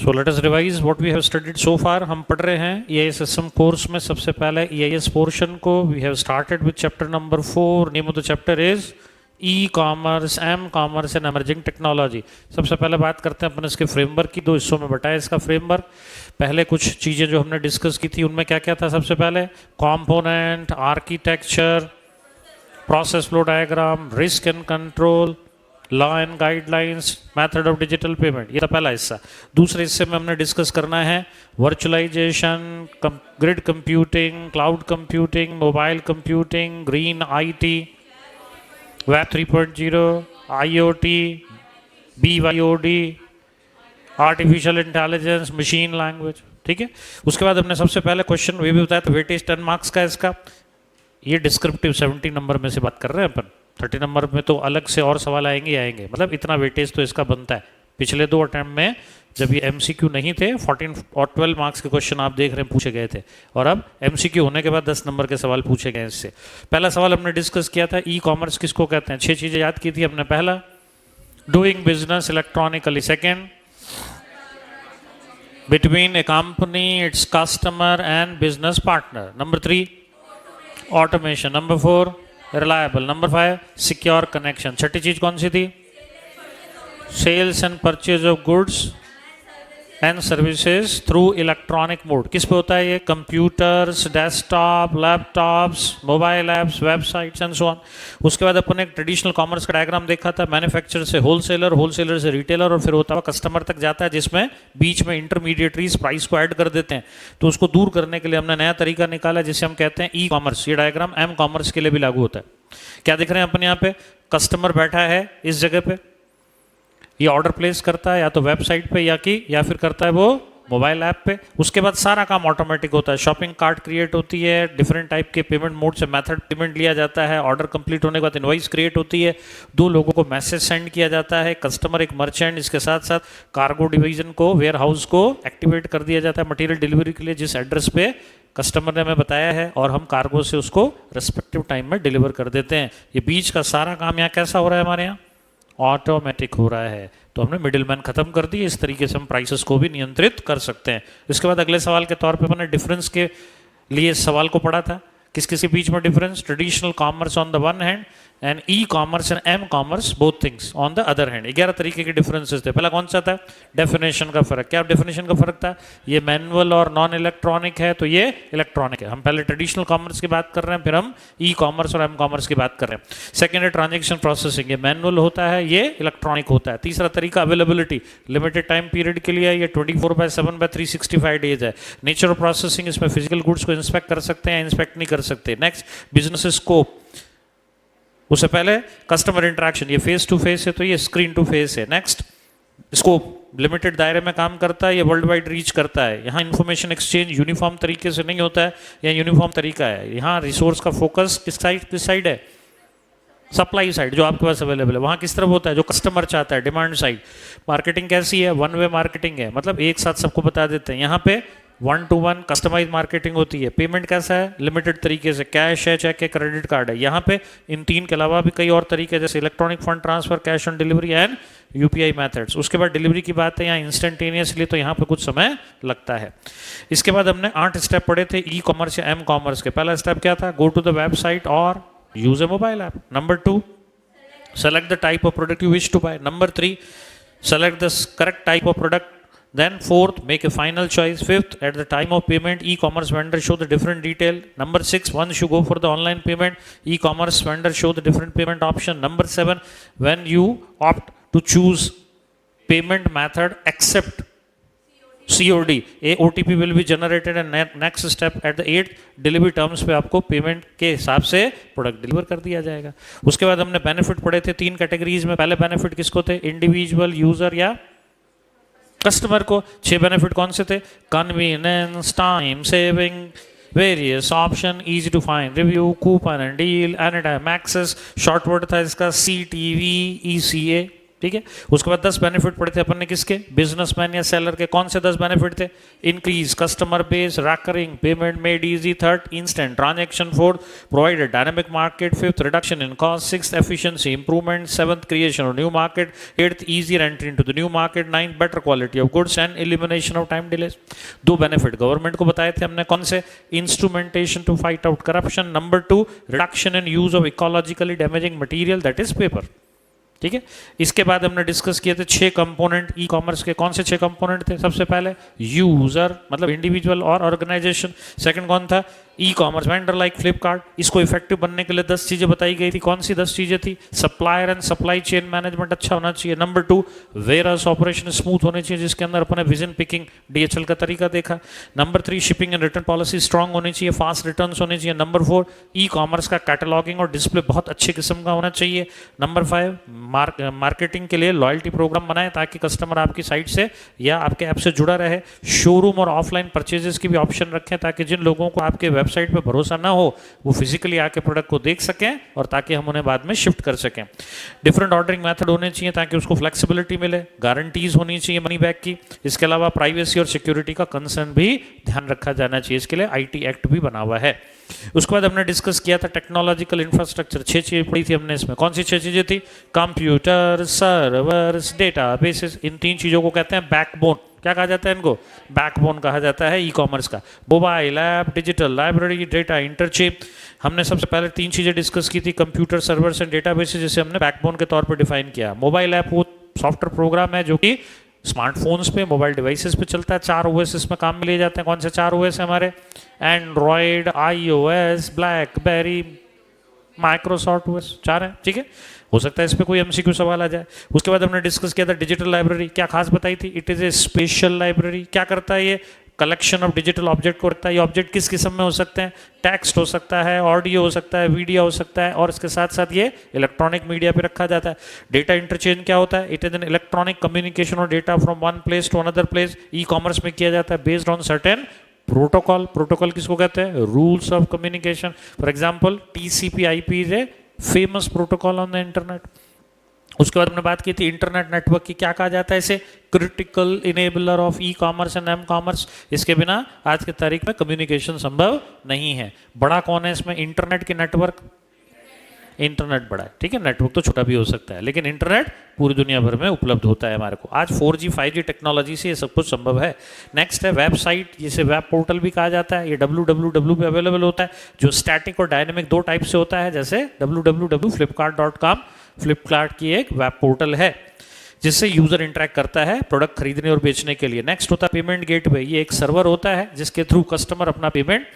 So let us revise what we have studied so far. हम पढ़ रहे हैं ईआईएस सिस्टम कोर्स में सबसे पहले ईआईएस पोर्शन को। We have started with chapter number 4। Name of the chapter is e commerce, m commerce and emerging technology. सबसे पहले बात करते हैं अपन इसके फ्रेमवर्क की। दो हिस्सों में बटा है इसका फ्रेमवर्क। पहले कुछ चीज़ें जो हमने डिस्कस की थी उनमें क्या क्या था। सबसे पहले component, architecture, process flow diagram, risk and control, law and guidelines, method of digital payment. ये था पहला हिस्सा। दूसरे हिस्से में हमने डिस्कस करना है virtualisation, grid computing, cloud computing, mobile computing, green IT, web 3.0, IoT, BYOD, artificial intelligence, machine language. ठीक है। उसके बाद हमने सबसे पहले क्वेश्चन वे भी बताया था, वेटेज 10 मार्क्स का इसका। ये डिस्क्रिप्टिव 70 नंबर में से बात कर रहे हैं अपन। 30 नंबर में तो अलग से और सवाल आएंगे, मतलब इतना वेटेज तो इसका बनता है। पिछले 2 अटेम्प्ट में जब ये एमसीक्यू नहीं थे 14 और 12 मार्क्स के क्वेश्चन आप देख रहे हैं पूछे गए थे, और अब एमसीक्यू होने के बाद 10 नंबर के सवाल पूछे गए इससे। पहला सवाल हमने डिस्कस किया था ई कॉमर्स किसको कहते हैं। 6 चीज़ें याद की थी हमने। पहला, doing business electronically. Second, between a company, its customer and business partner. Number 3, automation. Number 4, reliable. Number 5, secure connection. छठी चीज कौन सी थी? Sales and purchase of goods and services through electronic mode. किस पे होता है ये? Computers, desktop, laptops, mobile apps, websites and so on. उसके बाद अपन एक ट्रेडिशनल कॉमर्स का डायग्राम देखा था। मैन्युफैक्चरर से होलसेलर, होलसेलर से रिटेलर, और फिर होता हुआ कस्टमर तक जाता है, जिसमें बीच में इंटरमीडिएटरीज प्राइस को ऐड कर देते हैं। तो उसको दूर करने के लिए हमने नया तरीका निकाला जिसे हम कहते हैं ई कॉमर्स। ये डायग्राम एम कॉमर्स के लिए भी लागू होता है। क्या दिख रहे हैं अपन यहाँ पे? कस्टमर बैठा है इस जगह पे, ये ऑर्डर प्लेस करता है या तो वेबसाइट पे या फिर करता है वो मोबाइल ऐप पे। उसके बाद सारा काम ऑटोमेटिक होता है। शॉपिंग कार्ट क्रिएट होती है, डिफरेंट टाइप के पेमेंट मोड से मेथड पेमेंट लिया जाता है, ऑर्डर कंप्लीट होने के बाद इनवॉइस क्रिएट होती है, 2 लोगों को मैसेज सेंड किया जाता है, कस्टमर एक मर्चेंट, इसके साथ साथ कार्गो डिवीजन को, वेयर हाउस को एक्टिवेट कर दिया जाता है मटेरियल डिलीवरी के लिए जिस एड्रेस पे कस्टमर ने हमें बताया है, और हम कार्गो से उसको रेस्पेक्टिव टाइम में डिलीवर कर देते हैं। ये बीच का सारा काम यहाँ कैसा हो रहा है? हमारे यहाँ ऑटोमेटिक हो रहा है। तो हमने मिडिलमैन खत्म कर दिए। इस तरीके से हम प्राइसेस को भी नियंत्रित कर सकते हैं। इसके बाद अगले सवाल के तौर पे हमने डिफरेंस के लिए इस सवाल को पढ़ा था। किस किस के बीच में difference? Traditional commerce on the one hand and e commerce and m commerce both things on the other hand. 11 तरीके के डिफरेंसेस थे। पहला कौन सा था? डेफिनेशन का फर्क। क्या डेफिनेशन का फर्क था? ये मैनुअल और नॉन इलेक्ट्रॉनिक है, तो ये इलेक्ट्रॉनिक है। हम पहले ट्रेडिशनल कॉमर्स की बात कर रहे हैं, फिर हम ई कॉमर्स और एम कॉमर्स की बात कर रहे हैं। सेकेंड है ट्रांजेक्शन प्रोसेसिंग। ये मैनुअल होता है, ये इलेक्ट्रॉनिक होता है। तीसरा तरीका अवेलेबिलिटी, लिमिटेड टाइम पीरियड के लिए, ये 24/7/365 डेज है। नेचर ऑफ प्रोसेसिंग, इसमें फिजिकल गुड्स को इंस्पेक्ट कर सकते हैं, इंस्पेक्ट नहीं कर सकते। Next, business scope. उससे पहले कस्टमर इंटरेक्शन, ये फेस टू फेस है तो ये स्क्रीन टू फेस है। नेक्स्ट, स्कोप, लिमिटेड दायरे में काम करता है, ये वर्ल्ड वाइड रीच करता है। यहाँ इन्फॉर्मेशन एक्सचेंज यूनिफॉर्म तरीके से नहीं होता है, यह यूनिफॉर्म तरीका है। यहाँ रिसोर्स का फोकस किस साइड है? सप्लाई साइड, जो आपके पास अवेलेबल है। वहाँ किस तरफ होता है? जो कस्टमर चाहता है, डिमांड साइड। मार्केटिंग कैसी है? 1 वे मार्केटिंग है, मतलब एक साथ सबको बता देते हैं। यहाँ पे 1-to-1 कस्टमाइज मार्केटिंग होती है। पेमेंट कैसा है? लिमिटेड तरीके से, कैश है, चेक है, क्रेडिट कार्ड है। यहाँ पे इन 3 के अलावा भी कई और तरीके जैसे electronic fund transfer, cash on delivery and UPI methods. उसके बाद डिलीवरी की बात है यहाँ इंस्टेंटेनियसली, तो यहाँ पे कुछ समय लगता है। इसके बाद हमने 8 स्टेप पढ़े थे ई कॉमर्स या एम कॉमर्स के। पहला स्टेप क्या था? गो टू द वेबसाइट और use A mobile app. Number 2, select the type of product you wish to buy. Number 3, select the correct type of product. Then 4th, make a final choice. 5th, at the time of payment, e-commerce vendor show the different detail. Number 6, once you go for the online payment, e-commerce vendor show the different payment option. Number 7, when you opt to choose payment method except COD, a OTP will be generated and next step at the 8th delivery terms पे आपको payment के हिसाब से product deliver कर दिया जाएगा। उसके बाद हमने बेनिफिट पढ़े थे 3 कैटेगरीज में। पहले बेनिफिट किसको थे? इंडिविजुअल यूजर या कस्टमर को। 6 बेनिफिट कौन से थे? Convenience, time saving, various option, easy to find, review, coupon and deal, any time access. Short word था इसका CTV ECA। ठीक है। उसके बाद 10 बेनिफिट पढ़े थे अपन ने किसके, बिजनेसमैन या सेलर के। कौन से 10 बेनिफिट थे, increase customer base, recurring payment made easy, third instant transaction, fourth provided dynamic market, fifth reduction in cost, sixth efficiency improvement, seventh creation of new market, eighth easier entry into the new market, ninth better quality of goods and elimination of time delays. 2 benefit government को बताए थे हमने, कौन से, instrumentation to fight out corruption, number 2 reduction in use of ecologically damaging material that is paper. ठीक है। इसके बाद हमने डिस्कस किए थे 6 कंपोनेंट ई कॉमर्स के। कौन से 6 कंपोनेंट थे, सबसे पहले यूजर मतलब इंडिविजुअल और ऑर्गेनाइजेशन, सेकंड कौन था, e commerce vendor like Flipkart. इसको इफेक्टिव बनने के लिए 10 चीजें बताई गई थी। कौन सी 10 चीजें थी, supplier and supply chain management अच्छा होना चाहिए, नंबर 2 वेयरहाउस ऑपरेशन स्मूथ होने चाहिए जिसके अंदर अपने विजन पिकिंग डीएचएल का तरीका देखा, number 3 shipping and return policy strong होनी चाहिए, फास्ट रिटर्न्स होने चाहिए, नंबर 4 ई कॉमर्स का कैटलॉगिंग और डिस्प्ले बहुत अच्छे किस्म का होना चाहिए, नंबर 5 मार्केटिंग के लिए लॉयल्टी प्रोग्राम बनाएं ताकि कस्टमर आपकी साइट से या आपके ऐप से जुड़ा रहे, शोरूम और ऑफलाइन परचेजेस की भी ऑप्शन रखें ताकि जिन लोगों को आपके वेबसाइट पे भरोसा ना हो वो फिजिकली आके प्रोडक्ट को देख सकें और ताकि हम उन्हें बाद में शिफ्ट कर सकें। डिफरेंट ऑर्डरिंग मेथड होने चाहिए ताकि उसको फ्लेक्सिबिलिटी मिले, गारंटीज होनी चाहिए मनी बैक की। इसके अलावा प्राइवेसी और सिक्योरिटी का कंसर्न भी ध्यान रखा जाना चाहिए, इसके लिए आईटी एक्ट भी बना हुआ है। उसके बाद हमने डिस्कस किया था टेक्नोलॉजिकल इंफ्रास्ट्रक्चर, 6 चीजें पढ़ी थी हमने इसमें। कौन सी 6 चीजें थी, कंप्यूटर, सर्वर्स, डेटाबेसेस, इन 3 चीजों को कहते हैं बैकबोन। क्या कहा जाता है इनको, बैकबोन कहा जाता है ई कॉमर्स का। Mobile app, digital library, data interchange. हमने सबसे पहले 3 चीजें डिस्कस की थी, कंप्यूटर, सर्वर्स एंड डेटाबेसेस, जिसे हमने बैकबोन के तौर पर डिफाइन किया। मोबाइल ऐप वो सॉफ्टवेयर प्रोग्राम है जो कि स्मार्टफोन्स पे, मोबाइल डिवाइसेस पे चलता है। 4 ओएस इसमें काम में लिए जाते हैं। कौन से 4 ओएस है हमारे, Android, iOS, blackberry, Microsoft OS, 4 है। ठीक है, हो सकता है इस पे कोई एमसीक्यू सवाल आ जाए। उसके बाद हमने डिस्कस किया था डिजिटल लाइब्रेरी, क्या खास बताई थी, it is A special library. क्या करता है ये, कलेक्शन ऑफ डिजिटल ऑब्जेक्ट को रखता है। ये ऑब्जेक्ट किस किस्म में हो सकते हैं, टेक्स्ट हो सकता है, ऑडियो हो सकता है, वीडियो हो सकता है, और इसके साथ साथ ये इलेक्ट्रॉनिक मीडिया पे रखा जाता है। डेटा इंटरचेंज क्या होता है, it is an electronic communication of data from one place to another place. E commerce में किया जाता है based on certain protocol. Protocol किसको कहते हैं, rules of communication. For example TCP IP is a famous protocol on the internet. उसके बाद हमने बात की थी इंटरनेट नेटवर्क की, क्या कहा जाता है इसे, critical enabler of e commerce and m commerce. इसके बिना आज की तारीख में कम्युनिकेशन संभव नहीं है। बड़ा कौन है इसमें, इंटरनेट की नेटवर्क, इंटरनेट बड़ा है। ठीक है, नेटवर्क तो छोटा भी हो सकता है लेकिन इंटरनेट पूरी दुनिया भर में उपलब्ध होता है हमारे को। आज 4G 5G टेक्नोलॉजी से ये सब कुछ संभव है। नेक्स्ट है वेबसाइट, जिसे वेब पोर्टल भी कहा जाता है। ये www पे अवेलेबल होता है, जो स्टैटिक और डायनेमिक 2 टाइप से होता है। जैसे www.flipkart.com फ्लिपकार्ट की एक वेब पोर्टल है जिससे यूजर इंटरेक्ट करता है प्रोडक्ट खरीदने और बेचने के लिए। नेक्स्ट होता है पेमेंट गेटवे, ये एक सर्वर होता है जिसके थ्रू कस्टमर अपना पेमेंट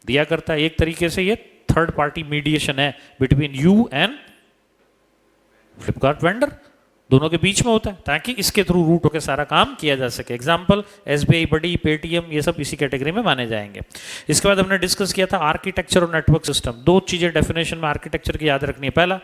दिया करता है। एक तरीके से ये थर्ड पार्टी मीडिएशन है between you and Flipkart vendor, दोनों के बीच में होता है ताकि इसके थ्रू रूट होकर सारा काम किया जा सके। एग्जांपल एसबीआई, बड़ी, पेटीएम, ये सब इसी कैटेगरी में माने जाएंगे। इसके बाद हमने डिस्कस किया था आर्किटेक्चर और नेटवर्क सिस्टम। 2 चीजें डेफिनेशन में आर्किटेक्चर की याद रखनी है, पहला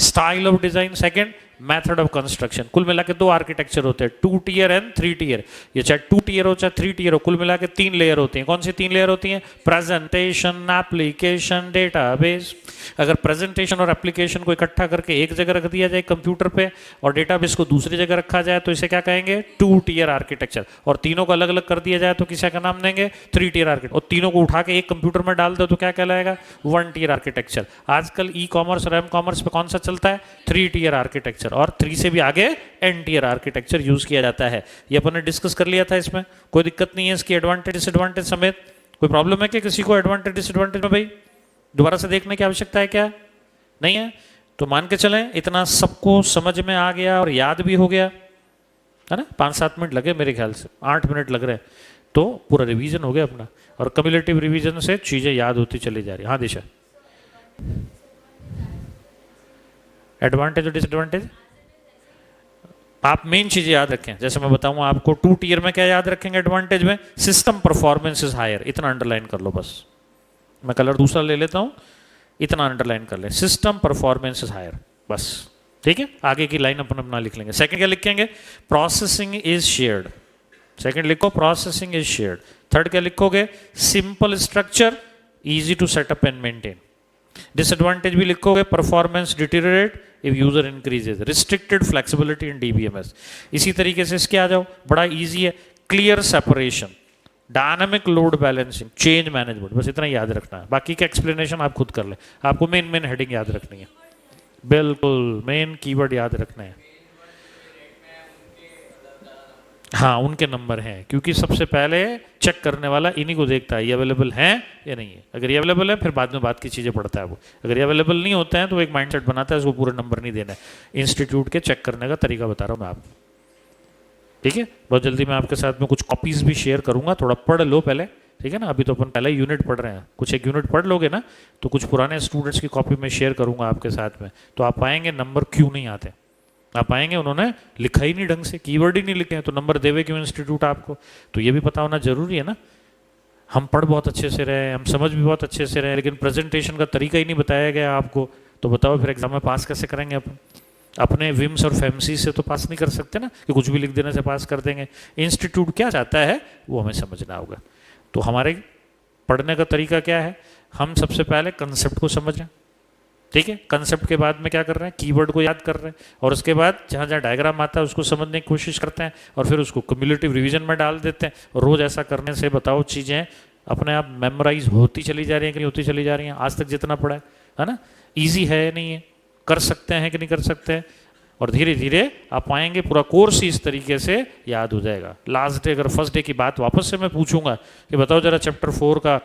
style of design, second method of construction. कुल मिला के 2 आर्किटेक्चर होते हैं, 2 टियर एंड 3 टियर। ये चाहे 2 टियर हो चाहे 3 टियर हो, कुल मिला के 3 लेयर होती हैं। कौन सी 3 लेयर होती हैं, प्रेजेंटेशन, एप्लीकेशन, डेटाबेस। अगर प्रेजेंटेशन और एप्लीकेशन को इकट्ठा करके एक जगह रख दिया जाए कंप्यूटर पे और डेटाबेस को दूसरी जगह रखा जाए तो इसे क्या कहेंगे, 2 टियर आर्किटेक्चर। और तीनों को अलग अलग कर दिया जाए तो किसी का नाम देंगे 3 टियर आर्किटेक्चर। और तीनों को उठा के एक कंप्यूटर में डाल दो तो क्या कहलाएगा, 1 टियर आर्किटेक्चर। आजकल ई कॉमर्स और एम कॉमर्स पे कौन सा चलता है, 3 टियर आर्किटेक्चर, और 3 से भी आगे एन टियर आर्किटेक्चर यूज किया जाता है। ये अपन ने डिस्कस कर लिया था, इसमें कोई दिक्कत नहीं है इसकी एडवांटेज डिसएडवांटेज समेत। कोई प्रॉब्लम है कि किसी को एडवांटेज डिसएडवांटेज में, भाई दोबारा से देखने की आवश्यकता है क्या, नहीं है? तो मान के चलें इतना सबको समझ में आ गया और याद भी हो गया है ना। 5-7 मिनट लगे मेरे ख्याल से, 8 मिनट लग रहे हैं, तो पूरा रिवीजन हो गया अपना। और कम्युलेटिव रिवीजन से चीजें याद होती चली जा रही। हाँ दिशा, एडवांटेज और डिसएडवांटेज आप मेन चीजें याद रखें। जैसे मैं बताऊं आपको 2 टियर में क्या याद रखेंगे, एडवांटेज में सिस्टम परफॉर्मेंस इज हायर, इतना अंडरलाइन कर लो बस। मैं कलर दूसरा ले लेता हूं, इतना अंडरलाइन कर ले, सिस्टम परफॉर्मेंस इज हायर, बस ठीक है। आगे की लाइन अपन अपना लिख लेंगे। सेकंड क्या लिखेंगे, प्रोसेसिंग इज शेयर्ड। सेकंड लिखो प्रोसेसिंग इज शेयर्ड। थर्ड क्या लिखोगे, simple structure, easy to setup and maintain. Disadvantage भी लिखोगे, performance deteriorate, if user increases, restricted flexibility in DBMS. इसी तरीके से इसके आ जाओ, बड़ा इजी है, clear separation, dynamic load balancing, change management, बस इतना याद रखना है, बाकी का एक्सप्लेनेशन आप खुद कर ले, आपको मेन मेन हेडिंग याद रखनी है, बिल्कुल मेन कीवर्ड याद रखने हैं। हाँ उनके नंबर हैं, क्योंकि सबसे पहले चेक करने वाला इन्हीं को देखता है, ये अवेलेबल हैं या नहीं है। अगर ये अवेलेबल है फिर बाद में बात की चीज़ें पढ़ता है वो, अगर ये अवेलेबल नहीं होता है तो एक माइंडसेट बनाता है उसको पूरे नंबर नहीं देना है। इंस्टीट्यूट के चेक करने का तरीका बता रहा हूँ मैं आपको, ठीक है। बहुत जल्दी मैं आपके साथ में कुछ कॉपीज भी शेयर करूंगा, थोड़ा पढ़ लो पहले, ठीक है ना। अभी तो अपन पहला यूनिट पढ़ रहे हैं, कुछ एक यूनिट पढ़ लोगे ना तो कुछ पुराने स्टूडेंट्स की कॉपी में शेयर करूंगा आपके साथ में, तो आप पाएंगे नंबर क्यों नहीं आते। आप पाएंगे उन्होंने लिखा ही नहीं ढंग से, कीवर्ड ही नहीं लिखे हैं, तो नंबर देवे क्यों इंस्टीट्यूट आपको, तो ये भी पता होना जरूरी है ना। हम पढ़ बहुत अच्छे से रहे, हम समझ भी बहुत अच्छे से रहे, लेकिन प्रेजेंटेशन का तरीका ही नहीं बताया गया आपको, तो बताओ फिर एग्जाम में पास कैसे करेंगे अपन। अपने विम्स और फैमसी से तो पास नहीं कर सकते ना कि कुछ भी लिख देने से पास कर देंगे। इंस्टीट्यूट क्या चाहता है वो हमें समझना होगा। तो हमारे पढ़ने का तरीका क्या है, हम सबसे पहले कंसेप्ट को समझ रहे हैं, ठीक है। कंसेप्ट के बाद में क्या कर रहे हैं, कीवर्ड को याद कर रहे हैं, और उसके बाद जहाँ जहाँ डायग्राम आता है उसको समझने की कोशिश करते हैं, और फिर उसको क्यूमुलेटिव रिवीजन में डाल देते हैं। और रोज ऐसा करने से बताओ चीज़ें अपने आप मेमोराइज होती चली जा रही हैं कि नहीं होती चली जा रही हैं। आज तक जितना पढ़ा है ना, ईजी है या नहीं है, कर सकते हैं कि नहीं कर सकते हैं, और धीरे धीरे आप पाएंगे पूरा कोर्स ही इस तरीके से याद हो जाएगा। लास्ट डे अगर फर्स्ट डे की बात वापस से मैं पूछूंगा कि बताओ जरा चैप्टर 4 का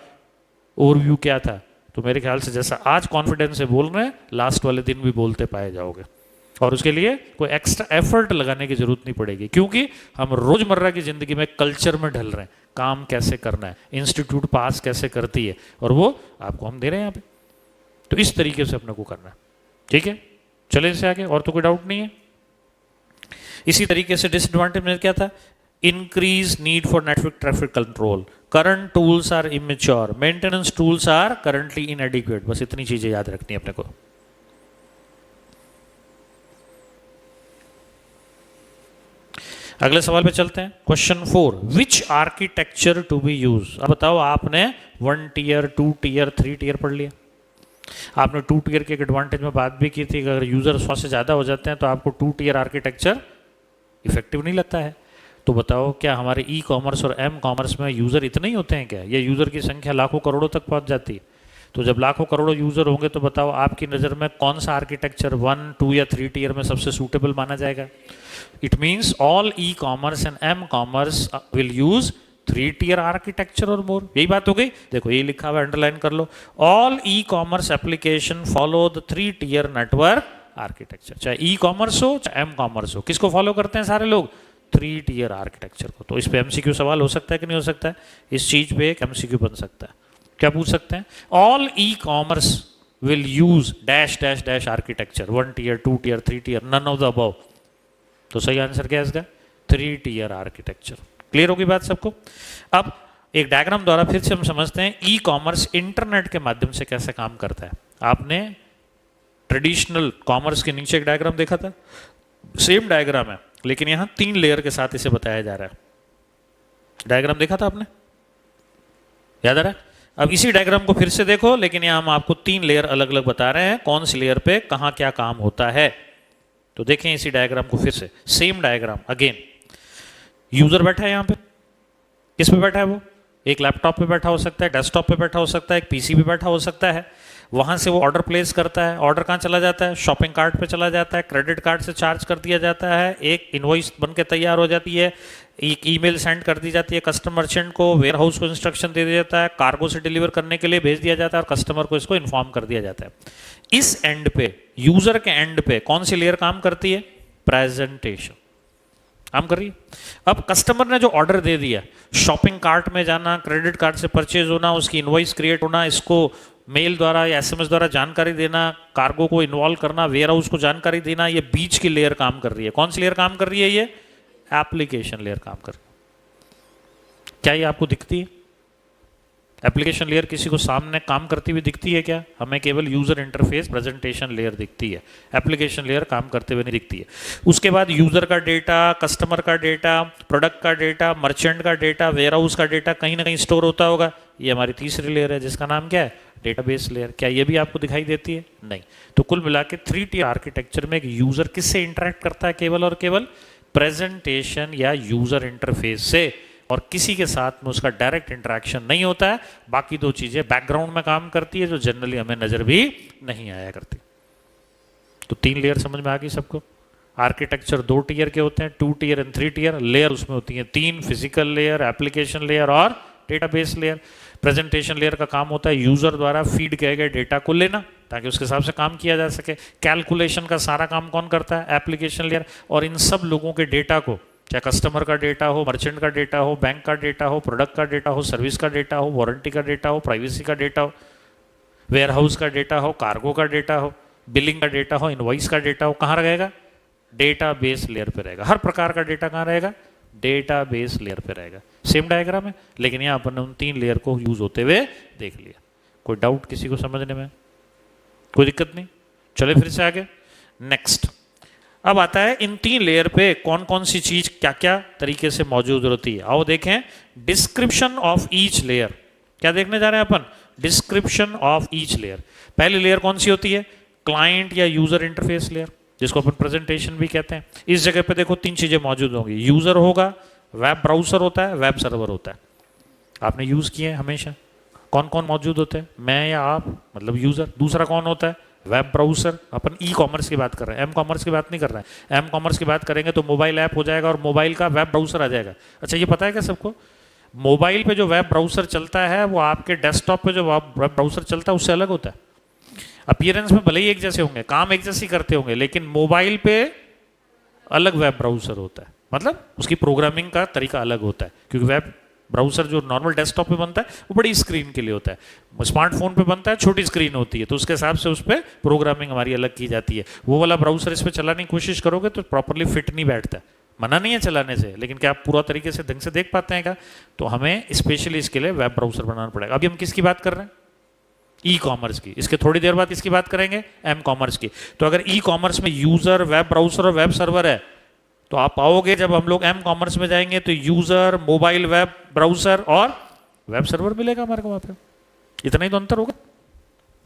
ओवरव्यू क्या था, तो मेरे ख्याल से जैसा आज कॉन्फिडेंस से बोल रहे हैं लास्ट वाले दिन भी बोलते पाए जाओगे, और उसके लिए कोई एक्स्ट्रा एफर्ट लगाने की जरूरत नहीं पड़ेगी, क्योंकि हम रोजमर्रा की जिंदगी में कल्चर में ढल रहे हैं, काम कैसे करना है, इंस्टीट्यूट पास कैसे करती है, और वो आपको हम दे रहे हैं यहाँ पे। तो इस तरीके से अपने को करना है, ठीक है। चले इससे आगे, और तो कोई डाउट नहीं है। इसी तरीके से डिसएडवांटेज में क्या था, increase need for network traffic control, current tools are immature, maintenance tools are currently inadequate, बस इतनी चीजें याद रखनी है अपने को। अगले सवाल पे चलते हैं, question 4, which architecture to be use. अब बताओ, आपने 1 टीयर 2 टीयर 3 टीयर पढ़ लिया, आपने 2 टीयर के एडवांटेज में बात भी की थी कि अगर यूजर 100 से ज्यादा हो जाते हैं तो आपको 2 टीयर आर्किटेक्चर इफेक्टिव नहीं लगता है। तो बताओ क्या हमारे ई कॉमर्स और एम कॉमर्स में यूज़र इतने ही होते हैं क्या, या यूज़र की संख्या लाखों करोड़ों तक पहुंच जाती है। तो जब लाखों करोड़ों यूज़र होंगे तो बताओ आपकी नज़र में कौन सा आर्किटेक्चर 1, 2 या 3 टीयर में सबसे सूटेबल माना जाएगा। It means all e commerce and m commerce will use 3 tier architecture और मोर। यही बात हो गई, देखो ये लिखा हुआ अंडरलाइन कर लो, all e commerce application follow the 3 tier network architecture. चाहे ई कॉमर्स हो चाहे एम कॉमर्स हो, किसको फॉलो करते हैं सारे लोग, 3 टीयर आर्किटेक्चर को। तो इस पे एमसीक्यू सवाल हो सकता है कि नहीं हो सकता है, इस चीज पे एक एमसीक्यू बन सकता है। क्या पूछ सकते हैं, all e commerce will use dash dash dash architecture, 1 tier 2 tier 3 tier, none of the above. तो सही आंसर क्या है इसका, 3 टीयर आर्किटेक्चर। क्लियर होगी बात सबको। अब एक डायग्राम द्वारा फिर से हम समझते हैं ई कॉमर्स इंटरनेट के माध्यम से कैसे काम करता है। आपने ट्रेडिशनल कॉमर्स के नीचे एक डायग्राम देखा था, सेम डायग्राम है लेकिन यहां 3 लेयर के साथ इसे बताया जा रहा है। डायग्राम देखा था आपने, याद आ रहा है। अब इसी डायग्राम को फिर से देखो, लेकिन यहां हम आपको 3 लेयर अलग अलग बता रहे हैं, कौन सी लेयर पे कहां क्या काम होता है। तो देखें इसी डायग्राम को फिर से, सेम डायग्राम अगेन। यूजर बैठा है यहां पे, किस पे बैठा है वो, एक लैपटॉप पे बैठा हो सकता है, डेस्कटॉप पे बैठा हो सकता है, एक पीसी पे बैठा हो सकता है। वहां से वो ऑर्डर प्लेस करता है, ऑर्डर कहाँ चला जाता है, शॉपिंग कार्ट पे चला जाता है, क्रेडिट कार्ड से चार्ज कर दिया जाता है, एक इनवॉइस बन के तैयार हो जाती है, एक ईमेल सेंड कर दी जाती है कस्टमर मर्चेंट को, वेयर हाउस को इंस्ट्रक्शन दे दिया जाता है, कार्गो से डिलीवर करने के लिए भेज दिया जाता है और कस्टमर को इसको इन्फॉर्म कर दिया जाता है। इस एंड पे, यूजर के एंड पे कौन सी लेयर काम करती है, प्रेजेंटेशन काम कर रही है। अब कस्टमर ने जो ऑर्डर दे दिया, शॉपिंग कार्ट में जाना, क्रेडिट कार्ड से परचेज होना, उसकी इनवॉइस क्रिएट होना, इसको मेल द्वारा या एसएमएस द्वारा जानकारी देना, कार्गो को इन्वॉल्व करना, वेयर हाउस को जानकारी देना, ये बीच की लेयर काम कर रही है। कौन सी लेयर काम कर रही है, ये एप्लीकेशन लेयर काम कर रही है। क्या ये आपको दिखती है, एप्लीकेशन लेयर किसी को सामने काम करती हुई दिखती है क्या, हमें केवल यूजर इंटरफेस प्रेजेंटेशन लेयर दिखती है, एप्लीकेशन लेयर काम करते हुए नहीं दिखती है। उसके बाद यूजर का डेटा, कस्टमर का डेटा, प्रोडक्ट का डेटा, मर्चेंट का डेटा, वेयर हाउस का डेटा कहीं ना कहीं स्टोर होता होगा, ये हमारी तीसरी लेयर है जिसका नाम क्या है, डेटाबेस लेयर। क्या ये भी आपको दिखाई देती है? नहीं। तो कुल मिला के 3 टियर आर्किटेक्चर में एक यूजर किससे इंटरेक्ट करता है? केवल और केवल प्रेजेंटेशन या यूजर इंटरफेस से, और किसी के साथ में उसका डायरेक्ट इंटरेक्शन नहीं होता है। बाकी 2 चीजें बैकग्राउंड में काम करती है जो जनरली हमें नजर भी नहीं आया करती। तो 3 लेयर समझ में आ गई सबको? आर्किटेक्चर 2 टियर के होते हैं, 2 टियर एंड 3 टियर। लेयर उसमें होती है 3, फिजिकल लेयर, एप्लीकेशन लेयर और डेटाबेस लेयर। प्रेजेंटेशन लेयर का काम होता है यूजर द्वारा फीड किए गए डेटा को लेना ताकि उसके हिसाब से काम किया जा सके। कैलकुलेशन का सारा काम कौन करता है? Application layer. और इन सब लोगों के डेटा को, चाहे कस्टमर का डेटा हो, मर्चेंट का डेटा हो, बैंक का डेटा हो, प्रोडक्ट का डेटा हो, सर्विस का डेटा हो, वारंटी का डेटा हो, प्राइवेसी का डेटा हो, वेयर हाउस का डेटा हो, कार्गो का डेटा हो, बिलिंग का डेटा हो, इनवॉइस का डेटा हो, कहाँ रहेगा? डेटाबेस लेयर पे रहेगा। हर प्रकार का डेटा कहाँ रहेगा? डेटाबेस लेयर पे रहेगा। सेम डायग्राम है, लेकिन यहाँ अपन ने उन 3 लेयर को यूज होते हुए देख लिया। कोई डाउट किसी को समझने में? कोई दिक्कत नहीं? चले फिर से आगे। नेक्स्ट अब आता है इन 3 लेयर पे कौन कौन सी चीज क्या क्या तरीके से मौजूद होती है। आओ देखें डिस्क्रिप्शन ऑफ ईच लेयर। क्या देखने जा रहे हैं अपन? Description of each layer. पहली लेयर कौन सी होती है? क्लाइंट या यूजर इंटरफेस लेयर, जिसको अपन प्रेजेंटेशन भी कहते हैं। इस जगह पे देखो 3 चीजें मौजूद होंगी। यूजर होगा, वेब ब्राउजर होता है, वेब सर्वर होता है। आपने यूज किए हैं हमेशा। कौन कौन मौजूद होते हैं? मैं या आप, मतलब यूजर। दूसरा कौन होता है? Web browser. अपन ई कॉमर्स की बात कर रहे हैं, एम कॉमर्स की बात नहीं कर रहे हैं। एम कॉमर्स की बात करेंगे तो मोबाइल ऐप हो जाएगा और मोबाइल का वेब ब्राउजर आ जाएगा। अच्छा ये पता है क्या सबको? मोबाइल पे जो वेब ब्राउजर चलता है वो आपके डेस्कटॉप पे जो वेब ब्राउजर चलता है उससे अलग होता है। अपीयरेंस में भले ही एक जैसे होंगे, काम एक जैसे करते होंगे, लेकिन मोबाइल पे अलग वेब ब्राउजर होता है। मतलब उसकी प्रोग्रामिंग का तरीका अलग होता है, क्योंकि वेब ब्राउजर जो नॉर्मल डेस्कटॉप पे बनता है वो बड़ी स्क्रीन के लिए होता है। स्मार्टफोन पे बनता है, छोटी स्क्रीन होती है, तो उसके हिसाब से उस पर प्रोग्रामिंग हमारी अलग की जाती है। वो वाला ब्राउजर इस पर चलाने की कोशिश करोगे तो प्रॉपरली फिट नहीं बैठता है। मना नहीं है चलाने से, लेकिन क्या आप पूरा तरीके से ढंग से देख पाते हैं क्या? तो हमें स्पेशली इसके लिए वेब ब्राउजर बनाना पड़ेगा। अभी हम किसकी बात कर रहे हैं? ई कॉमर्स की। इसके थोड़ी देर बाद किसकी बात करेंगे? एम कॉमर्स की। तो अगर ई कॉमर्स में यूजर, वेब ब्राउजर और वेब सर्वर है, तो आप पाओगे जब हम लोग एम कॉमर्स में जाएंगे तो यूजर, मोबाइल वेब ब्राउजर और वेब सर्वर मिलेगा हमारे को वहां पे। इतना ही तो अंतर होगा।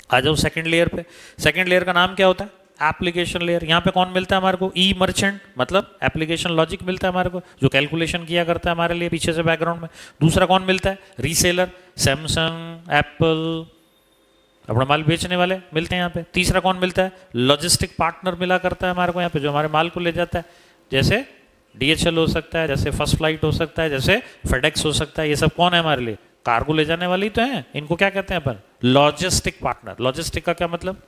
आ जाओ सेकंड लेयर पे। सेकंड लेयर का नाम क्या होता है? Application layer. यहाँ पे कौन मिलता है हमारे को? ई मर्चेंट, मतलब एप्लीकेशन लॉजिक मिलता है हमारे को, जो कैलकुलेशन किया करता है हमारे लिए पीछे से बैकग्राउंड में। दूसरा कौन मिलता है? रीसेलर, सैमसंग, एप्पल, अपना माल बेचने वाले मिलते हैं यहाँ पे। तीसरा कौन मिलता है? लॉजिस्टिक पार्टनर मिला करता है हमारे को यहाँ पे, जो हमारे माल को ले जाता है। जैसे DHL हो सकता है, जैसे फर्स्ट फ्लाइट हो सकता है, जैसे फेडेक्स हो सकता है। ये सब कौन है हमारे लिए? कार्गो ले जाने वाले ही तो हैं। इनको क्या कहते हैं अपन? Logistic partner. लॉजिस्टिक का क्या मतलब?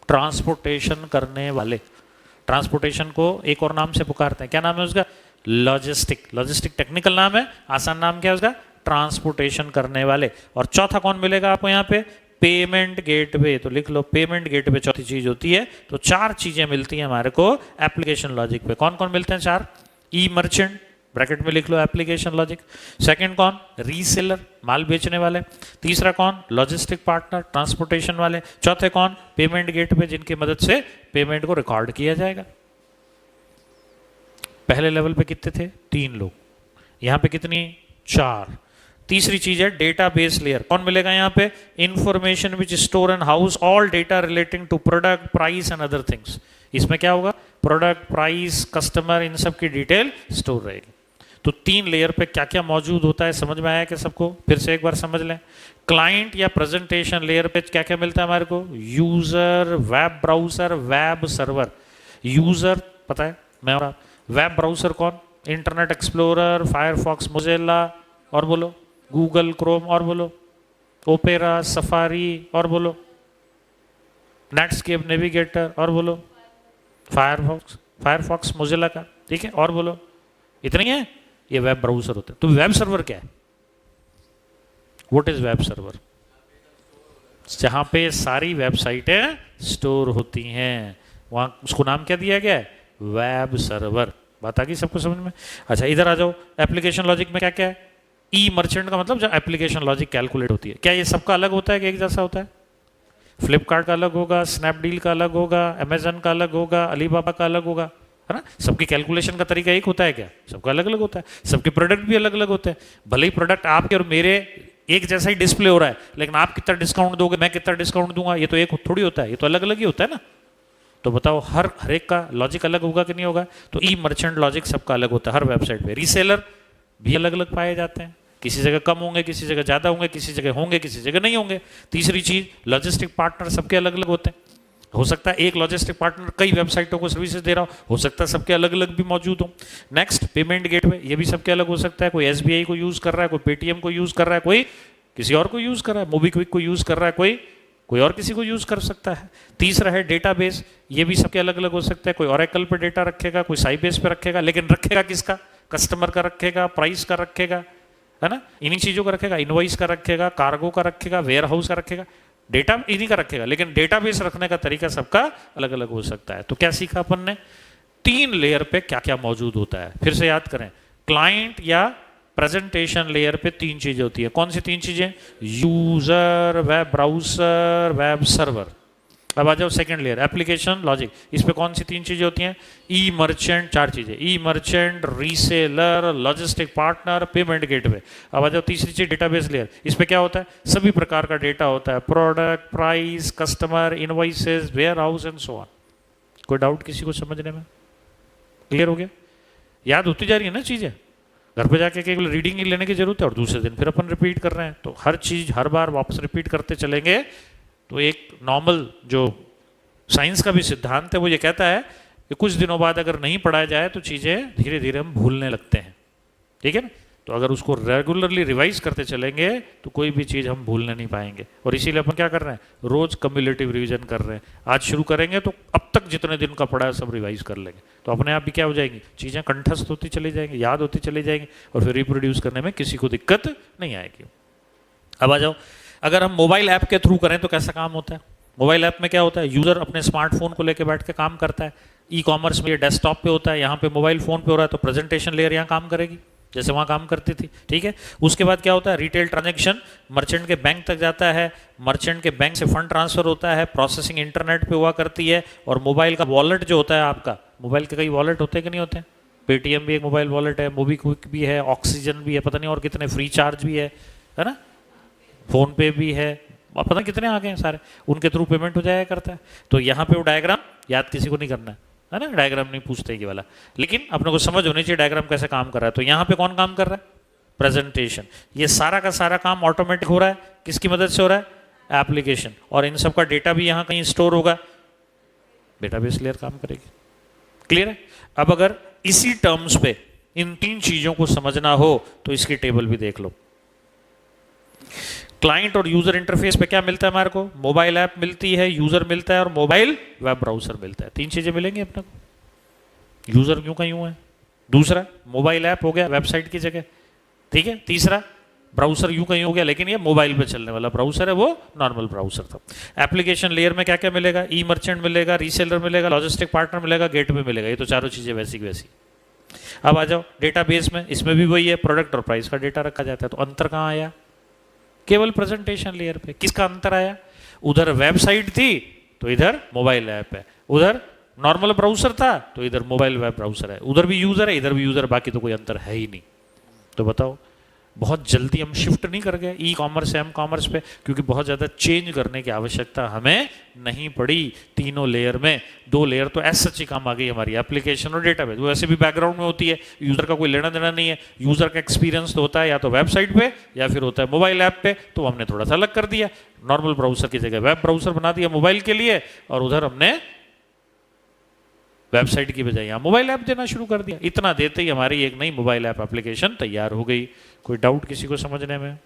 ट्रांसपोर्टेशन करने वाले। ट्रांसपोर्टेशन को एक और नाम से पुकारते हैं, क्या नाम है उसका? लॉजिस्टिक। लॉजिस्टिक टेक्निकल नाम है, आसान नाम क्या है उसका? ट्रांसपोर्टेशन करने वाले। और चौथा कौन मिलेगा आपको यहाँ पे? Payment gateway. तो लिख लो पेमेंट गेटवे चौथी चीज होती है। तो 4 चीजें मिलती हैं हमारे को एप्लीकेशन लॉजिक पे। कौन कौन मिलते हैं? 4। ई मर्चेंट, ब्रैकेट में लिख लो एप्लीकेशन लॉजिक। सेकंड कौन? रीसेलर, माल बेचने वाले। तीसरा कौन? लॉजिस्टिक पार्टनर, ट्रांसपोर्टेशन वाले। चौथे कौन? पेमेंट गेटवे, जिनकी मदद से पेमेंट को रिकॉर्ड किया जाएगा। पहले लेवल पे कितने थे? 3 लोग। यहां पे कितनी? 4। तीसरी चीज है डेटाबेस लेयर। कौन मिलेगा यहाँ पे? Information which store and house all data relating to product, price and other things. इसमें क्या होगा? प्रोडक्ट, प्राइस, कस्टमर, इन सब की डिटेल स्टोर रहेगी। तो 3 लेयर पे क्या क्या मौजूद होता है समझ में आया क्या सबको? फिर से एक बार समझ लें। क्लाइंट या प्रेजेंटेशन लेयर पे क्या क्या मिलता है हमारे को? User, web browser, web server. User पता है मैं और आप। वेब ब्राउजर कौन? इंटरनेट एक्सप्लोरर, फायरफॉक्स, मोजिल्ला, और बोलो गूगल क्रोम, और बोलो ओपेरा, सफारी, और बोलो नेटस्केप नेविगेटर, और बोलो फायरफॉक्स मोजिल्ला का, ठीक है, और बोलो। इतना ही है। ये वेब ब्राउजर होता है। तो वेब सर्वर क्या है? What is web server? जहां पे सारी वेबसाइटें स्टोर होती हैं, वहां उसको नाम क्या दिया गया है? Web server. बात आ गई सबको समझ में? अच्छा इधर आ जाओ। एप्लीकेशन लॉजिक में क्या क्या है? ई मर्चेंट का मतलब जब एप्लीकेशन लॉजिक कैलकुलेट होती है। क्या ये सबका अलग होता है कि एक जैसा होता है? फ्लिपकार्ट का अलग होगा, स्नैपडील का अलग होगा, अमेजन का अलग होगा, अलीबाबा का अलग होगा, है ना? सबकी कैलकुलेशन का तरीका एक होता है क्या? सबका अलग अलग होता है। सबके प्रोडक्ट भी अलग अलग होते हैं। भले ही प्रोडक्ट आपके और मेरे एक जैसा ही डिस्प्ले हो रहा है, लेकिन आप कितना डिस्काउंट दोगे, मैं कितना डिस्काउंट दूंगा, ये तो एक थोड़ी होता है, ये तो अलग अलग ही होता है ना। तो बताओ हर एक का लॉजिक अलग होगा कि नहीं होगा। तो ई मर्चेंट लॉजिक सबका अलग होता है हर वेबसाइट पे। रीसेलर भी अलग अलग पाए जाते हैं, किसी जगह कम होंगे, किसी जगह ज़्यादा होंगे, किसी जगह होंगे, किसी जगह नहीं होंगे। तीसरी चीज़, लॉजिस्टिक पार्टनर सबके अलग अलग होते हैं। हो सकता है एक लॉजिस्टिक पार्टनर कई वेबसाइटों को सर्विसेज दे रहा हो सकता है सबके अलग अलग भी मौजूद हो। नेक्स्ट, पेमेंट गेटवे, ये भी सबके अलग हो सकता है। कोई एसबीआई को यूज़ कर रहा है, कोई पेटीएम को यूज़ कर रहा है, कोई किसी और को यूज़ कर रहा है, मोबीक्विक को यूज़ कर रहा है, कोई और किसी को यूज़ कर सकता है। तीसरा है डेटाबेस, ये भी सबके अलग अलग हो सकता है। कोई ओरेकल पे डेटा रखेगा, कोई साइबेस पे रखेगा, लेकिन रखेगा किसका, कस्टमर का रखेगा, प्राइस का रखेगा, है ना, इन्हीं चीज़ों का रखेगा, इनवॉइस का रखेगा, कार्गो का रखेगा, वेयर हाउस का रखेगा, डेटा इन्हीं का रखेगा, लेकिन डेटाबेस रखने का तरीका सबका अलग अलग हो सकता है। तो क्या सीखा अपन ने, 3 लेयर पे क्या क्या मौजूद होता है। फिर से याद करें, क्लाइंट या प्रेजेंटेशन लेयर पे 3 चीजें होती है। कौन सी 3 चीजें, user, web browser, web server. अब आ जाओ सेकंड लेयर, एप्लीकेशन लॉजिक, इस पे कौन सी 3 चीजें होती हैं, ई मर्चेंट, 4 चीजें, e merchant, reseller, logistic partner, payment gateway. अब आ जाओ तीसरी चीज, डेटाबेस लेयर, इस पे क्या होता है, सभी प्रकार का डेटा होता है, product, price, customer, invoices, warehouse and so on. कोई डाउट किसी को समझने में, क्लियर हो गया। याद होती जा रही है ना चीजें, घर पे जाके केवल रीडिंग ही लेने की जरूरत है और दूसरे दिन फिर अपन रिपीट कर रहे हैं। तो हर चीज हर बार वापस रिपीट करते चलेंगे तो एक नॉर्मल जो साइंस का भी सिद्धांत है वो ये कहता है कि कुछ दिनों बाद अगर नहीं पढ़ाया जाए तो चीज़ें धीरे धीरे हम भूलने लगते हैं, ठीक है ना। तो अगर उसको रेगुलरली रिवाइज करते चलेंगे तो कोई भी चीज़ हम भूलने नहीं पाएंगे। और इसीलिए अपन क्या कर रहे हैं, रोज कम्युलेटिव रिवीजन कर रहे हैं। आज शुरू करेंगे तो अब तक जितने दिन का पढ़ा है सब रिवाइज कर लेंगे, तो अपने आप भी क्या हो जाएंगी, चीज़ें कंठस्थ होती चली जाएंगी, याद होती चली जाएंगी और फिर रिप्रोड्यूस करने में किसी को दिक्कत नहीं आएगी। अब आ जाओ, अगर हम मोबाइल ऐप के थ्रू करें तो कैसा काम होता है। मोबाइल ऐप में क्या होता है, यूजर अपने स्मार्टफोन को लेकर बैठ के काम करता है। ई कॉमर्स में ये डेस्कटॉप पे होता है, यहाँ पे मोबाइल फोन पे हो रहा है, तो प्रेजेंटेशन लेयर यहाँ काम करेगी जैसे वहाँ काम करती थी, ठीक है। उसके बाद क्या होता है, रिटेल ट्रांजैक्शन मर्चेंट के बैंक तक जाता है, मर्चेंट के बैंक से फंड ट्रांसफर होता है, प्रोसेसिंग इंटरनेट पे हुआ करती है। और मोबाइल का वॉलेट जो होता है आपका, मोबाइल के कई वॉलेट होते हैं कि नहीं होते हैं, पेटीएम भी एक मोबाइल वॉलेट है, मोबीक्विक भी है, ऑक्सीजन भी है, पता नहीं और कितने, फ्री चार्ज भी है ना, फोन पे भी है, पता नहीं कितने आ गए हैं सारे, उनके थ्रू पेमेंट हो जाया करता है। तो यहाँ पे वो डायग्राम याद किसी को नहीं करना है ना, डायग्राम नहीं पूछते ये वाला, लेकिन अपने को समझ होनी चाहिए डायग्राम कैसे काम कर रहा है। तो यहाँ पे कौन काम कर रहा है, प्रेजेंटेशन। ये सारा का सारा काम ऑटोमेटिक हो रहा है, किसकी मदद से हो रहा है, एप्लीकेशन। और इन सब का डेटा भी यहाँ कहीं स्टोर होगा, डेटाबेस लेयर काम करेगी, क्लियर है। अब अगर इसी टर्म्स पे इन 3 चीजों को समझना हो तो इसकी टेबल भी देख लो। क्लाइंट और यूजर इंटरफेस पे क्या मिलता है हमारे को, मोबाइल ऐप मिलती है, यूजर मिलता है और मोबाइल वेब ब्राउजर मिलता है। 3 चीजें मिलेंगी अपने को, यूजर यूं का यूं है, दूसरा मोबाइल ऐप हो गया वेबसाइट की जगह, ठीक है, तीसरा ब्राउजर यूं का यूं हो गया, लेकिन ये मोबाइल पे चलने वाला ब्राउजर है, वो नॉर्मल ब्राउजर था। एप्लीकेशन लेयर में क्या क्या मिलेगा, ई मर्चेंट मिलेगा, रीसेलर मिलेगा, लॉजिस्टिक पार्टनर मिलेगा, गेटवे मिलेगा, ये तो चारों चीजें वैसी की वैसी। अब आ जाओ डेटाबेस में, इसमें भी वही है, प्रोडक्ट और प्राइस का डेटा रखा जाता है। तो अंतर कहाँ आया, केवल प्रेजेंटेशन लेयर पे। किसका अंतर आया, उधर वेबसाइट थी तो इधर मोबाइल ऐप है, उधर नॉर्मल ब्राउजर था तो इधर मोबाइल वेब ब्राउजर है, उधर भी यूजर है इधर भी यूजर, बाकी तो कोई अंतर है ही नहीं। तो बताओ बहुत जल्दी हम शिफ्ट नहीं कर गए ई कॉमर्स से एम कॉमर्स पे, क्योंकि बहुत ज़्यादा चेंज करने की आवश्यकता हमें नहीं पड़ी। तीनों लेयर में 2 लेयर तो ऐसा सच्ची काम आ गई हमारी, एप्लीकेशन और डेटाबेस। वो ऐसे भी बैकग्राउंड में होती है, यूज़र का कोई लेना देना नहीं है, यूज़र का एक्सपीरियंस तो होता है या तो वेबसाइट पे या फिर होता है मोबाइल ऐप पे। तो हमने थोड़ा सा अलग कर दिया, नॉर्मल ब्राउजर की जगह वेब ब्राउजर बना दिया मोबाइल के लिए, और उधर हमने वेबसाइट की बजाय यहाँ मोबाइल ऐप देना शुरू कर दिया। इतना देते ही हमारी एक नई मोबाइल ऐप एप्लीकेशन तैयार हो गई। कोई डाउट किसी को समझने में।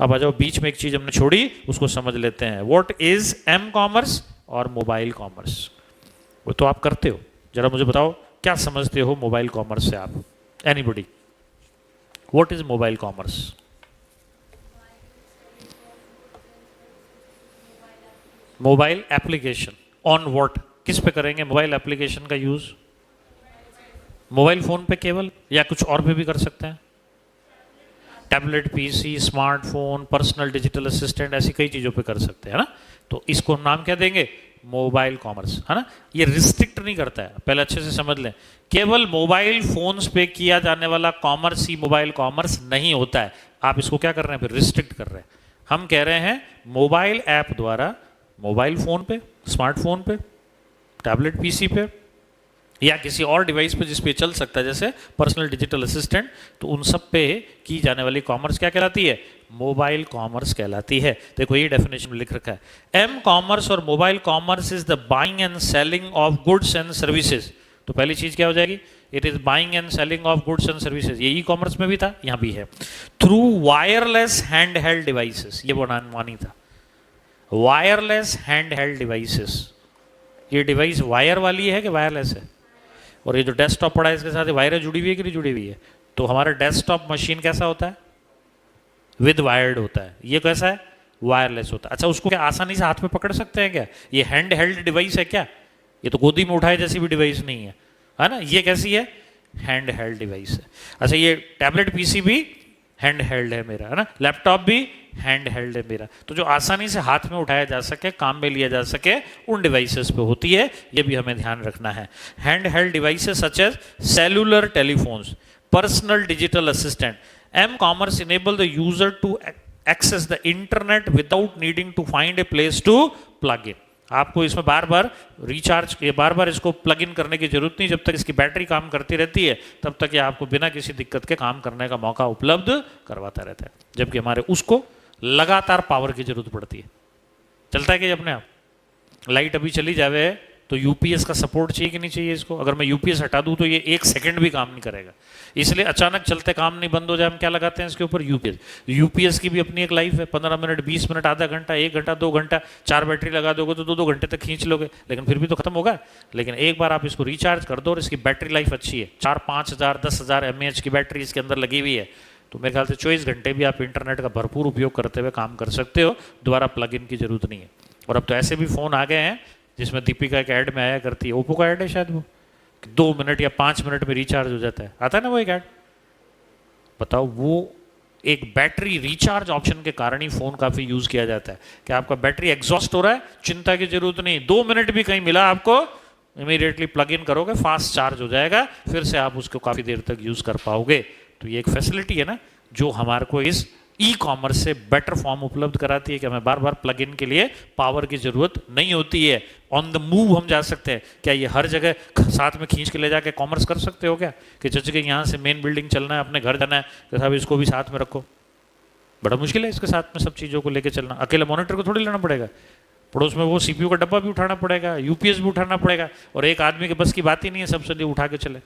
अब आ जाओ, बीच में एक चीज हमने छोड़ी, उसको समझ लेते हैं। व्हाट इज एम कॉमर्स और मोबाइल कॉमर्स, वो तो आप करते हो, जरा मुझे बताओ क्या समझते हो मोबाइल कॉमर्स से आप, anybody, what is mobile commerce. Mobile application on what, किस पे करेंगे मोबाइल एप्लीकेशन का यूज, मोबाइल फोन पे केवल, या कुछ और पे भी कर सकते हैं, tablet, PC, smartphone, personal digital assistant, ऐसी कई चीज़ों पे कर सकते हैं ना। तो इसको नाम क्या देंगे, मोबाइल कॉमर्स, है ना। ये रिस्ट्रिक्ट नहीं करता है, पहले अच्छे से समझ लें, केवल मोबाइल फोन्स पे किया जाने वाला कॉमर्स ही मोबाइल कॉमर्स नहीं होता है। आप इसको क्या कर रहे हैं फिर, रिस्ट्रिक्ट कर रहे हैं। हम कह रहे हैं मोबाइल ऐप द्वारा मोबाइल फ़ोन पे, स्मार्टफोन पे, टैबलेट पीसी पे या किसी और डिवाइस पे जिस पे चल सकता है, जैसे पर्सनल डिजिटल असिस्टेंट, तो उन सब पे की जाने वाली कॉमर्स क्या कहलाती है, मोबाइल कॉमर्स कहलाती है। देखो ये डेफिनेशन में लिख रखा है, एम कॉमर्स और mobile commerce is the buying and selling of goods and services. तो पहली चीज क्या हो जाएगी, it is buying and selling of goods and services. ये ई कॉमर्स में भी था, यहाँ भी है। Through wireless hand held devices, ये वानी था, वायरलेस हैंड हेल्ड डिवाइसेस। ये डिवाइस वायर वाली है कि वायरलेस है, और ये जो डेस्कटॉप पड़ा है इसके साथ वायर जुड़ी हुई है कि नहीं जुड़ी हुई है। तो हमारा डेस्कटॉप मशीन कैसा होता है, विद वायर्ड होता है। ये कैसा है, वायरलेस होता है। अच्छा, उसको क्या आसानी से हाथ में पकड़ सकते हैं क्या, ये हैंड हेल्ड डिवाइस है क्या, ये तो गोदी में उठाए जैसी भी डिवाइस नहीं है ना, ये कैसी है, हैंड हेल्ड डिवाइस है। अच्छा, ये टैबलेट पीसी भी हैंड हेल्ड है मेरा, है ना, लैपटॉप भी हैंड हेल्ड है मेरा। तो जो आसानी से हाथ में उठाया जा सके, काम में लिया जा सके, उन डिवाइसेस पे होती है, ये भी हमें ध्यान रखना है। Hand held devices such as cellular telephones, personal digital assistant. M commerce enable the user to access the internet without needing to find a place to plug in. आपको इसमें बार बार रिचार्ज, बार बार इसको प्लग इन करने की जरूरत नहीं। जब तक इसकी बैटरी काम करती रहती है तब तक ये आपको बिना किसी दिक्कत के काम करने का मौका उपलब्ध करवाता रहता है, जबकि हमारे उसको लगातार पावर की जरूरत पड़ती है। चलता है कि अपने आप, लाइट अभी चली जावे तो यूपीएस का सपोर्ट चाहिए कि नहीं चाहिए इसको। अगर मैं यूपीएस हटा दूं तो ये 1 सेकंड भी काम नहीं करेगा, इसलिए अचानक चलते काम नहीं बंद हो जाए, हम क्या लगाते हैं इसके ऊपर, यूपीएस। यूपीएस की भी अपनी एक लाइफ है, 15 मिनट, 20 मिनट, आधा घंटा, 1 घंटा, 2 घंटा। 4 बैटरी लगा दोगे तो 2-2 घंटे तक खींच लोगे, लेकिन फिर भी तो खत्म होगा। लेकिन एक बार आप इसको रिचार्ज कर दो और इसकी बैटरी लाइफ अच्छी है, 4-5 हज़ार 10 हज़ार mAh की बैटरी इसके अंदर लगी हुई है, तो मेरे ख्याल से 24 घंटे भी आप इंटरनेट का भरपूर उपयोग करते हुए काम कर सकते हो, दोबारा प्लग इन की जरूरत नहीं है। और अब तो ऐसे भी फ़ोन आ गए हैं जिसमें दीपिका एक ऐड में आया करती है, ओप्पो का ऐड है शायद, वो 2 मिनट या 5 मिनट में रिचार्ज हो जाता है, आता है ना वो एक ऐड। बताओ, वो एक बैटरी रिचार्ज ऑप्शन के कारण ही फ़ोन काफ़ी यूज़ किया जाता है कि आपका बैटरी एग्जॉस्ट हो रहा है, चिंता की जरूरत नहीं, 2 मिनट भी कहीं मिला आपको, इमीडिएटली प्लग इन करोगे, फास्ट चार्ज हो जाएगा, फिर से आप उसको काफ़ी देर तक यूज़ कर पाओगे। तो ये एक फैसिलिटी है ना जो हमारे को इस ई कॉमर्स से बेटर फॉर्म उपलब्ध कराती है कि हमें बार बार प्लग इन के लिए पावर की जरूरत नहीं होती है। ऑन द मूव हम जा सकते हैं। क्या ये हर जगह साथ में खींच के ले जाके कॉमर्स कर सकते हो क्या, कि जज के यहाँ से मेन बिल्डिंग चलना है, अपने घर जाना है, तो साहब इसको भी साथ में रखो, बड़ा मुश्किल है इसके साथ में सब चीज़ों को लेकर चलना। अकेले मॉनिटर को थोड़ी लेना पड़ेगा, पड़ोस में वो सीपीयू का डब्बा भी उठाना पड़ेगा, यूपीएस भी उठाना पड़ेगा, और एक आदमी के बस की बात ही नहीं है सबसे लिए उठा के चले,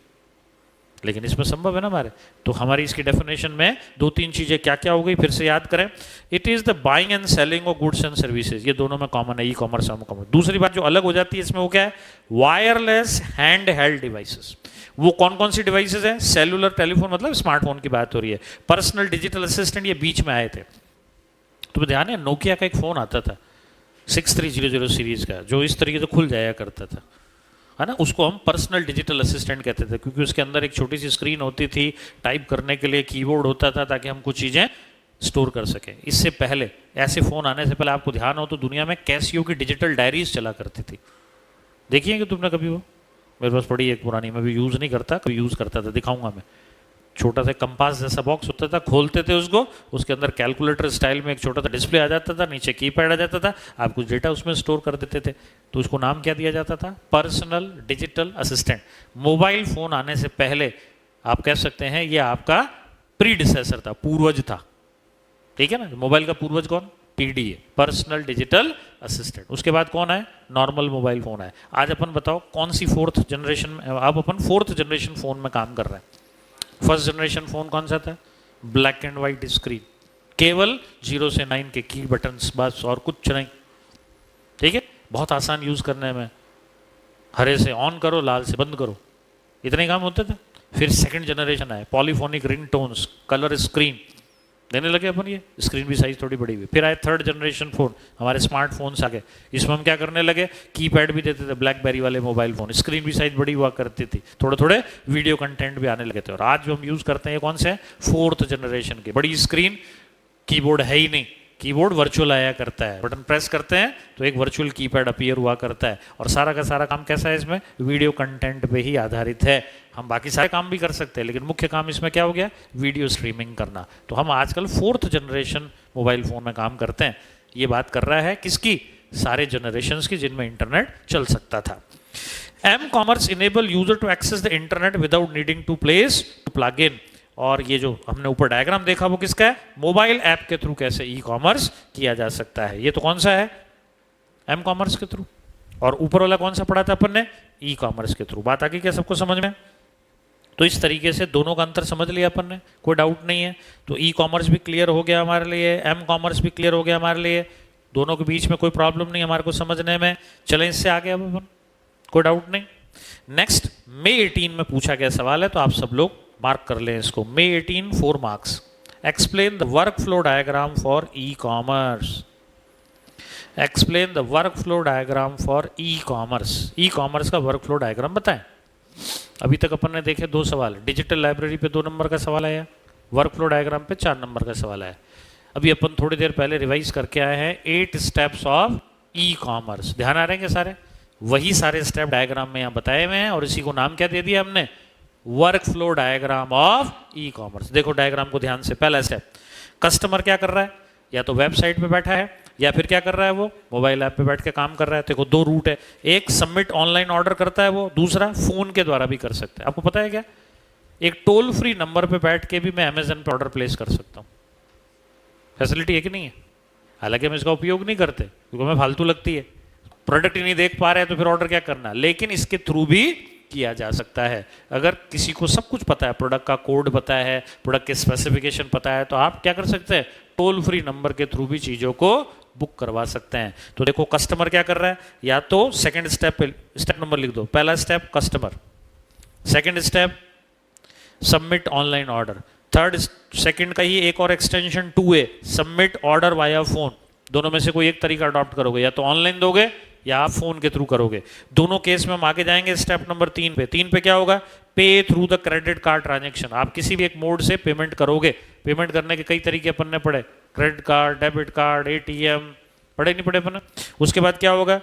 लेकिन इसमें संभव है ना हमारे। तो हमारी इसकी डेफिनेशन में 2-3 चीजें क्या क्या हो गई, फिर से याद करें। It is the buying and selling of goods and services, ये दोनों में कॉमन है, ई कॉमर्स और कॉमर्स। दूसरी बात जो अलग हो जाती है इसमें वो क्या है, वायरलेस हैंड हेल्ड डिवाइसेस। वो कौन कौन सी डिवाइसेस हैं, सेलुलर टेलीफोन मतलब स्मार्टफोन की बात हो रही है, पर्सनल डिजिटल असिस्टेंट ये बीच में आए थे। तुम्हें ध्यान है, नोकिया का एक फोन आता था 6300 सीरीज का, जो इस तरीके से खुल जाया करता था, है ना, उसको हम पर्सनल डिजिटल असिस्टेंट कहते थे, क्योंकि उसके अंदर एक छोटी सी स्क्रीन होती थी, टाइप करने के लिए कीबोर्ड होता था, ताकि हम कुछ चीज़ें स्टोर कर सकें। इससे पहले, ऐसे फ़ोन आने से पहले आपको ध्यान हो तो दुनिया में कैसियो की डिजिटल डायरीज चला करती थी। देखिए कि तुमने कभी वो, मेरे पास पड़ी एक पुरानी, मैं भी यूज़ नहीं करता, कभी यूज़ करता था, दिखाऊंगा मैं। छोटा सा कंपास जैसा बॉक्स होता था, खोलते थे उसको, उसके अंदर कैलकुलेटर स्टाइल में एक छोटा सा डिस्प्ले आ जाता था, नीचे कीपैड आ जाता था, आप कुछ डेटा उसमें स्टोर कर देते थे। तो उसको नाम क्या दिया जाता था, personal digital assistant. Mobile phone आने से पहले आप कह सकते हैं ये आपका प्रीडिसेसर था, पूर्वज था, ठीक है ना। मोबाइल का पूर्वज कौन, पीडी है, पर्सनल डिजिटल असिस्टेंट। उसके बाद कौन है, नॉर्मल मोबाइल फ़ोन है। आज अपन बताओ कौन सी 4th जनरेशन में, अब अपन 4th जनरेशन फ़ोन में काम कर रहे हैं। फर्स्ट जनरेशन फ़ोन कौन सा था, ब्लैक एंड वाइट स्क्रीन, केवल 0 से 9 के की बटन्स, बस और कुछ नहीं, ठीक है, बहुत आसान यूज़ करने में, हरे से ऑन करो, लाल से बंद करो, इतने ही काम होते थे। फिर सेकंड जनरेशन आए, पॉलीफोनिक रिंगटोन्स, कलर स्क्रीन देने लगे अपन, ये स्क्रीन भी साइज थोड़ी बड़ी हुई। फिर आए थर्ड जनरेशन फ़ोन, हमारे स्मार्टफोन्स आ गए, इसमें हम क्या करने लगे, कीपैड भी देते थे, ब्लैकबेरी वाले मोबाइल फ़ोन, स्क्रीन भी साइज बड़ी हुआ करती थी, थोड़े थोड़े वीडियो कंटेंट भी आने लगे थे। और आज जो हम यूज़ करते हैं कौन से हैं, 4th जनरेशन के, बड़ी स्क्रीन, कीबोर्ड है ही नहीं, कीबोर्ड वर्चुअल आया करता है, बटन प्रेस करते हैं तो एक वर्चुअल कीपैड अपीयर हुआ करता है, और सारा का सारा काम कैसा है इसमें, वीडियो कंटेंट पे ही आधारित है। हम बाकी सारे काम भी कर सकते हैं, लेकिन मुख्य काम इसमें क्या हो गया, वीडियो स्ट्रीमिंग करना। तो हम आजकल 4th जनरेशन मोबाइल फ़ोन में काम करते हैं। ये बात कर रहा है किसकी, सारे जनरेशन्स की जिनमें इंटरनेट चल सकता था। M commerce enable user to access the internet without needing to place plug in. और ये जो हमने ऊपर डायग्राम देखा वो किसका है, मोबाइल ऐप के थ्रू कैसे ई कॉमर्स किया जा सकता है। ये तो कौन सा है, एम कॉमर्स के थ्रू। और ऊपर वाला कौन सा पढ़ा था अपन ने, ई कॉमर्स के थ्रू। बात आ गई क्या सबको समझ में? तो इस तरीके से दोनों का अंतर समझ लिया अपन ने, कोई डाउट नहीं है। तो ई कॉमर्स भी क्लियर हो गया हमारे लिए, एम कॉमर्स भी क्लियर हो गया हमारे लिए, दोनों के बीच में कोई प्रॉब्लम नहीं हमारे को समझने में। चलें इससे आगे अब अपन, कोई डाउट नहीं। नेक्स्ट मई 18 में पूछा गया सवाल है, तो आप सब लोग मार्क कर लें इसको। मई 18 4 marks. Explain the work flow diagram for e commerce. Explain the work flow diagram for e commerce. E commerce का वर्क फ्लो डायग्राम बताएं। अभी तक अपन ने देखे 2 सवाल, डिजिटल लाइब्रेरी पे 2 नंबर का सवाल आया, वर्क फ्लो डायग्राम पे 4 नंबर का सवाल आया। अभी अपन थोड़ी देर पहले रिवाइज करके आए हैं 8 स्टेप्स ऑफ ई कॉमर्स। ध्यान आ रहे हैं सारे, वही सारे स्टेप डायग्राम में यहाँ बताए हुए हैं, और इसी को नाम क्या दे दिया हमने, work flow diagram of e commerce. देखो डायग्राम को ध्यान से, पहला स्टेप, कस्टमर क्या कर रहा है, या तो वेबसाइट पे बैठा है या फिर क्या कर रहा है, वो मोबाइल ऐप पे बैठ के काम कर रहा है। देखो 2 रूट है, एक सबमिट ऑनलाइन ऑर्डर करता है वो, दूसरा फोन के द्वारा भी कर सकता है। आपको पता है क्या, एक टोल फ्री नंबर पे बैठ के भी मैं अमेजन पे ऑर्डर प्लेस कर सकता हूँ। फैसिलिटी है कि नहीं है? हालांकि हम इसका उपयोग नहीं करते क्योंकि हमें फालतू लगती है, प्रोडक्ट ही नहीं देख पा रहे हैं तो फिर ऑर्डर क्या करना, लेकिन इसके थ्रू भी किया जा सकता है। अगर किसी को सब कुछ पता है, प्रोडक्ट का कोड पता है, प्रोडक्ट के स्पेसिफिकेशन पता है, तो आप क्या कर सकते हैं, टोल फ्री नंबर के थ्रू भी चीज़ों को बुक करवा सकते हैं। तो देखो कस्टमर क्या कर रहा है, या तो सेकंड स्टेप पे स्टेप नंबर लिख दो, पहला step customer, second step submit online order, third second का ही एक और extension 2A submit order via phone. दोनों में से कोई एक तरीका अडॉप्ट करोगे, या तो ऑनलाइन दोगे या आप फोन के थ्रू करोगे। दोनों केस में हम आगे जाएंगे स्टेप नंबर 3 पे। 3 पे क्या होगा, पे through the credit card transaction. आप किसी भी एक मोड से पेमेंट करोगे। पेमेंट करने के कई तरीके अपन ने पढ़े, credit card, debit card, ATM, पढ़े नहीं पढ़े अपन? उसके बाद क्या होगा,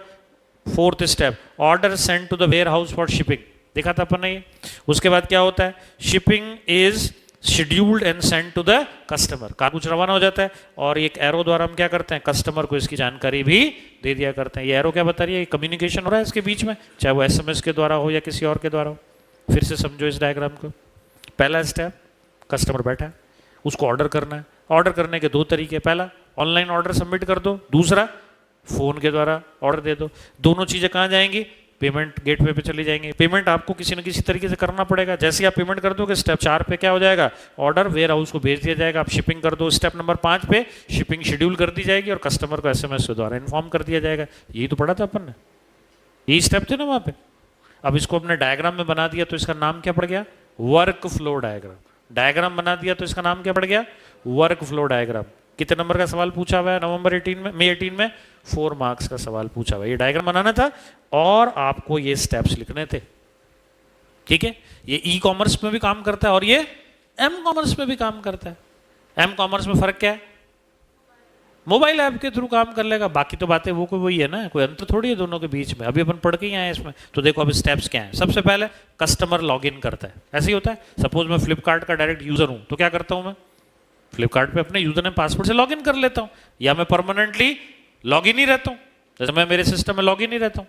4th step, order send to the warehouse for shipping, देखा था अपन ने ये। उसके बाद क्या होता है, shipping is scheduled and send to the customer, कागज रवाना हो जाता है, और एक एरो द्वारा हम क्या करते हैं, कस्टमर को इसकी जानकारी भी दे दिया करते हैं। ये एरो क्या बता रही है, कम्युनिकेशन हो रहा है इसके बीच में, चाहे वो SMS के द्वारा हो या किसी और के द्वारा हो। फिर से समझो इस डायग्राम को। पहला स्टेप, कस्टमर बैठा है, उसको ऑर्डर करना है। ऑर्डर करने के 2 तरीके, पहला ऑनलाइन ऑर्डर सबमिट कर दो, दूसरा फोन के द्वारा ऑर्डर दे दो। दोनों चीजें कहाँ जाएंगी, पेमेंट गेटवे पे चली जाएंगे। पेमेंट आपको किसी न किसी तरीके से करना पड़ेगा। जैसे आप पेमेंट कर दोगे, स्टेप 4 पे क्या हो जाएगा, ऑर्डर वेयर हाउस को भेज दिया जाएगा, आप शिपिंग कर दो। स्टेप नंबर 5 पे शिपिंग शेड्यूल कर दी जाएगी और कस्टमर को SMS के द्वारा इन्फॉर्म कर दिया जाएगा। यही तो पढ़ा था अपन ने, यही स्टेप थे ना वहाँ पे। अब इसको अपने डायग्राम में बना दिया तो इसका नाम क्या पड़ गया, वर्क फ्लो डायग्राम। डायग्राम बना दिया तो इसका नाम क्या पड़ गया, वर्क फ्लो डायग्राम। कितने नंबर का सवाल पूछा हुआ है नवंबर 18 में, मई 18 में 4 मार्क्स का सवाल पूछा हुआ है। ये डायग्राम बनाना था और आपको ये स्टेप्स लिखने थे, ठीक है। ये ई कॉमर्स में भी काम करता है और ये एम कॉमर्स में भी काम करता है। एम कॉमर्स में फर्क क्या है, मोबाइल ऐप के थ्रू काम कर लेगा, बाकी तो बातें वो कोई वही है ना, कोई अंतर थोड़ी है दोनों के बीच में। अभी अपन पढ़ के ही आए इसमें। तो देखो अब स्टेप्स क्या हैं। सबसे पहले कस्टमर लॉगिन करता है, ऐसे ही होता है। सपोज मैं फ्लिपकार्ट का डायरेक्ट यूजर हूं तो क्या करता हूं मैं, फ्लिपकार्ट पे अपने यूजर नेम पासवर्ड से लॉगिन कर लेता हूं, या मैं परमानेंटली लॉगिन ही रहता हूं। जैसे मैं मेरे सिस्टम में लॉगिन ही रहता हूं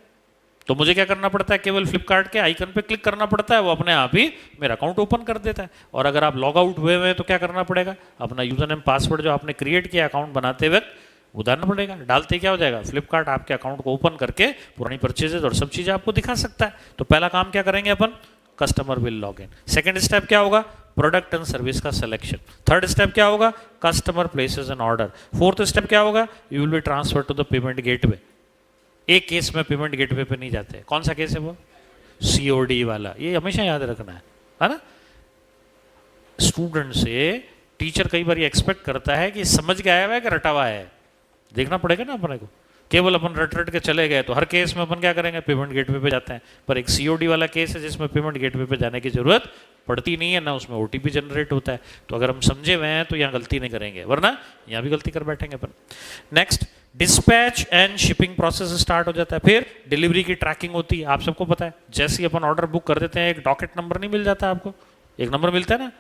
तो मुझे क्या करना पड़ता है, केवल फ्लिपकार्ट के आइकन पे क्लिक करना पड़ता है, वो अपने आप ही मेरा अकाउंट ओपन कर देता है। और अगर आप लॉग आउट हुए हैं तो क्या करना पड़ेगा, अपना यूजर नेम पासवर्ड जो आपने क्रिएट किया अकाउंट बनाते वक्त वो डालना पड़ेगा। डालते क्या हो जाएगा, फ्लिपकार्ट आपके अकाउंट को ओपन करके पुरानी परचेजेज और सब चीजें आपको दिखा सकता है। तो पहला काम क्या करेंगे अपन, customer will log in. Second step क्या होगा, प्रोडक्ट एंड सर्विस का सिलेक्शन। थर्ड स्टेप क्या होगा, customer places an order. Fourth step क्या होगा, you will be transfer to the payment gateway. एक केस में पेमेंट गेटवे पे नहीं जाते, कौन सा केस है वो, COD वाला। ये हमेशा याद रखना है ना। स्टूडेंट से टीचर कई बार एक्सपेक्ट करता है कि समझ के आया हुआ है कि रटा हुआ है, देखना पड़ेगा ना अपने को केवल अपन रट रट के चले गए तो हर केस में अपन क्या करेंगे, पेमेंट गेटवे पे जाते हैं। पर एक सीओडी वाला केस है जिसमें पेमेंट गेटवे पे जाने की जरूरत पड़ती नहीं है, ना उसमें ओटीपी जनरेट होता है। तो अगर हम समझे हुए हैं तो यहाँ गलती नहीं करेंगे, वरना यहाँ भी गलती कर बैठेंगे अपन। Next, dispatch and shipping process start हो जाता है। फिर डिलीवरी की ट्रैकिंग होती है। आप सबको पता है, जैसे ही अपन ऑर्डर बुक कर देते हैं एक डॉकेट नंबर नहीं मिल जाता आपको, एक नंबर मिलता है ना,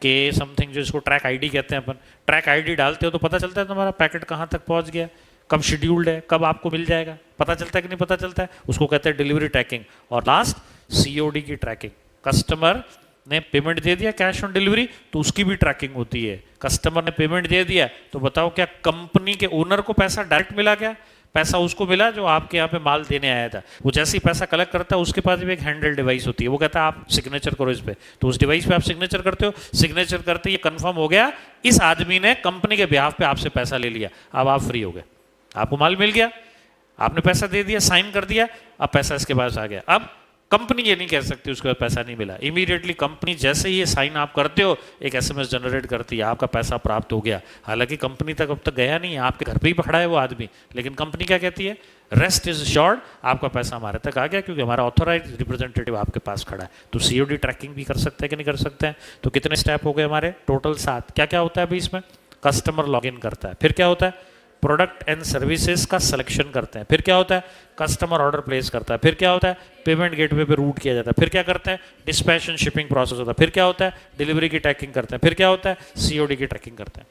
के समथिंग, जो इसको ट्रैक आईडी कहते हैं अपन। ट्रैक आईडी डालते हो तो पता चलता है तुम्हारा पैकेट कहाँ तक पहुँच गया, कब शेड्यूल्ड है, कब आपको मिल जाएगा, पता चलता है कि नहीं पता चलता है, उसको कहते हैं डिलीवरी ट्रैकिंग। और लास्ट, सीओडी की ट्रैकिंग। कस्टमर ने पेमेंट दे दिया कैश ऑन डिलीवरी तो उसकी भी ट्रैकिंग होती है। कस्टमर ने पेमेंट दे दिया तो बताओ क्या कंपनी के ओनर को पैसा डायरेक्ट मिला, क्या पैसा उसको मिला जो आपके यहाँ पे माल देने आया था। वो जैसे ही पैसा कलेक्ट करता है उसके पास भी एक हैंडल डिवाइस होती है, वो कहता है आप सिग्नेचर करो इस पे, तो उस डिवाइस पे आप सिग्नेचर करते हो। सिग्नेचर करते ही कंफर्म हो गया इस आदमी ने कंपनी के बिहाफ पे आपसे पैसा ले लिया, अब आप फ्री हो गए, आपको माल मिल गया, आपने पैसा दे दिया, साइन कर दिया, अब पैसा इसके पास आ गया। अब कंपनी ये नहीं कह सकती उसके बाद पैसा नहीं मिला। इमीडिएटली कंपनी जैसे ही ये साइन आप करते हो एक एसएमएस जनरेट करती है, आपका पैसा प्राप्त हो गया। हालांकि कंपनी तक अब तक गया नहीं है, आपके घर पे ही खड़ा है वो आदमी, लेकिन कंपनी क्या कहती है, रेस्ट इज श्योर्ड, आपका पैसा हमारे तक आ गया क्योंकि हमारा ऑथोराइज रिप्रेजेंटेटिव आपके पास खड़ा है। तो सीओडी ट्रैकिंग भी कर सकते हैं कि नहीं कर सकते हैं। तो कितने स्टेप हो गए हमारे, टोटल 7। क्या क्या होता है अभी इसमें, कस्टमर लॉग इन करता है, फिर क्या होता है, प्रोडक्ट एंड सर्विसेज का सिलेक्शन करते हैं, फिर क्या होता है, कस्टमर ऑर्डर प्लेस करता है, फिर क्या होता है, पेमेंट गेटवे पे रूट किया जाता है, फिर क्या करते हैं, डिस्पैच एंड शिपिंग प्रोसेस होता है, फिर क्या होता है, डिलीवरी की ट्रैकिंग करते हैं, फिर क्या होता है, सीओडी की ट्रैकिंग करते हैं।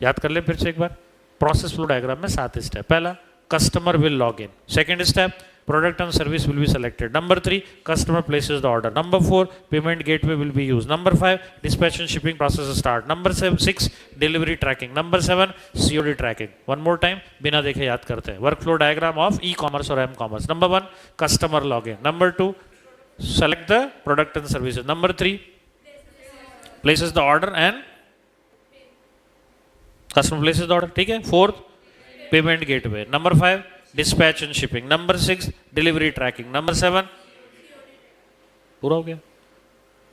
याद कर ले फिर से एक बार, प्रोसेस फ्लो डायग्राम में 7 स्टेप। पहला, customer will log in. Second step, product and service will be selected. Number 3, customer places the order. Number 4, payment gateway will be used. Number 5, dispatch and shipping process start. Number 6, delivery tracking. Number 7, COD tracking. One more time, बिना देखे याद करते हैं। Workflow diagram of e-commerce और m-commerce. Number 1, customer login. Number 2, select the product and services. Number 3, places the order and customer places the order. ठीक है। 4th, payment gateway. Number 5, dispatch and shipping. Number 6, delivery tracking. Number 7, पूरा हो गया।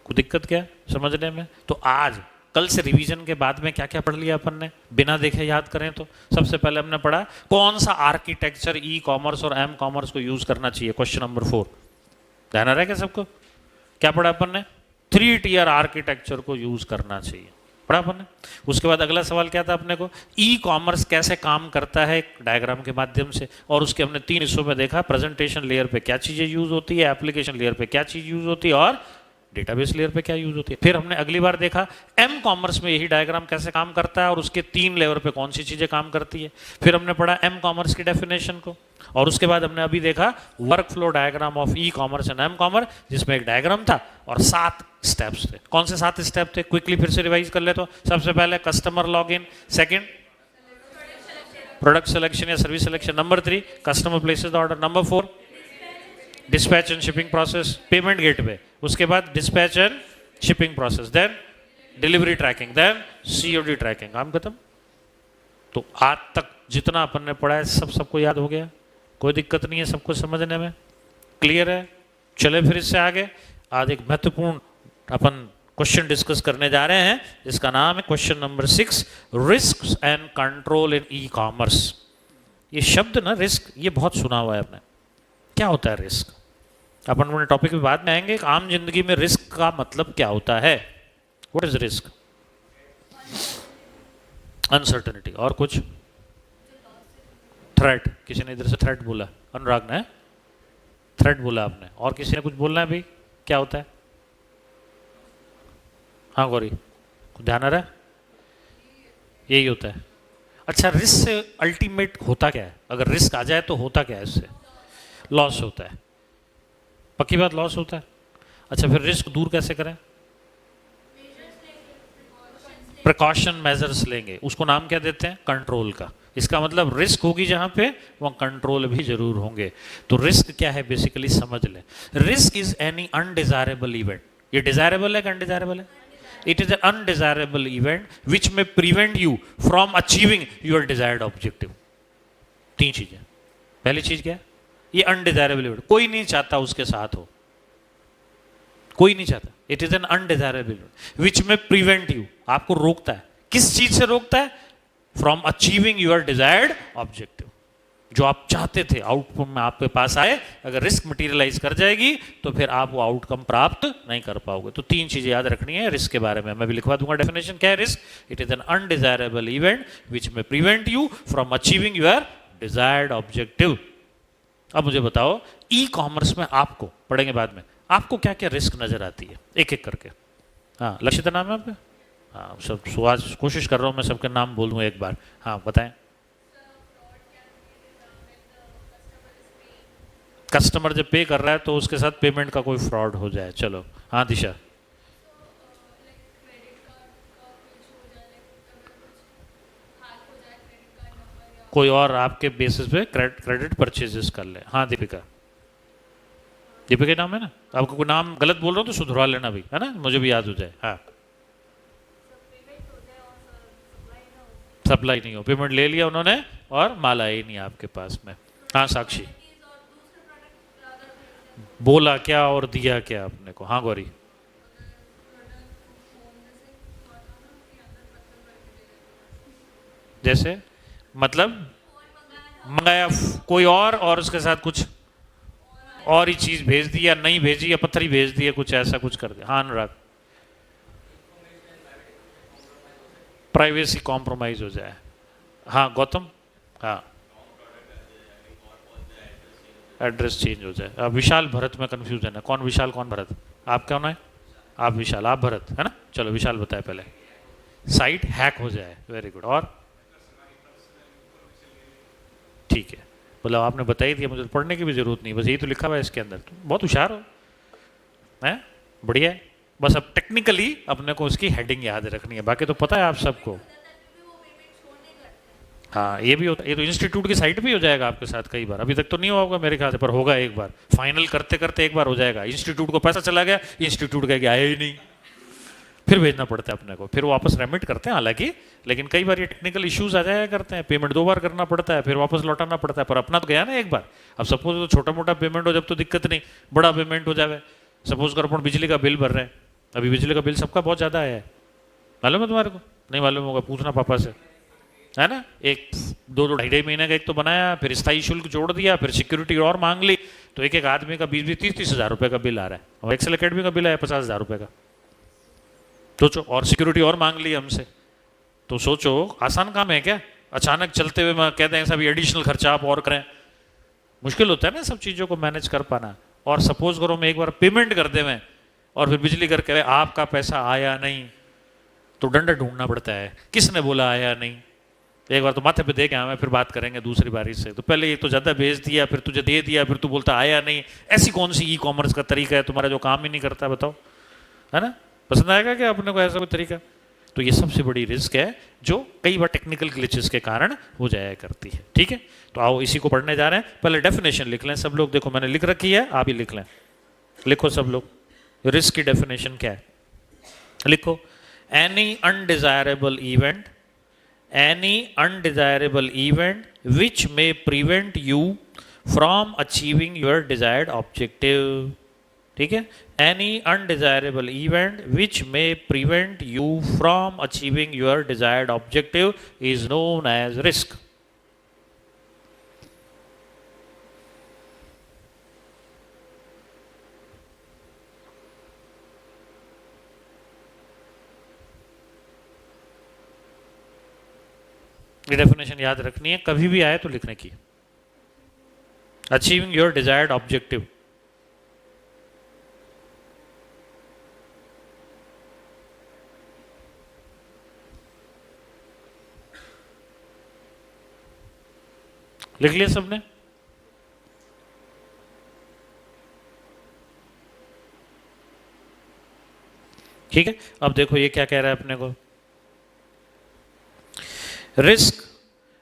कोई दिक्कत क्या समझने में? तो आज कल से रिवीजन के बाद में क्या क्या पढ़ लिया अपन ने, बिना देखे याद करें तो। सबसे पहले हमने पढ़ा कौन सा आर्किटेक्चर ई कॉमर्स और एम कॉमर्स को यूज करना चाहिए, क्वेश्चन नंबर 4। ध्यान आ रहा है क्या सबको? क्या पढ़ा अपन ने, 3 टियर आर्किटेक्चर को यूज करना चाहिए, पढ़ा अपन ने। उसके बाद अगला सवाल क्या था अपने को, ई कॉमर्स कैसे काम करता है एक डायग्राम के माध्यम से, और उसके हमने 3 हिस्सों में देखा, प्रेजेंटेशन लेयर पे क्या चीजें यूज होती है, एप्लीकेशन लेयर पे क्या चीज यूज होती है, और डेटाबेस लेयर पे क्या यूज होती है। फिर हमने अगली बार देखा एम कॉमर्स में यही डायग्राम कैसे काम करता है और उसके 3 लेवल पे कौन सी चीजें काम करती है। फिर हमने पढ़ा एम कॉमर्स की डेफिनेशन को, और उसके बाद हमने अभी देखा work flow diagram of e commerce and m commerce, जिसमें एक डायग्राम था और 7 स्टेप्स थे। कौन से 7 स्टेप थे, क्विकली फिर से रिवाइज कर ले तो। सबसे पहले customer log in, second product selection या service selection, number 3 customer places the order, number 4 dispatch and shipping process, payment gateway, उसके बाद dispatch and shipping process, then delivery tracking, then COD tracking. काम खत्म। तो आज तक जितना अपन ने पढ़ा है सबको याद हो गया, कोई दिक्कत नहीं है सबको समझने में, क्लियर है। चले फिर इससे आगे, आज एक महत्वपूर्ण अपन क्वेश्चन डिस्कस करने जा रहे हैं, जिसका नाम है question number 6, risk and control in e commerce. ये शब्द ना रिस्क, ये बहुत सुना हुआ है आपने। क्या होता है रिस्क, अपन अपने टॉपिक में बाद में आएंगे। आम जिंदगी में रिस्क का मतलब क्या होता है, व्हाट इज रिस्क? अनसर्टेनिटी, और कुछ, थ्रेट, किसी ने इधर से थ्रेट बोला, अनुराग ने थ्रेट बोला आपने, और किसी ने कुछ बोलना है भाई, क्या होता है? हाँ गौरी, कुछ ध्यान आ रहा है? यही होता है। अच्छा, रिस्क से अल्टीमेट होता क्या है, अगर रिस्क आ जाए तो होता क्या है? इससे लॉस होता है, पक्की बात, लॉस होता है। अच्छा, फिर रिस्क दूर कैसे करें? प्रिकॉशन मेजर्स लेंगे, उसको नाम क्या देते हैं? कंट्रोल का। इसका मतलब रिस्क होगी जहां पे वहां कंट्रोल भी जरूर होंगे। तो रिस्क क्या है बेसिकली समझ लें। Risk is any undesirable event. ये डिजायरेबल है कि अनडिजायरेबल है? It is an undesirable event which may prevent you from achieving your desired objective. 3 चीजें। पहली चीज क्या है? ये अनडिजायरेबल इवेंट, कोई नहीं चाहता उसके साथ हो, कोई नहीं चाहता। It is an undesirable event which may prevent you, आपको रोकता है। किस चीज से रोकता है? From achieving your desired objective. जो आप चाहते थे आउटपुट में आपके पास आए, अगर रिस्क मटेरियलाइज कर जाएगी तो फिर आप वो आउटकम प्राप्त नहीं कर पाओगे। तो 3 चीजें याद रखनी है रिस्क के बारे में, मैं भी लिखवा दूंगा डेफिनेशन। क्या है risk? It is an undesirable event which may prevent you from achieving your desired objective. अब मुझे बताओ, ई कॉमर्स में आपको पढ़ेंगे बाद में, आपको क्या क्या रिस्क नजर आती है एक एक करके? हाँ, लक्षित नाम है आपका? हाँ, सब आज कोशिश कर रहा हूँ मैं सबके नाम बोल दूँ एक बार। हाँ बताएं। कस्टमर जब पे कर रहा है तो उसके साथ पेमेंट का कोई फ्रॉड हो जाए। चलो हाँ दिशा। कोई और आपके बेसिस पे क्रेडिट परचेजेस कर ले। हाँ दीपिका, दीपिका नाम है ना? आपको कोई नाम गलत बोल रहा हूँ तो सुधरवा लेना भी, है ना, मुझे भी याद हो जाए। हाँ, सप्लाई नहीं हो, पेमेंट ले लिया उन्होंने और माल आई नहीं आपके पास में। हाँ साक्षी, बोला क्या और दिया क्या आपने को? हाँ गौरी, जैसे मतलब मंगाया कोई और उसके साथ कुछ और ही चीज भेज दी, या नहीं भेजी, या पत्थरी भेज दी, या कुछ ऐसा कुछ कर दिया। हाँ अनुराग, प्राइवेसी कॉम्प्रोमाइज हो जाए। हाँ गौतम। हाँ, एड्रेस चेंज हो जाए। अब विशाल भरत में कंफ्यूजन है, कौन विशाल कौन भरत? आप कौन है? आप विशाल, आप भरत, है ना? चलो विशाल बताए पहले। साइट हैक हो जाए, वेरी गुड। और ठीक है, मतलब आपने बताई दिया, मुझे पढ़ने की भी जरूरत नहीं, बस यही तो लिखा हुआ है इसके अंदर। बहुत होशियार हो, है बढ़िया है। बस अब टेक्निकली अपने को उसकी हेडिंग याद रखनी है, बाकी तो पता है आप सबको। हाँ ये भी होता है, ये तो इंस्टीट्यूट की साइट भी हो जाएगा आपके साथ कई बार। अभी तक तो नहीं हुआ होगा मेरे ख्याल से, पर होगा एक बार, फाइनल करते करते एक बार हो जाएगा। इंस्टीट्यूट को पैसा चला गया, इंस्टीट्यूट कहेगा आया ही नहीं, फिर भेजना पड़ता है अपने को, फिर वापस रेमिट करते हैं हालांकि, लेकिन कई बार ये टेक्निकल इश्यूज आ जाया करते हैं, पेमेंट 2 बार करना पड़ता है, फिर वापस लौटाना पड़ता है। पर अपना तो गया ना एक बार। अब सपोज तो छोटा मोटा पेमेंट हो जब तो दिक्कत नहीं, बड़ा पेमेंट हो जाए, सपोज करो अपन बिजली का बिल भर रहे हैं, अभी बिजली का बिल सबका बहुत ज़्यादा आया है, मालूम है तुम्हारे को? नहीं मालूम होगा, पूछना पापा से, है ना? एक 2-2 ढाई महीने का एक तो बनाया, फिर स्थायी शुल्क जोड़ दिया, फिर सिक्योरिटी और मांग ली, तो एक एक आदमी का 20-20, 30-30 हज़ार रुपये का बिल आ रहा है। और एक्सेल अकेडमी का बिल आया 50,000 रुपये का, सोचो, और सिक्योरिटी और मांग ली हमसे। तो सोचो आसान काम है क्या? अचानक चलते हुए मैं कहते हैं सब एडिशनल खर्चा आप और करें, मुश्किल होता है ना सब चीज़ों को मैनेज कर पाना। और सपोज करो मैं एक बार पेमेंट कर दे मैं, और फिर बिजली घर कहे आपका पैसा आया नहीं, तो डंडा ढूंढना पड़ता है, किसने बोला आया नहीं। एक बार तो माथे पे दे के आया, फिर बात करेंगे दूसरी बारी से। तो पहले ये तो ज़्यादा भेज दिया, फिर तुझे दे दिया, फिर तू बोलता आया नहीं। ऐसी कौन सी ई कॉमर्स का तरीका है तुम्हारा जो काम ही नहीं करता? बताओ, है ना? पसंद आएगा क्या अपने को ऐसा कोई तरीका? तो ये सबसे बड़ी रिस्क है जो कई बार टेक्निकल ग्लिचेस के कारण हो जाया करती है। ठीक है, तो आओ इसी को पढ़ने जा रहे हैं। पहले डेफिनेशन लिख लें सब लोग, देखो मैंने लिख रखी है, आप ही लिख लें, लिखो सब लोग। रिस्क की डेफिनेशन क्या है? लिखो, any undesirable event, any undesirable event which may prevent you from achieving your desired objective। ठीक है, any undesirable event which may prevent you from achieving your desired objective is known as risk। ये definition याद रखनी है, कभी भी आए तो लिखने की। अचीविंग योर डिजायर्ड ऑब्जेक्टिव, लिख लिया सबने? ठीक है, अब देखो ये क्या कह रहा है अपने को। Risk,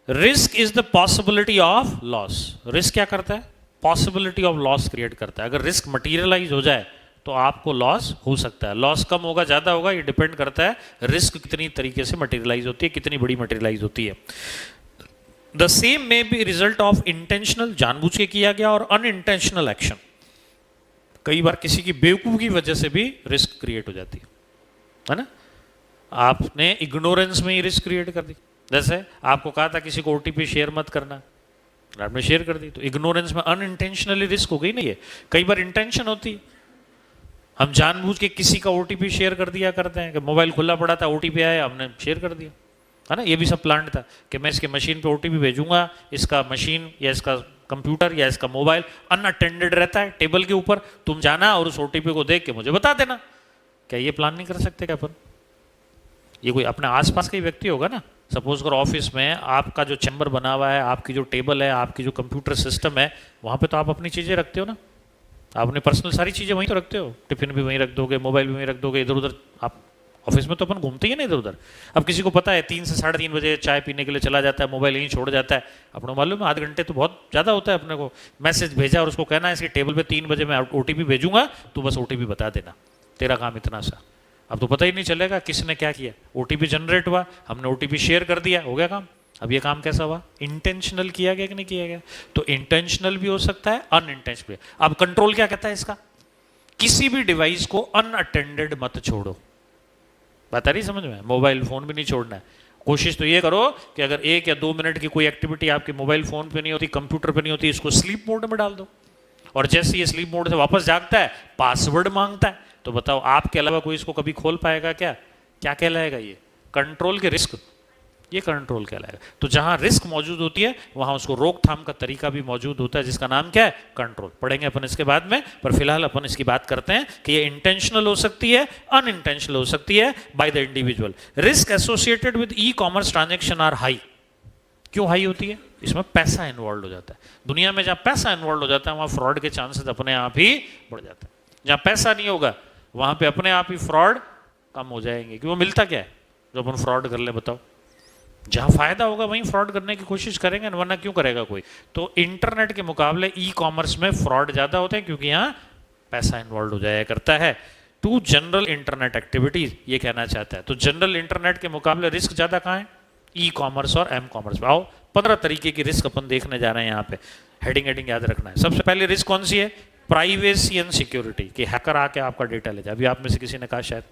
risk is the possibility of loss. Risk क्या करता है? पॉसिबिलिटी ऑफ लॉस क्रिएट करता है। अगर रिस्क मटीरियलाइज हो जाए तो आपको लॉस हो सकता है। लॉस कम होगा ज़्यादा होगा ये डिपेंड करता है रिस्क कितनी तरीके से मटीरियलाइज होती है, कितनी बड़ी मटीरियलाइज होती है। The same may be result of intentional, जानबूझ के किया गया, और अनइंटेंशनल एक्शन। कई बार किसी की बेवकूफ़ी की वजह से भी रिस्क क्रिएट हो जाती है ना? आपने इग्नोरेंस में ही रिस्क क्रिएट कर दी। जैसे आपको कहा था किसी को ओटीपी शेयर मत करना, आपने शेयर कर दी, तो इग्नोरेंस में अनइंटेंशनली रिस्क हो गई ना ये। कई बार इंटेंशन होती है, हम जानबूझ के किसी का ओटीपी शेयर कर दिया करते हैं कि मोबाइल खुला पड़ा था, ओटीपी आया, हमने शेयर कर दिया, है ना। ये भी सब प्लान था कि मैं इसके मशीन पे ओटीपी भेजूंगा, इसका मशीन या इसका कंप्यूटर या इसका मोबाइल अनअटेंडेड रहता है टेबल के ऊपर, तुम जाना और उस ओटीपी को देख के मुझे बता देना। क्या ये प्लान नहीं कर सकते क्या अपन? ये कोई अपने आसपास का ही व्यक्ति होगा ना। सपोज कर ऑफिस में आपका जो चैम्बर बना हुआ है, आपकी जो टेबल है, आपकी जो कंप्यूटर सिस्टम है, वहाँ पे तो आप अपनी चीज़ें रखते हो ना, आप अपनी पर्सनल सारी चीज़ें वहीं तो रखते हो, टिफिन भी वहीं रख दोगे, मोबाइल भी वहीं रख दोगे, इधर उधर आप ऑफिस में तो अपन घूमते ही है ना इधर उधर। अब किसी को पता है 3 से 3:30 बजे चाय पीने के लिए चला जाता है, मोबाइल यहीं छोड़ जाता है, अपने मालूम है आधे घंटे तो बहुत ज़्यादा होता है। अपने को मैसेज भेजा और उसको कहना है इसकी टेबल पे 3 बजे मैं ओटीपी भेजूंगा, तू बस ओटीपी बता देना, तेरा काम इतना सा। अब तो पता ही नहीं चलेगा किसने क्या किया, ओटीपी जनरेट हुआ, हमने ओटीपी शेयर कर दिया, हो गया काम। अब ये काम कैसा हुआ? इंटेंशनल किया गया कि नहीं किया गया? तो इंटेंशनल भी हो सकता है, अनइंटेंशनल भी। अब कंट्रोल क्या कहता है इसका? किसी भी डिवाइस को अनअटेंडेड मत छोड़ो। बात आ रही समझ में? मोबाइल फोन भी नहीं छोड़ना है। कोशिश तो ये करो कि अगर 1 या 2 मिनट की कोई एक्टिविटी आपके मोबाइल फोन पे नहीं होती, कंप्यूटर पे नहीं होती, इसको स्लीप मोड में डाल दो। और जैसे ये स्लीप मोड से वापस जागता है, पासवर्ड मांगता है, तो बताओ आपके अलावा कोई इसको कभी खोल पाएगा क्या? क्या कहलाएगा ये? कंट्रोल के रिस्क, ये कंट्रोल कहलाएगा। तो जहां रिस्क मौजूद होती है वहां उसको रोकथाम का तरीका भी मौजूद होता है, जिसका नाम क्या है? कंट्रोल। पढ़ेंगे अपन इसके बाद में, पर फिलहाल अपन इसकी बात करते हैं कि ये इंटेंशनल हो सकती है, अनइंटेंशनल हो सकती है by the individual. Risk associated with e commerce transaction are high. क्यों हाई होती है? इसमें पैसा इन्वॉल्व हो जाता है। दुनिया में जहां पैसा इन्वॉल्व हो जाता है वहां फ्रॉड के चांसेस अपने आप ही बढ़ जाते हैं। जहां पैसा नहीं होगा वहां पे अपने आप ही फ्रॉड कम हो जाएंगे। कि वो मिलता क्या है जो अपन फ्रॉड कर ले? बताओ। जहां फायदा होगा वहीं फ्रॉड करने की कोशिश करेंगे, वरना क्यों करेगा कोई? तो इंटरनेट के मुकाबले ई कॉमर्स में फ्रॉड ज्यादा होते हैं क्योंकि यहाँ पैसा इन्वॉल्व हो जाया करता है। टू जनरल इंटरनेट एक्टिविटीज, ये कहना चाहता है। तो जनरल इंटरनेट के मुकाबले रिस्क ज्यादा कहाँ है? ई कॉमर्स और एम कॉमर्स में। आओ 15 तरीके की रिस्क अपन देखने जा रहे हैं यहाँ पे। हेडिंग याद रखना है। सबसे पहले रिस्क कौन सी है? प्राइवेसी एंड सिक्योरिटी, कि हैकर आके आपका डेटा ले जाए। अभी आप में से किसी ने कहा शायद,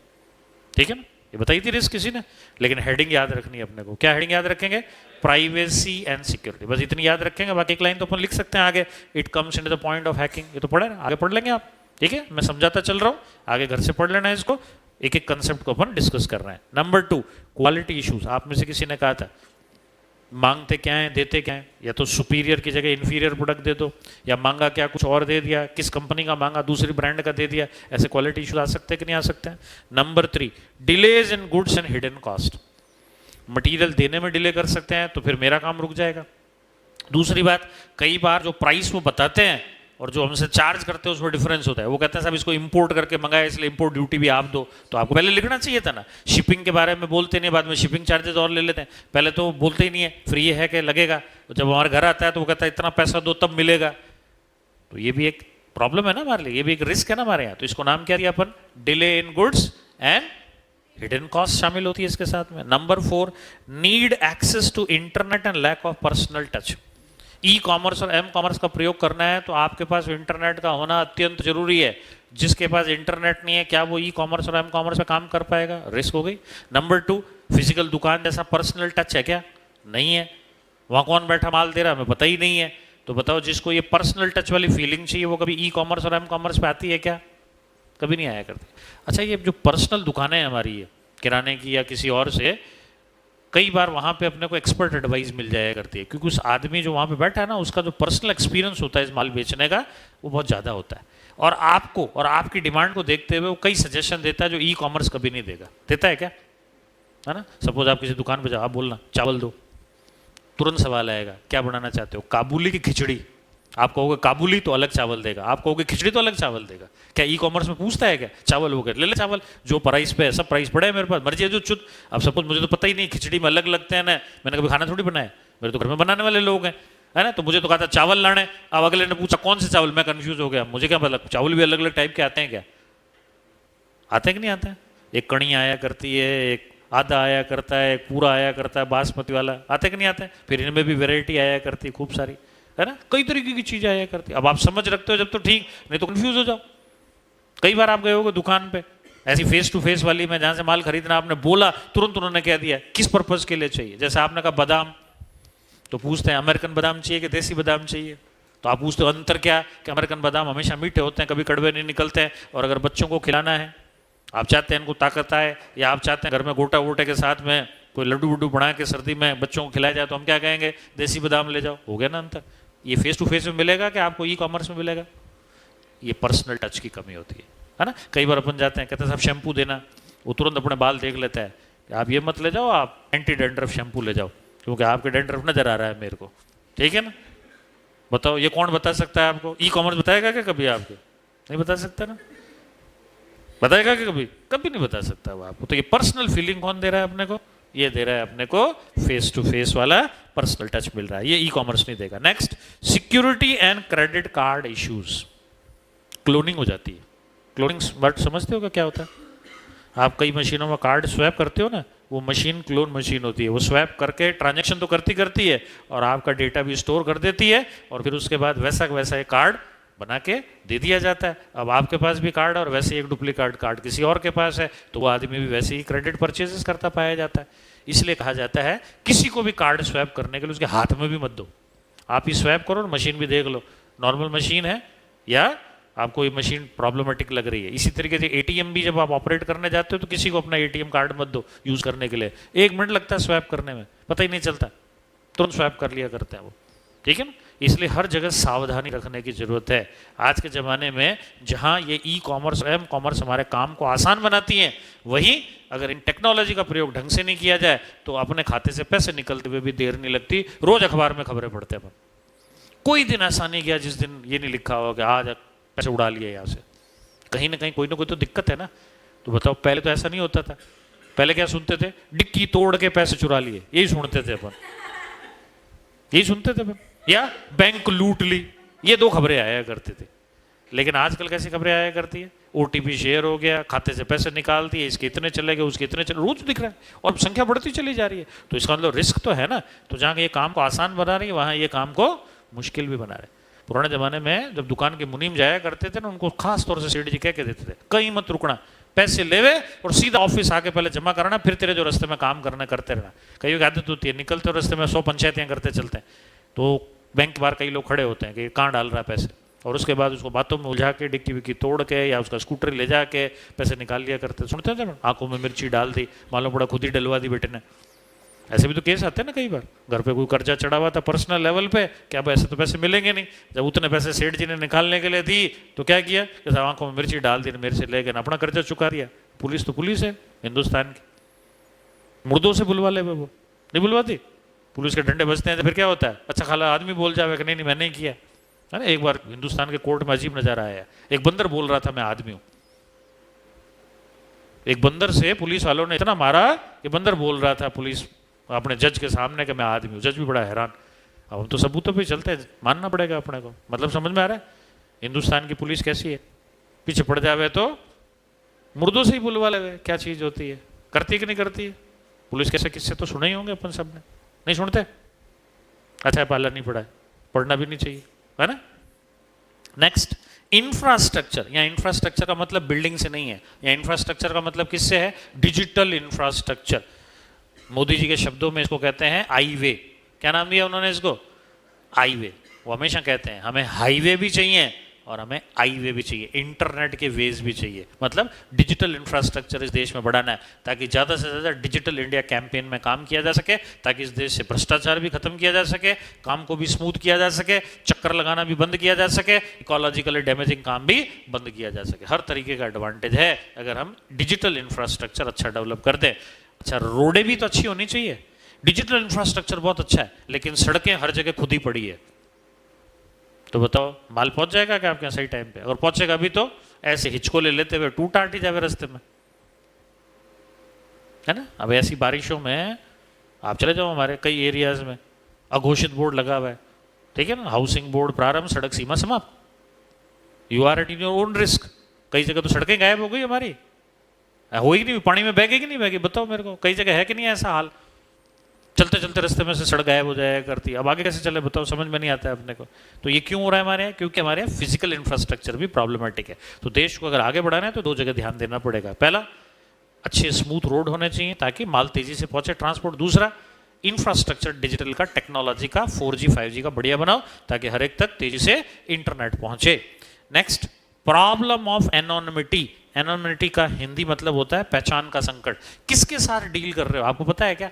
ठीक है ना, ये बताई थी रिस्क किसी ने, लेकिन हेडिंग याद रखनी है अपने को। क्या हेडिंग याद रखेंगे? प्राइवेसी एंड सिक्योरिटी, बस इतनी याद रखेंगे। बाकी एक लाइन तो अपन लिख सकते हैं आगे, it comes into the point of hacking. ये तो पढ़े ना, आगे पढ़ लेंगे आप, ठीक है। मैं समझाता चल रहा हूँ, आगे घर से पढ़ लेना है इसको। एक एक कंसेप्ट को अपन डिस्कस कर रहे हैं। Number 2, quality issues. आप में से किसी ने कहा था मांगते क्या है देते क्या है, या तो सुपीरियर की जगह इन्फीरियर प्रोडक्ट दे दो, या मांगा क्या कुछ और दे दिया, किस कंपनी का मांगा दूसरी ब्रांड का दे दिया। ऐसे क्वालिटी इशू आ सकते हैं कि नहीं आ सकते हैं? Number 3, delays in goods and hidden cost. Material देने में डिले कर सकते हैं तो फिर मेरा काम रुक जाएगा। दूसरी बात, कई बार जो प्राइस वो बताते हैं और जो हमसे चार्ज करते हैं उसमें डिफरेंस होता है। वो कहते हैं साहब इसको इंपोर्ट करके मंगाया इसलिए इंपोर्ट ड्यूटी भी आप दो, तो आपको पहले लिखना चाहिए था ना। शिपिंग के बारे में बोलते नहीं, बाद में शिपिंग चार्जेस और ले लेते हैं। पहले तो बोलते ही नहीं है फ्री है कि लगेगा, तो जब हमारे घर आता है तो वो कहता है इतना पैसा दो तब मिलेगा। तो ये भी एक प्रॉब्लम है ना हमारे लिए, ये भी एक रिस्क है ना हमारे यहाँ। तो इसको नाम क्या दिया अपन? Delay in goods and hidden cost शामिल होती है इसके साथ में। Number 4, need access to internet and lack of personal touch. E commerce और एम कॉमर्स का प्रयोग करना है तो आपके पास इंटरनेट का होना अत्यंत जरूरी है। जिसके पास इंटरनेट नहीं है, क्या वो ई कॉमर्स और एम कॉमर्स पे काम कर पाएगा? रिस्क हो गई। नंबर 2, फिजिकल दुकान जैसा पर्सनल टच है क्या? नहीं है। वहाँ कौन बैठा माल दे रहा है हमें पता ही नहीं है। तो बताओ, जिसको ये पर्सनल टच वाली फीलिंग चाहिए वो कभी ई कॉमर्स और एम कॉमर्स पे आती है क्या? कभी नहीं आया करती। अच्छा, ये जो पर्सनल दुकानें हैं हमारी, ये किराने की या किसी और से, कई बार वहाँ पे अपने को एक्सपर्ट एडवाइस मिल जाया करती है, क्योंकि उस आदमी जो वहाँ पे बैठा है ना, उसका जो पर्सनल एक्सपीरियंस होता है इस माल बेचने का, वो बहुत ज़्यादा होता है। और आपको और आपकी डिमांड को देखते हुए वो कई सजेशन देता है जो ई कॉमर्स कभी नहीं देगा। देता है क्या? है ना। सपोज आप किसी दुकान पर जाओ, आप बोलना चावल दो, तुरंत सवाल आएगा क्या बनाना चाहते हो? काबुली की खिचड़ी। आप कहोगे काबुली तो अलग चावल देगा, आप कहोगे खिचड़ी तो अलग चावल देगा। क्या ई कॉमर्स में पूछता है क्या? चावल हो गया, ले ले चावल, जो प्राइस पे है सब प्राइस पड़े है मेरे पास, मर्जी है जो चुत। अब सपोज मुझे तो पता ही नहीं खिचड़ी में अलग लगते हैं ना, मैंने कभी खाना थोड़ी बनाया, मेरे तो घर में बनाने वाले लोग हैं, है ना। तो मुझे तो कहा था चावल लाने, अब अगले ने पूछा कौन से चावल, मैं कंफ्यूज हो गया। मुझे क्या पता चावल भी अलग अलग टाइप के आते हैं क्या? आते हैं कि नहीं आते हैं? एक कड़ी आया करती है, एक आधा आया करता है, एक पूरा आया करता है बासमती वाला, आते कि नहीं आते हैं? फिर इनमें भी वेराइटी आया करती है खूब सारी, है ना। कई तरीके की चीजें आया करती है। अब आप समझ रखते हो जब तो ठीक, नहीं तो कंफ्यूज हो जाओ। कई बार आप गए होगे दुकान पे ऐसी फेस टू फेस वाली में, जहां से माल खरीदना, आपने बोला तुरंत उन्होंने कह दिया किस पर्पज के लिए चाहिए। जैसे आपने कहा बादाम, तो पूछते हैं अमेरिकन बादाम चाहिए कि देसी बादाम चाहिए, तो आप पूछते हो अंतर क्या, कि अमेरिकन बादाम हमेशा मीठे होते हैं, कभी कड़वे नहीं निकलते हैं, और अगर बच्चों को खिलाना है, आप चाहते हैं इनको ताकत आए, या आप चाहते हैं घर में गोटा वोटे के साथ में कोई लड्डू वड्डू बना के सर्दी में बच्चों को खिलाया जाए, तो हम क्या कहेंगे, देसी बादाम ले जाओ। हो गया ना अंतर। ये फेस टू फेस में मिलेगा कि आपको ई कॉमर्स में मिलेगा? ये पर्सनल टच की कमी होती है ना। कई बार अपन जाते हैं, कहते हैं साहब शैम्पू देना, वो तुरंत अपने बाल देख लेता है कि आप ये मत ले जाओ, आप एंटी डेंड्रफ शैम्पू ले जाओ, क्योंकि आपके डेंड्रफ नजर आ रहा है मेरे को। ठीक है ना। बताओ ये कौन बता सकता है आपको? ई कॉमर्स बताएगा क्या कभी आपको? नहीं बता सकता ना। बताएगा कि कभी? कभी नहीं बता सकता वो आपको। तो ये पर्सनल फीलिंग कौन दे रहा है अपने को? ये दे रहा है अपने को फेस टू फेस वाला पर्सनल टच मिल रहा है, ये ई कॉमर्स नहीं देगा। Next, security and credit card issues. Cloning हो जाती है। क्लोनिंग वर्ड समझते हो क्या होता है? आप कई मशीनों में कार्ड स्वैप करते हो ना, वो मशीन क्लोन मशीन होती है। वो स्वैप करके ट्रांजैक्शन तो करती है और आपका डेटा भी स्टोर कर देती है, और फिर उसके बाद वैसा वैसा एक कार्ड बना के दे दिया जाता है। अब आपके पास भी कार्ड और वैसे एक डुप्लीकेट कार्ड किसी और के पास है, तो वो आदमी भी वैसे ही क्रेडिट परचेजेस करता पाया जाता है। इसलिए कहा जाता है किसी को भी कार्ड स्वैप करने के लिए उसके हाथ में भी मत दो, आप ही स्वैप करो और मशीन भी देख लो नॉर्मल मशीन है या आपको ये मशीन प्रॉब्लमेटिक लग रही है। इसी तरीके से एटीएम भी जब आप ऑपरेट करने जाते हो तो किसी को अपना एटीएम कार्ड मत दो यूज करने के लिए। 1 मिनट लगता है स्वैप करने में, पता ही नहीं चलता, तुरंत स्वैप कर लिया करते हैं वो। ठीक है ना। इसलिए हर जगह सावधानी रखने की जरूरत है। आज के ज़माने में जहां ये ई कॉमर्स एम कॉमर्स हमारे काम को आसान बनाती हैं, वहीं अगर इन टेक्नोलॉजी का प्रयोग ढंग से नहीं किया जाए तो अपने खाते से पैसे निकलते हुए भी देर नहीं लगती। रोज अखबार में खबरें पढ़ते हैं, कोई दिन ऐसा नहीं गया जिस दिन ये नहीं लिखा होगा कि आज पैसे उड़ा लिए यहाँ से। कहीं ना कहीं कोई ना कोई तो दिक्कत है ना। तो बताओ, पहले तो ऐसा नहीं होता था। पहले क्या सुनते थे? डिक्की तोड़ के पैसे चुरा लिए, यही सुनते थे अपन, यही सुनते थे अपन, या बैंक लूट ली। ये 2 खबरें आया करती थी। लेकिन आजकल कैसी खबरें आया करती है? ओटीपी शेयर हो गया, खाते से पैसे निकाल दिए, इसके इतने चले गए, उसके इतने चले, रोज दिख रहा है और संख्या बढ़ती चली जा रही है। तो इसका मतलब रिस्क तो है ना। तो जहाँ ये काम को आसान बना रही है, वहां ये काम को मुश्किल भी बना रहे। पुराने जमाने में जब दुकान के मुनीम जाया करते थे ना, उनको खास तौर से सेठ जी कह के देते थे, कहीं मत रुकना, पैसे लेवे और सीधा ऑफिस आके पहले जमा कराना, फिर तेरे जो रास्ते में काम करना करते रहना। कई आदत होती है, निकलते हो रास्ते में 100 पंचायतें करते चलते हैं, तो बैंक के बाहर कई लोग खड़े होते हैं कि कहाँ डाल रहा है पैसे, और उसके बाद उसको बातों में उलझा के डिक्की विक्की तोड़ के या उसका स्कूटर ले जाके पैसे निकाल लिया करते। सुनते थे, आंखों में मिर्ची डाल दी, मालूम पड़ा खुद ही डलवा दी बेटे ने। ऐसे भी तो केस आते हैं ना कई बार। घर पे कोई कर्जा चढ़ा हुआ था पर्सनल लेवल पे, क्या अब ऐसे तो पैसे मिलेंगे नहीं, जब उतने पैसे सेठ जी ने निकालने के लिए दी तो क्या किया, जैसे आंखों में मिर्ची डाल दी, मेरे से ले गए, अपना कर्जा चुका दिया। पुलिस तो पुलिस है हिंदुस्तान की, मुर्दों से बुलवा ले, वो नहीं बुलवाती। पुलिस के डंडे बजते हैं तो फिर क्या होता है, अच्छा खाला आदमी बोल जावे कि नहीं नहीं मैं नहीं किया, है ना। एक बार हिंदुस्तान के कोर्ट में अजीब नजारा आया, एक बंदर बोल रहा था मैं आदमी हूं। एक बंदर से पुलिस वालों ने इतना मारा कि बंदर बोल रहा था पुलिस अपने जज के सामने कि मैं आदमी हूं। जज भी बड़ा हैरान। अब हम तो सबूतों पे चलते हैं, मानना पड़ेगा अपने को। मतलब समझ में आ रहा है हिंदुस्तान की पुलिस कैसी है? पीछे पड़ जावे तो मुर्दों से ही बुलवा ले, क्या चीज होती है, करती कि नहीं करती है पुलिस। कैसे किससे तो सुने ही होंगे अपन सब ने, नहीं सुनते? अच्छा है पाला नहीं पड़ा है, पढ़ना भी नहीं चाहिए, है ना। Next, infrastructure. यहाँ इंफ्रास्ट्रक्चर का मतलब बिल्डिंग से नहीं है, यहाँ इंफ्रास्ट्रक्चर का मतलब किससे है? Digital infrastructure. मोदी जी के शब्दों में इसको कहते हैं आई वे। क्या नाम दिया उन्होंने इसको? आई वे। वो हमेशा कहते हैं हमें हाईवे भी चाहिए और हमें आई वे भी चाहिए, इंटरनेट के वेज भी चाहिए। मतलब डिजिटल इंफ्रास्ट्रक्चर इस देश में बढ़ाना है ताकि ज़्यादा से ज़्यादा डिजिटल इंडिया कैंपेन में काम किया जा सके, ताकि इस देश से भ्रष्टाचार भी खत्म किया जा सके, काम को भी स्मूथ किया जा सके, चक्कर लगाना भी बंद किया जा सके, इकोलॉजिकली डैमेजिंग काम भी बंद किया जा सके। हर तरीके का एडवांटेज है अगर हम डिजिटल इंफ्रास्ट्रक्चर अच्छा डेवलप कर दें। अच्छा, रोडें भी तो अच्छी होनी चाहिए। डिजिटल इंफ्रास्ट्रक्चर बहुत अच्छा है लेकिन सड़कें हर जगह खुद ही पड़ी है, तो बताओ माल पहुंच जाएगा क्या आपके यहाँ सही टाइम पे? अगर पहुंचेगा भी तो ऐसे हिचको ले लेते हुए टूट टाट ही जावे रास्ते में, है ना। अब ऐसी बारिशों में आप चले जाओ, हमारे कई एरियाज में अघोषित बोर्ड लगा हुआ है, ठीक है ना, हाउसिंग बोर्ड प्रारंभ, सड़क सीमा समाप्त, you are at your own risk. कई जगह तो सड़कें गायब हो गई हमारी, होगी नहीं, पानी में बहेगी कि नहीं बहेगी, बताओ मेरे को। कई जगह है कि नहीं ऐसा हाल, चलते चलते रास्ते में से सड़क गायब हो जाया करती है। अब आगे कैसे चले बताओ, समझ में नहीं आता है अपने को। तो ये क्यों हो रहा है हमारे यहाँ? क्योंकि हमारे यहाँ फिजिकल इंफ्रास्ट्रक्चर भी प्रॉब्लमेटिक है। तो देश को अगर आगे बढ़ाना है तो 2 जगह ध्यान देना पड़ेगा। पहला, अच्छे स्मूथ रोड होने चाहिए ताकि माल तेजी से पहुंचे, ट्रांसपोर्ट। दूसरा, इंफ्रास्ट्रक्चर डिजिटल का, टेक्नोलॉजी का, 4G 5G का बढ़िया बनाओ ताकि हर एक तक तेजी से इंटरनेट पहुंचे। Next, problem of anonymity. Anonymity का हिंदी मतलब होता है पहचान का संकट। किसके साथ डील कर रहे हो आपको पता है क्या?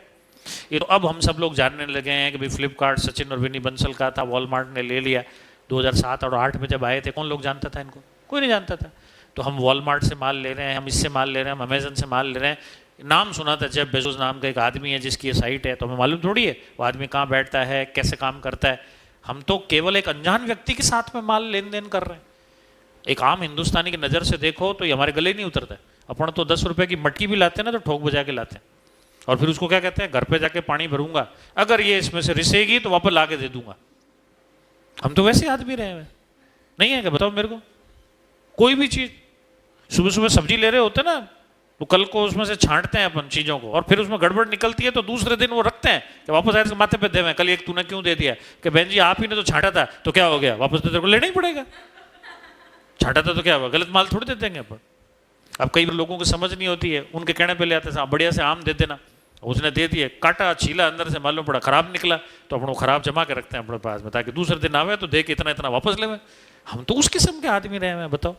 ये तो अब हम सब लोग जानने लगे हैं कि भाई फ्लिपकार्ट सचिन और विनी बंसल का था, वॉलमार्ट ने ले लिया। 2007 और 8 में जब आए थे कौन लोग जानता था इनको? कोई नहीं जानता था। तो हम वॉलमार्ट से माल ले रहे हैं, हम इससे माल ले रहे हैं, हम अमेजन से माल ले रहे हैं। नाम सुना था, जेफ बेजोस नाम का एक आदमी है जिसकी ये साइट है, तो हमें मालूम थोड़ी है वो आदमी कहाँ बैठता है, कैसे काम करता है। हम तो केवल एक अनजान व्यक्ति के साथ में माल लेन देन कर रहे हैं। एक आम हिंदुस्तानी की नज़र से देखो तो ये हमारे गले नहीं उतरता है। अपन तो 10 रुपए की मटकी भी लाते हैं ना तो ठोक बजा के लाते हैं, और फिर उसको क्या कहते हैं, घर पे जाके पानी भरूंगा, अगर ये इसमें से रिसेगी तो वापस ला के दे दूंगा। हम तो वैसे आदमी रहे हैं, नहीं है क्या? बताओ मेरे को। कोई भी चीज़, सुबह सुबह सब्जी ले रहे होते ना तो कल को उसमें से छांटते हैं अपन चीज़ों को, और फिर उसमें गड़बड़ निकलती है तो दूसरे दिन वो रखते हैं कि वापस आए माथे पे देवें, कल एक तूने क्यों दे दिया कि बहन जी आप ही ने तो छांटा था तो क्या हो गया, वापस तो तेरे को लेना ही पड़ेगा। छांटा था तो क्या हुआ, गलत माल थोड़ी दे देंगे अपन। अब कई लोगों को समझ नहीं होती है, उनके कहने पे ले आते हैं बढ़िया से आम दे देना, उसने दे दिए, काटा छीला, अंदर से मालूम पड़ा खराब निकला, तो अपन खराब जमा के रखते हैं अपने पास में ताकि दूसरे दिन आवे तो दे के इतना इतना वापस ले। हम तो उस किस्म के आदमी रहे हैं, बताओ।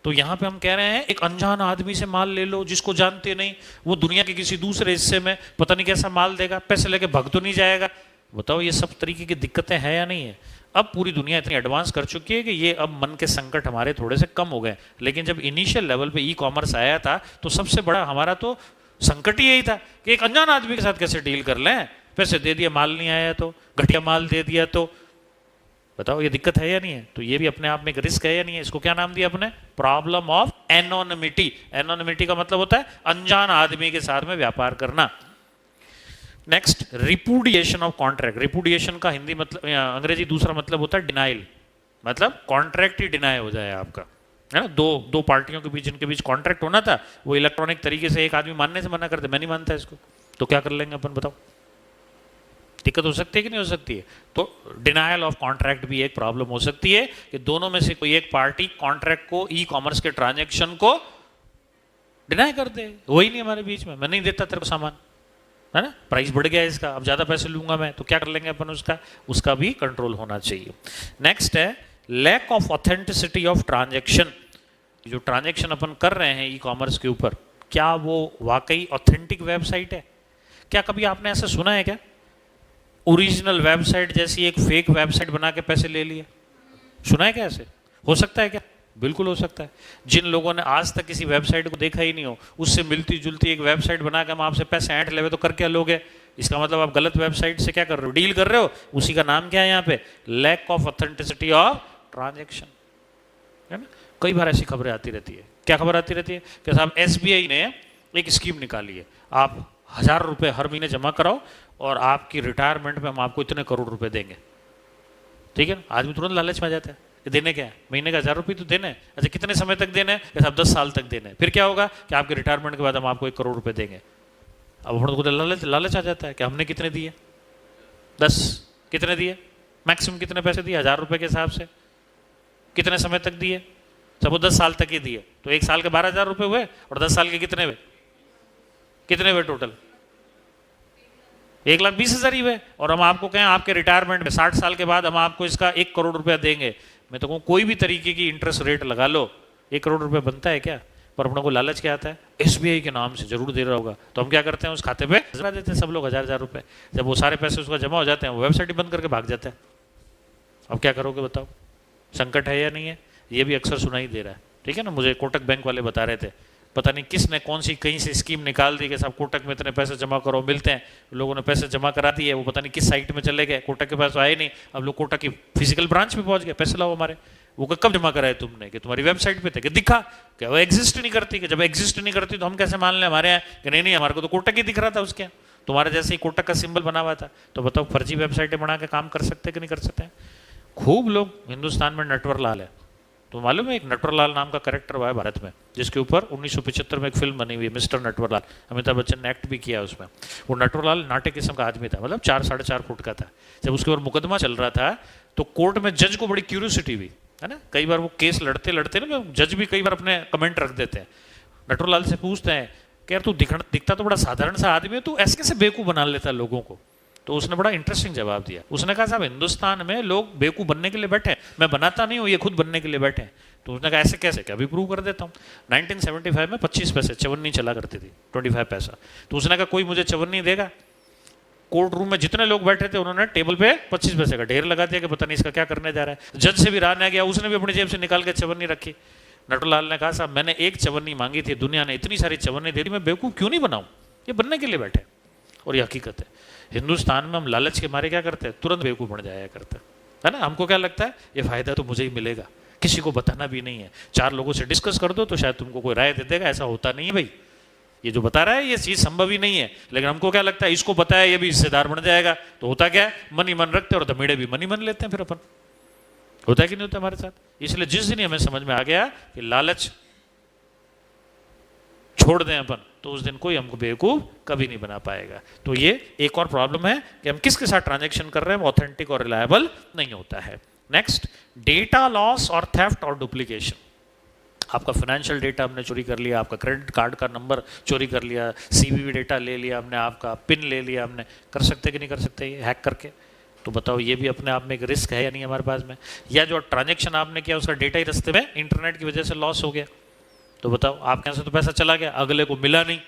तो यहाँ पे हम कह रहे हैं एक अनजान आदमी से माल ले लो जिसको जानते नहीं, वो दुनिया के किसी दूसरे हिस्से में पता नहीं कैसा माल देगा, पैसे लेके भग तो नहीं जाएगा। बताओ ये सब तरीके की दिक्कतें हैं या नहीं है? अब पूरी दुनिया इतनी एडवांस कर चुकी है कि ये अब मन के संकट हमारे थोड़े से कम हो गए। लेकिन जब इनिशियल लेवल पे ई कॉमर्स आया था तो सबसे बड़ा हमारा तो संकट ही यही था कि एक अनजान आदमी के साथ कैसे डील कर लें। पैसे दे दिए, माल नहीं आया तो, घटिया माल दे दिया तो, बताओ ये दिक्कत है या नहीं है? तो ये भी अपने आप में एक रिस्क है या नहीं है? इसको क्या नाम दिया अपने? Problem of anonymity. एनोनिमिटी का मतलब होता है अनजान आदमी के साथ में व्यापार करना। Next, repudiation of contract. Repudiation का हिंदी मतलब, अंग्रेजी दूसरा मतलब होता है डिनाइल, मतलब कॉन्ट्रैक्ट ही डिनाई हो जाए आपका, है ना। दो पार्टियों के बीच, जिनके बीच कॉन्ट्रैक्ट होना था, वो इलेक्ट्रॉनिक तरीके से एक आदमी मानने से मना कर दे, मैं नहीं मानता इसको, तो क्या कर लेंगे अपन? बताओ दिक्कत हो सकती है कि नहीं हो सकती है? तो डिनायल ऑफ कॉन्ट्रैक्ट भी एक प्रॉब्लम हो सकती है कि दोनों में से कोई एक पार्टी कॉन्ट्रैक्ट को, ई कॉमर्स के ट्रांजैक्शन को डिनाई कर दे, वही नहीं हमारे बीच में, मैं नहीं देता तेरे को सामान, है ना, प्राइस बढ़ गया इसका, अब ज़्यादा पैसे लूंगा मैं, तो क्या कर लेंगे अपन उसका भी कंट्रोल होना चाहिए। नेक्स्ट है lack of authenticity of transaction. जो ट्रांजैक्शन अपन कर रहे हैं ई कॉमर्स के ऊपर, क्या वो वाकई ऑथेंटिक वेबसाइट है? क्या कभी आपने ऐसा सुना है क्या ओरिजिनल वेबसाइट जैसी एक फेक वेबसाइट बना के पैसे ले लिए? सुना है क्या ऐसे? हो सकता है क्या? बिल्कुल हो सकता है। जिन लोगों ने आज तक किसी वेबसाइट को देखा ही नहीं हो, उससे मिलती जुलती एक वेबसाइट बना के हम आपसे पैसे ऐंठ लेवे तो कर क्या लोगे? इसका मतलब आप गलत वेबसाइट से क्या कर रहे हो? डील कर रहे हो। उसी का नाम क्या है यहाँ पे? Lack of authenticity of transaction, है ना। कई बार ऐसी खबरें आती रहती है। क्या खबर आती रहती है कि साहब SBI ने एक स्कीम निकाली है, आप 1000 रुपये हर महीने जमा कराओ और आपकी रिटायरमेंट में हम आपको इतने करोड़ रुपए देंगे। ठीक है, आदमी तुरंत लालच में आ जाता है कि देने क्या है, महीने का 1000 रुपये तो देने। अच्छा कितने समय तक देने? साहब 10 साल तक देने। फिर क्या होगा कि आपके रिटायरमेंट के बाद हम आपको 1 करोड़ रुपए देंगे। अब हम को लालच आ जाता है कि हमने कितने दिए? 10। कितने दिए? मैक्सिमम कितने पैसे दिए? 1000 रुपये के हिसाब से। कितने समय तक दिए? सब वो 10 साल तक ही दिए, तो 1 साल के 12,000 रुपये हुए, और 10 साल के कितने हुए? कितने हुए टोटल? 1,20,000 ही हुए। और हम आपको कहें आपके रिटायरमेंट में 60 साल के बाद हम आपको इसका 1 करोड़ रुपया देंगे। मैं तो कहूँ कोई भी तरीके की इंटरेस्ट रेट लगा लो, 1 करोड़ रुपये बनता है क्या? पर अपने को लालच क्या आता है? SBI के नाम से जरूर दे रहा होगा, तो हम क्या करते हैं उस खाते पे जमा देते हैं सब लोग 1000 रुपये। जब वो सारे पैसे उसका जमा हो जाते हैं, वो वेबसाइट ही बंद करके भाग जाता है। अब क्या करोगे बताओ? संकट है या नहीं है? ये भी अक्सर सुनाई दे रहा है। ठीक है ना, मुझे कोटक बैंक वाले बता रहे थे, पता नहीं किसने कौन सी कहीं से स्कीम निकाल दी कि साहब कोटक में इतने पैसे जमा करो, मिलते हैं। लोगों ने पैसे जमा करा दिए, वो पता नहीं किस साइट में चले गए, कोटक के पास आए नहीं। अब लोग कोटक की फिजिकल ब्रांच में पहुंच गए, पैसे लाओ हमारे। वो कब जमा कराए तुमने? कि तुम्हारी वेबसाइट पे थे, कि दिखा क्या वो एग्जिस्ट नहीं करती? कि जब एग्जिस्ट नहीं करती तो हम कैसे मान लें हमारे यहाँ कि नहीं हमारे को तो कोटक ही दिख रहा था उसके यहाँ, तुम्हारे जैसे ही कोटक का सिंबल बना हुआ था। तो बताओ फर्जी वेबसाइटें बना के काम कर सकते कि नहीं कर सकते हैं? खूब लोग हिंदुस्तान में नटवरलाल है, तो मालूम है एक नटवरलाल नाम का कैरेक्टर हुआ है भारत में, जिसके ऊपर 1975 में एक फिल्म बनी हुई है मिस्टर नटवरलाल। अमिताभ बच्चन ने एक्ट भी किया उसमें। वो नटवरलाल नाट्य किस्म का आदमी था, मतलब 4-4.5 फुट का था। जब उसके ऊपर मुकदमा चल रहा था तो कोर्ट में जज को बड़ी क्यूरियोसिटी हुई, है ना। कई बार वो केस लड़ते लड़ते ना जज भी कई बार अपने कमेंट रख देते हैं। नटवरलाल से पूछते हैं कि यार तू दिखता तो बड़ा साधारण सा आदमी है, तू ऐसे कैसे बेवकूफ़ बना लेता है लोगों को? तो उसने बड़ा इंटरेस्टिंग जवाब दिया। उसने कहा साहब हिंदुस्तान में लोग बेवकूफ़ बनने के लिए बैठे हैं, मैं बनाता नहीं हूँ, ये खुद बनने के लिए बैठे हैं। तो उसने कहा ऐसे कैसे, क्या अभी प्रूव कर देता हूँ। 1975 में 25 पैसे चवन्नी चला करती थी, 25 पैसा। तो उसने कहा कोई मुझे चवन्नी देगा। कोर्ट रूम में जितने लोग बैठे थे उन्होंने टेबल पे 25 पैसे का ढेर लगा दिया कि पता नहीं इसका क्या करने जा रहा है। जज से भी राह आ गया, उसने भी अपनी जेब से निकाल के चवन्नी रखी। नटूलाल ने कहा साहब मैंने एक चवन्नी मांगी थी, दुनिया ने इतनी सारी चवन्नी दे दी, मैं बेवकूफ़ क्यों नहीं बनाऊं, ये बनने के लिए बैठे। और ये हकीकत है, हिंदुस्तान में हम लालच के मारे क्या करते हैं, तुरंत बेवकूफ़ बन जाया करते है ना। हमको क्या लगता है ये फायदा तो मुझे ही मिलेगा, किसी को बताना भी नहीं है, 4 लोगों से डिस्कस कर दो तो शायद तुमको कोई राय दे देगा। ऐसा होता नहीं है भाई, ये जो बता रहा है ये चीज़ संभव ही नहीं है। लेकिन हमको क्या लगता है इसको बताया ये भी हिस्सेदार बन जाएगा। तो होता क्या है, मन ही मन रखते हैं और धमीड़े भी मन ही मन लेते हैं फिर अपन। होता है कि नहीं होता हमारे साथ। इसलिए जिस दिन हमें समझ में आ गया कि लालच छोड़ दें अपन, तो उस दिन कोई हमको बेवकूफ कभी नहीं बना पाएगा। तो ये एक और प्रॉब्लम है कि हम किसके साथ ट्रांजैक्शन कर रहे हैं वो ऑथेंटिक और रिलायबल नहीं होता है। नेक्स्ट, डेटा लॉस और थेफ्ट और डुप्लीकेशन। आपका फाइनेंशियल डेटा हमने चोरी कर लिया, आपका क्रेडिट कार्ड का नंबर चोरी कर लिया, सीवीवी डेटा ले लिया हमने, आपका पिन ले लिया हमने। कर सकते कि नहीं कर सकते ये हैक करके? तो बताओ ये भी अपने आप में एक रिस्क है या नहीं हमारे पास में? या जो ट्रांजैक्शन आपने किया उसका डेटा ही रास्ते में इंटरनेट की वजह से लॉस हो गया, तो बताओ आपके यहाँ से तो पैसा चला गया, अगले को मिला नहीं,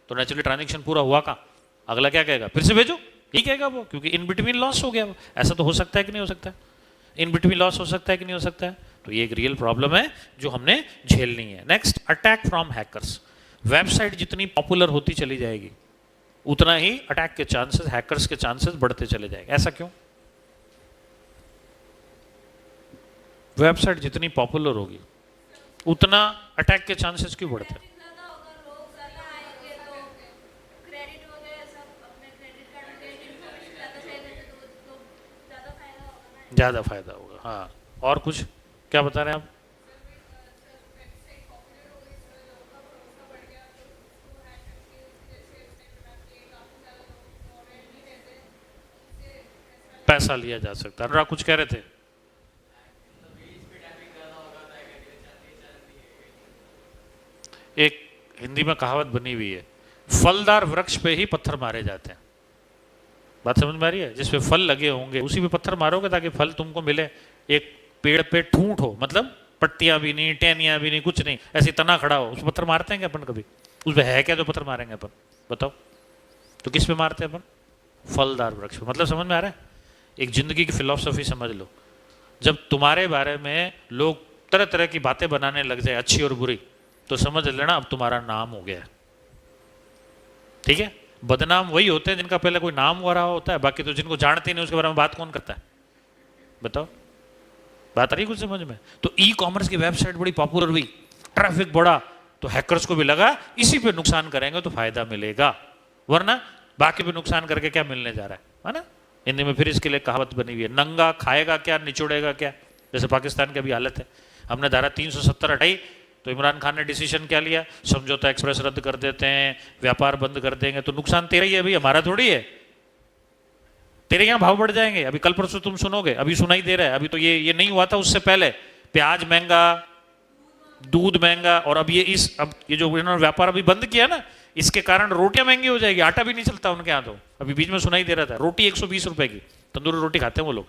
तो नेचुरली ट्रांजैक्शन पूरा हुआ कहाँ? अगला क्या कहेगा, फिर से भेजो, ही कहेगा वो, क्योंकि इन बिटवीन लॉस हो गया वो। ऐसा तो हो सकता है कि नहीं हो सकता है? इन बिटवीन लॉस हो सकता है कि नहीं हो सकता है? तो ये एक रियल प्रॉब्लम है जो हमने झेलनी है। Next, attack from hackers. Website जितनी पॉपुलर होती चली जाएगी उतना ही अटैक के चांसेस, हैकर्स के चांसेस बढ़ते चले जाएंगे। ऐसा क्यों? वेबसाइट जितनी पॉपुलर होगी उतना अटैक के चांसेस क्यों बढ़ते हैं? ज़्यादा फायदा होगा, हाँ। और कुछ क्या बता रहे हैं आप? पैसा लिया जा सकता है। अनुराग कुछ कह रहे थे? एक हिंदी में कहावत बनी हुई है, फलदार वृक्ष पे ही पत्थर मारे जाते हैं। बात समझ में आ रही है? जिस पे फल लगे होंगे उसी पे पत्थर मारोगे ताकि फल तुमको मिले। एक पेड़ पे ठूंठ हो, मतलब पत्तियां भी नहीं, टहनियां भी नहीं, कुछ नहीं, ऐसे तना खड़ा हो, उस पर पत्थर मारते हैं क्या अपन कभी? उस पे है क्या जो पत्थर मारेंगे अपन? बताओ। तो किस पे मारते हैं अपन? फलदार वृक्ष पे। मतलब समझ में आ रहा है? एक जिंदगी की फिलॉसफी समझ लो। जब तुम्हारे बारे में लोग तरह तरह की बातें बनाने लग जाए, अच्छी और बुरी, तो समझ लेना अब तुम्हारा नाम हो गया है। ठीक है? बदनाम वही होते हैं जिनका पहले कोई नाम हो रहा होता है, बाकी तो जिनको जानते नहीं उसके बारे में बात कौन करता है? बताओ। बात आ रही कुछ समझ में? तो ई कॉमर्स की वेबसाइट बड़ी पॉपुलर हुई, ट्रैफिक बढ़ा, तो हैकर्स को भी लगा इसी पे नुकसान करेंगे तो फायदा मिलेगा, वरना बाकी पे नुकसान करके क्या मिलने जा रहा है ना? हिंदी में फिर इसके लिए कहावत बनी हुई है, नंगा खाएगा क्या निचोड़ेगा क्या। जैसे पाकिस्तान की अभी हालत है, हमने धारा 370 हटाई तो इमरान खान ने डिसीजन क्या लिया, समझौता एक्सप्रेस रद्द कर देते हैं, व्यापार बंद कर देंगे, तो नुकसान तेरा ही है भाई, हमारा थोड़ी है। तेरे यहाँ भाव बढ़ जाएंगे, अभी कल परसों तुम सुनोगे, अभी सुनाई दे रहा है, अभी तो ये नहीं हुआ था उससे पहले, प्याज महंगा, दूध महंगा, और अब ये जो इन्होंने व्यापार अभी बंद किया ना, इसके कारण रोटियां महंगी हो जाएगी, आटा भी नहीं चलता उनके यहाँ। तो अभी बीच में सुनाई दे रहा था, रोटी 120 रुपए की, तंदूरी रोटी खाते हैं वो लोग,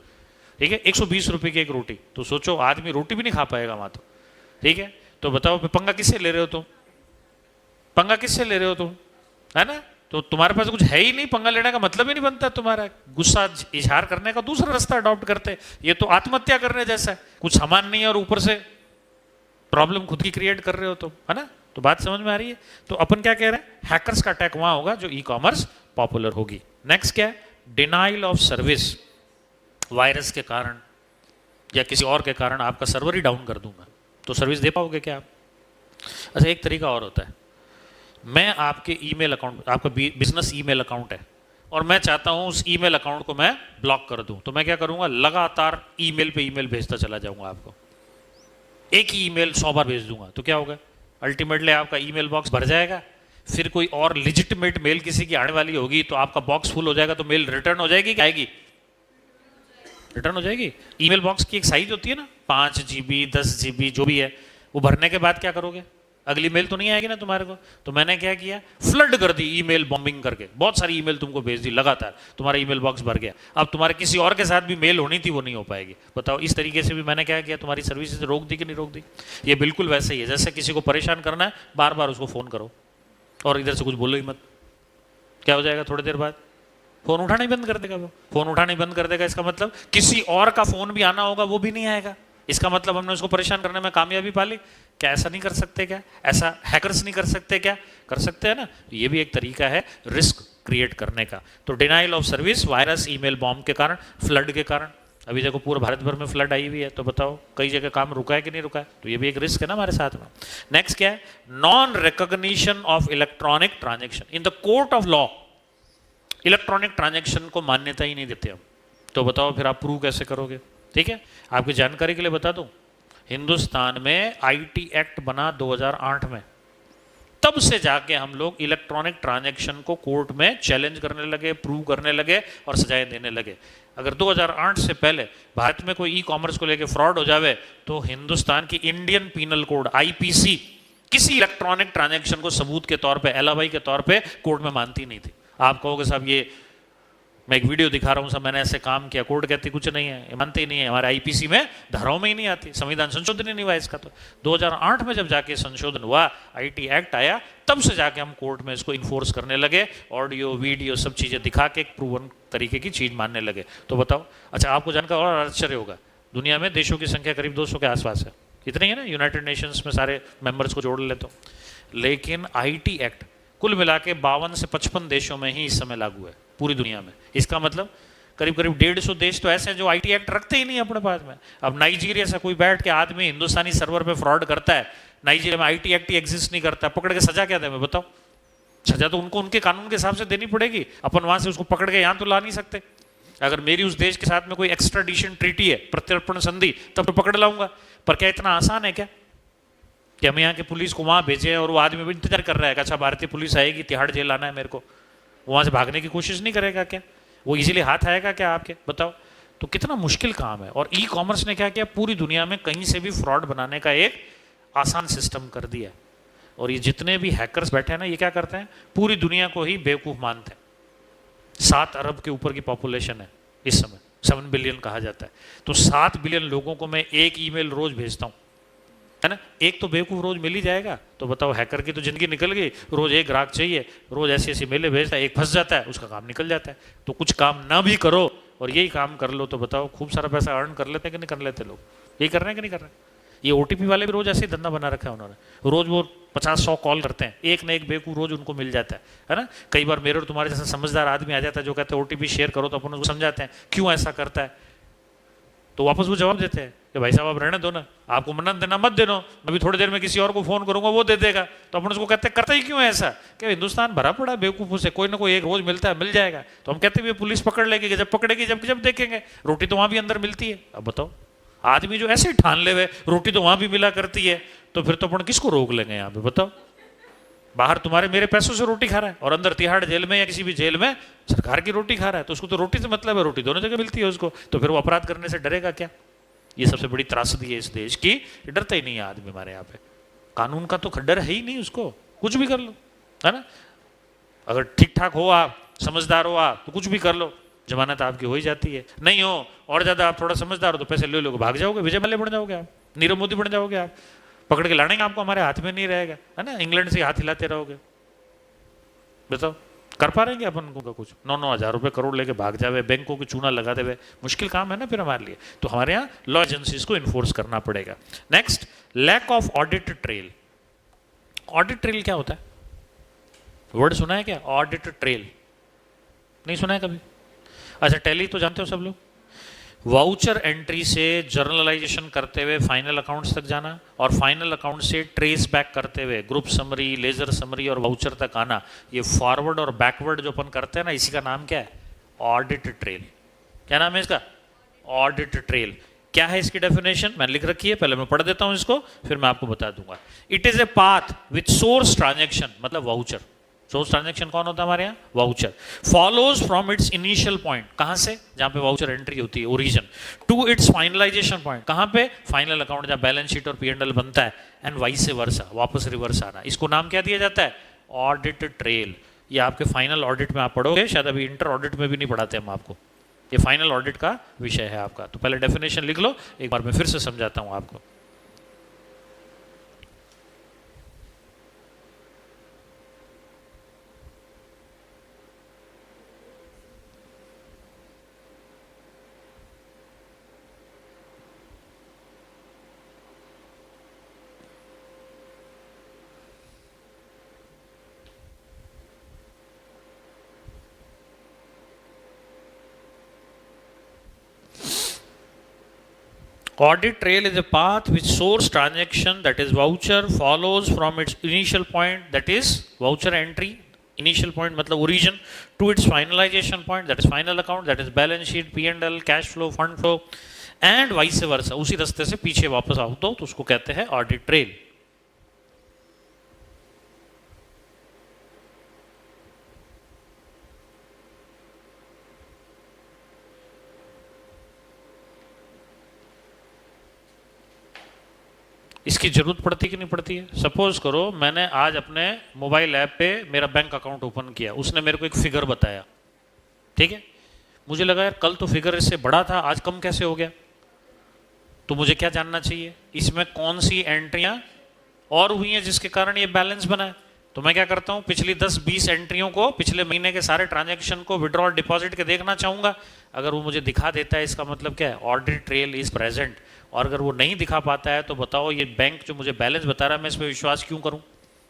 ठीक है, 120 रुपए की एक रोटी। तो सोचो आदमी रोटी भी नहीं खा पाएगा वहां तो। ठीक है, तो बताओ पंगा किससे ले रहे हो तुम? पंगा किससे ले रहे हो तुम? है ना? तो तुम्हारे पास कुछ है ही नहीं, पंगा लेने का मतलब ही नहीं बनता तुम्हारा। गुस्सा इजहार करने का दूसरा रास्ता अडॉप्ट करते, ये तो आत्महत्या करने जैसा है, कुछ सामान नहीं है और ऊपर से प्रॉब्लम खुद की क्रिएट कर रहे हो तुम, है ना? तो बात समझ में आ रही है? तो अपन क्या कह रहे हैं, हैकर्स का अटैक वहां होगा जो ई कॉमर्स पॉपुलर होगी। नेक्स्ट क्या है, डिनाइल ऑफ सर्विस। वायरस के कारण या किसी और के कारण आपका सर्वर ही डाउन कर दूंगा तो सर्विस दे पाओगे क्या आप? अच्छा, एक तरीका और होता है, मैं आपके ईमेल अकाउंट, आपका बिजनेस ईमेल अकाउंट है और मैं चाहता हूं उस ईमेल अकाउंट को मैं ब्लॉक कर दूं, तो मैं क्या करूंगा, लगातार ईमेल पे ईमेल भेजता चला जाऊंगा आपको, एक ही ईमेल 100 बार भेज दूंगा, तो क्या होगा, अल्टीमेटली आपका ईमेल बॉक्स भर जाएगा, फिर कोई और लेजिटिमेट मेल किसी की आने वाली होगी तो आपका बॉक्स फुल हो जाएगा, तो मेल रिटर्न हो जाएगी, क्या आएगी? रिटर्न हो जाएगी। ईमेल बॉक्स की एक साइज होती है ना, 5 GB 10 GB जो भी है, वो भरने के बाद क्या करोगे? अगली मेल तो नहीं आएगी ना तुम्हारे को। तो मैंने क्या किया, फ्लड कर दी ईमेल बॉम्बिंग करके, बहुत सारी ईमेल तुमको भेज दी लगातार, तुम्हारा ईमेल बॉक्स भर गया। अब तुम्हारे किसी और के साथ भी मेल होनी थी वो नहीं हो पाएगी। बताओ, इस तरीके से भी मैंने क्या किया, तुम्हारी सर्विसेज रोक दी कि नहीं रोक दी। ये बिल्कुल वैसे ही है जैसे किसी को परेशान करना है, बार बार उसको फ़ोन करो और इधर से कुछ बोलो ही मत। क्या हो जाएगा, थोड़ी देर बाद फ़ोन उठाना ही बंद कर देगा। वो फ़ोन उठाना ही बंद कर देगा, इसका मतलब किसी और का फ़ोन भी आना होगा, वो भी नहीं आएगा। इसका मतलब हमने उसको परेशान करने में कामयाबी पा ली। क्या ऐसा नहीं कर सकते क्या? ऐसा हैकर्स नहीं कर सकते क्या? कर सकते हैं ना। ये भी एक तरीका है रिस्क क्रिएट करने का। तो denial of service, virus, email bomb के कारण, फ्लड के कारण। अभी देखो पूरे भारत भर में फ्लड आई हुई है, तो बताओ कई जगह काम रुका है कि नहीं रुका है। तो ये भी एक रिस्क है ना हमारे साथ में। नेक्स्ट क्या है, non recognition of electronic transaction in the court of law. Electronic transaction को मान्यता ही नहीं देते हम। तो बताओ फिर आप प्रूव कैसे करोगे? ठीक है, आपकी जानकारी के लिए बता दूं, हिंदुस्तान में आईटी एक्ट बना 2008 में। तब से जाके हम लोग इलेक्ट्रॉनिक ट्रांजैक्शन को कोर्ट में चैलेंज करने लगे, प्रूव करने लगे और सजाएं देने लगे। अगर 2008 से पहले भारत में कोई ई कॉमर्स को लेके फ्रॉड हो जावे तो हिंदुस्तान की इंडियन पीनल कोड आईपीसी किसी इलेक्ट्रॉनिक ट्रांजैक्शन को सबूत के तौर पे, एलावाई के तौर पे कोर्ट में मानती नहीं थी। आप कहोगे साहब ये मैं एक वीडियो दिखा रहा हूँ, सब मैंने ऐसे काम किया, कोर्ट कहती कुछ नहीं है, मानते ही नहीं है। हमारे आईपीसी में धाराओं में ही नहीं आती, संविधान संशोधन ही नहीं हुआ इसका। तो 2008 में जब जाके संशोधन हुआ, आईटी एक्ट आया, तब से जाके हम कोर्ट में इसको इन्फोर्स करने लगे, ऑडियो वीडियो सब चीज़ें दिखा के एक प्रूवन तरीके की चीज़ मानने लगे। तो बताओ, अच्छा आपको जानकर और आश्चर्य होगा, दुनिया में देशों की संख्या करीब 200 के आसपास है, इतनी है ना, यूनाइटेड नेशंस में सारे मेंबर्स को जोड़ ले तो। लेकिन आईटी एक्ट कुल मिला के 52 से 55 देशों में ही इस समय लागू है पूरी दुनिया में। इसका मतलब करीब करीब 150 देश तो ऐसे हैं जो आईटी एक्ट रखते ही नहीं अपने पास में। अब नाइजीरिया से कोई बैठ के आदमी हिंदुस्तानी सर्वर पे फ्रॉड करता है, नाइजीरिया में आईटी एक्ट ही एग्जिस्ट नहीं करता, पकड़ के सजा क्या दें? बताओ, सजा तो उनको उनके कानून के हिसाब से देनी पड़ेगी। अपन वहां से उसको पकड़ के यहाँ तो ला नहीं सकते। अगर मेरी उस देश के साथ में कोई एक्स्ट्राडिशन ट्रीटी है, प्रत्यर्पण संधि, तब तो पकड़ लाऊंगा। पर क्या इतना आसान है क्या कि हम यहाँ के पुलिस को वहां भेजे और वो आदमी भी इंतजार कर रहा है, अच्छा भारतीय पुलिस आएगी, तिहाड़ जेल आना है मेरे को, वहां से भागने की कोशिश नहीं करेगा क्या? वो इजीली हाथ आएगा क्या आपके? बताओ। तो कितना मुश्किल काम है। और ई कॉमर्स ने क्या किया, पूरी दुनिया में कहीं से भी फ्रॉड बनाने का एक आसान सिस्टम कर दिया। और ये जितने भी हैकर्स बैठे हैं ना, ये क्या करते हैं, पूरी दुनिया को ही बेवकूफ मानते हैं। 7 अरब के ऊपर की पॉपुलेशन है इस समय, 7 बिलियन कहा जाता है। तो 7 बिलियन लोगों को मैं एक ईमेल रोज भेजता हूँ, है ना, एक तो बेवकूफ रोज मिल ही जाएगा। तो बताओ, हैकर की तो जिंदगी निकल गई, रोज एक ग्राहक चाहिए, रोज ऐसी ऐसी मेले भेजता है, एक फंस जाता है, उसका काम निकल जाता है। तो कुछ काम ना भी करो और यही काम कर लो, तो बताओ खूब सारा पैसा अर्न कर लेते हैं कि नहीं कर लेते लोग? यही कर रहे हैं कि नहीं कर रहे हैं? ये ओटीपी वाले भी रोज ऐसे ही धंधा बना रखा है उन्होंने, रोज वो 50-100 कॉल करते हैं, एक ना एक बेवकूफ रोज उनको मिल जाता है ना। कई बार मेरे और तुम्हारे जैसा समझदार आदमी आ जाता है जो कहते हैं ओटीपी शेयर करो, तो अपन उसको समझाते हैं क्यों ऐसा करता है, तो वापस वो जवाब देते हैं कि भाई साहब आप रहने दो ना, आपको मना देना मत देना, अभी थोड़ी देर में किसी और को फोन करूंगा वो दे देगा। तो अपन उसको कहते हैं करता ही क्यों है ऐसा, कि हिंदुस्तान भरा पड़ा है बेवकूफों से, कोई ना कोई एक रोज मिलता है, मिल जाएगा। तो हम कहते हैं पुलिस पकड़ लेगी, जब पकड़ेगी जब जब देखेंगे, रोटी तो वहां भी अंदर मिलती है। अब बताओ, आदमी जो ऐसे ठान ले हुए रोटी तो वहां भी मिला करती है, तो फिर तो अपन किसको रोक लेंगे यहाँ पे? बताओ, बाहर तुम्हारे मेरे पैसों से रोटी खा रहा है और अंदर तिहाड़ जेल में या किसी भी जेल में सरकार की रोटी खा रहा है, तो उसको तो रोटी से मतलब है, रोटी दोनों जगह मिलती है उसको, तो फिर वो अपराध करने से डरेगा क्या? ये सबसे बड़ी त्रासदी है इस देश की, डरता ही नहीं है आदमी हमारे यहाँ पे। कानून का तो डर है ही नहीं उसको, कुछ भी कर लो, है ना। अगर ठीक ठाक हो आप, समझदार हो आप, तो कुछ भी कर लो, जमानत आपकी हो ही जाती है। नहीं हो और ज्यादा आप थोड़ा समझदार हो तो पैसे ले लोगे, भाग जाओगे, विजय मल्ल्या बन जाओगे आप, नीरव मोदी बन जाओगे आप, पकड़ के लाएंगे आपको, हमारे हाथ में नहीं रहेगा, है ना, इंग्लैंड से हाथ हिलाते रहोगे। बताओ, कर पा रहे हैं अपन को कुछ? 9-9 हज़ार रुपए करोड़ लेके भाग जावे, बैंकों की चूना लगा देवे, मुश्किल काम है ना फिर हमारे लिए। तो हमारे यहाँ लॉ एजेंसीज को इन्फोर्स करना पड़ेगा। Next, lack of audit trail. Audit trail क्या होता है? वर्ड सुना है क्या? ऑडिट ट्रेल नहीं सुना है कभी? अच्छा, टैली तो जानते हो सब लोग। वाउचर एंट्री से जर्नलाइजेशन करते हुए फाइनल अकाउंट्स तक जाना, और फाइनल अकाउंट से ट्रेस बैक करते हुए ग्रुप समरी, लेजर समरी और वाउचर तक आना, ये फॉरवर्ड और बैकवर्ड जो अपन करते हैं ना, इसी का नाम क्या है? Audit trail. क्या नाम है इसका? Audit trail. क्या है इसकी डेफिनेशन? मैंने लिख रखी है, पहले मैं पढ़ देता हूं इसको, फिर मैं आपको बता दूंगा। It is a path with source transaction, मतलब वाउचर, सोर्स ट्रांजैक्शन कौन होता है हमारे यहाँ? Voucher. Follows from its initial point, कहाँ से? जहाँ पे वाउचर एंट्री होती है, origin, to its finalisation point, कहाँ पे? फाइनल अकाउंट जहाँ बैलेंस शीट और P&L बनता है, एंड वाइस वर्सा, वापस रिवर्स आना। इसको नाम क्या दिया जाता है? Audit trail. ये आपके फाइनल ऑडिट में आप पढ़ोगे, शायद अभी इंटर ऑडिट में भी नहीं पढ़ाते हम आपको, ये फाइनल ऑडिट का विषय है आपका। तो पहले डेफिनेशन लिख लो, एक बार मैं फिर से समझाता हूँ आपको। Audit trail is a path which source transaction, that is voucher, follows from its initial point, that is voucher entry, initial point मतलब origin, to its finalization point, that is final account, that is balance sheet, P&L, cash flow, fund flow, and vice versa। उसी रास्ते से पीछे वापस आओ तो उसको कहते हैं ऑडिट ट्रेल। इसकी जरूरत पड़ती कि नहीं पड़ती है? सपोज करो मैंने आज अपने मोबाइल ऐप पे मेरा बैंक अकाउंट ओपन किया, उसने मेरे को एक फिगर बताया, ठीक है, मुझे लगा यार कल तो फिगर इससे बड़ा था, आज कम कैसे हो गया? तो मुझे क्या जानना चाहिए, इसमें कौन सी एंट्रियां और हुई हैं जिसके कारण ये बैलेंस बना है। तो मैं क्या करता हूं, पिछली 10-20 एंट्रियों को, पिछले महीने के सारे ट्रांजैक्शन को, विड्रॉल डिपॉजिट के देखना चाहूंगा। अगर वो मुझे दिखा देता है, इसका मतलब क्या है? Audit trail is present. और अगर वो नहीं दिखा पाता है तो बताओ ये बैंक जो मुझे बैलेंस बता रहा है, मैं इस पर विश्वास क्यों करूं?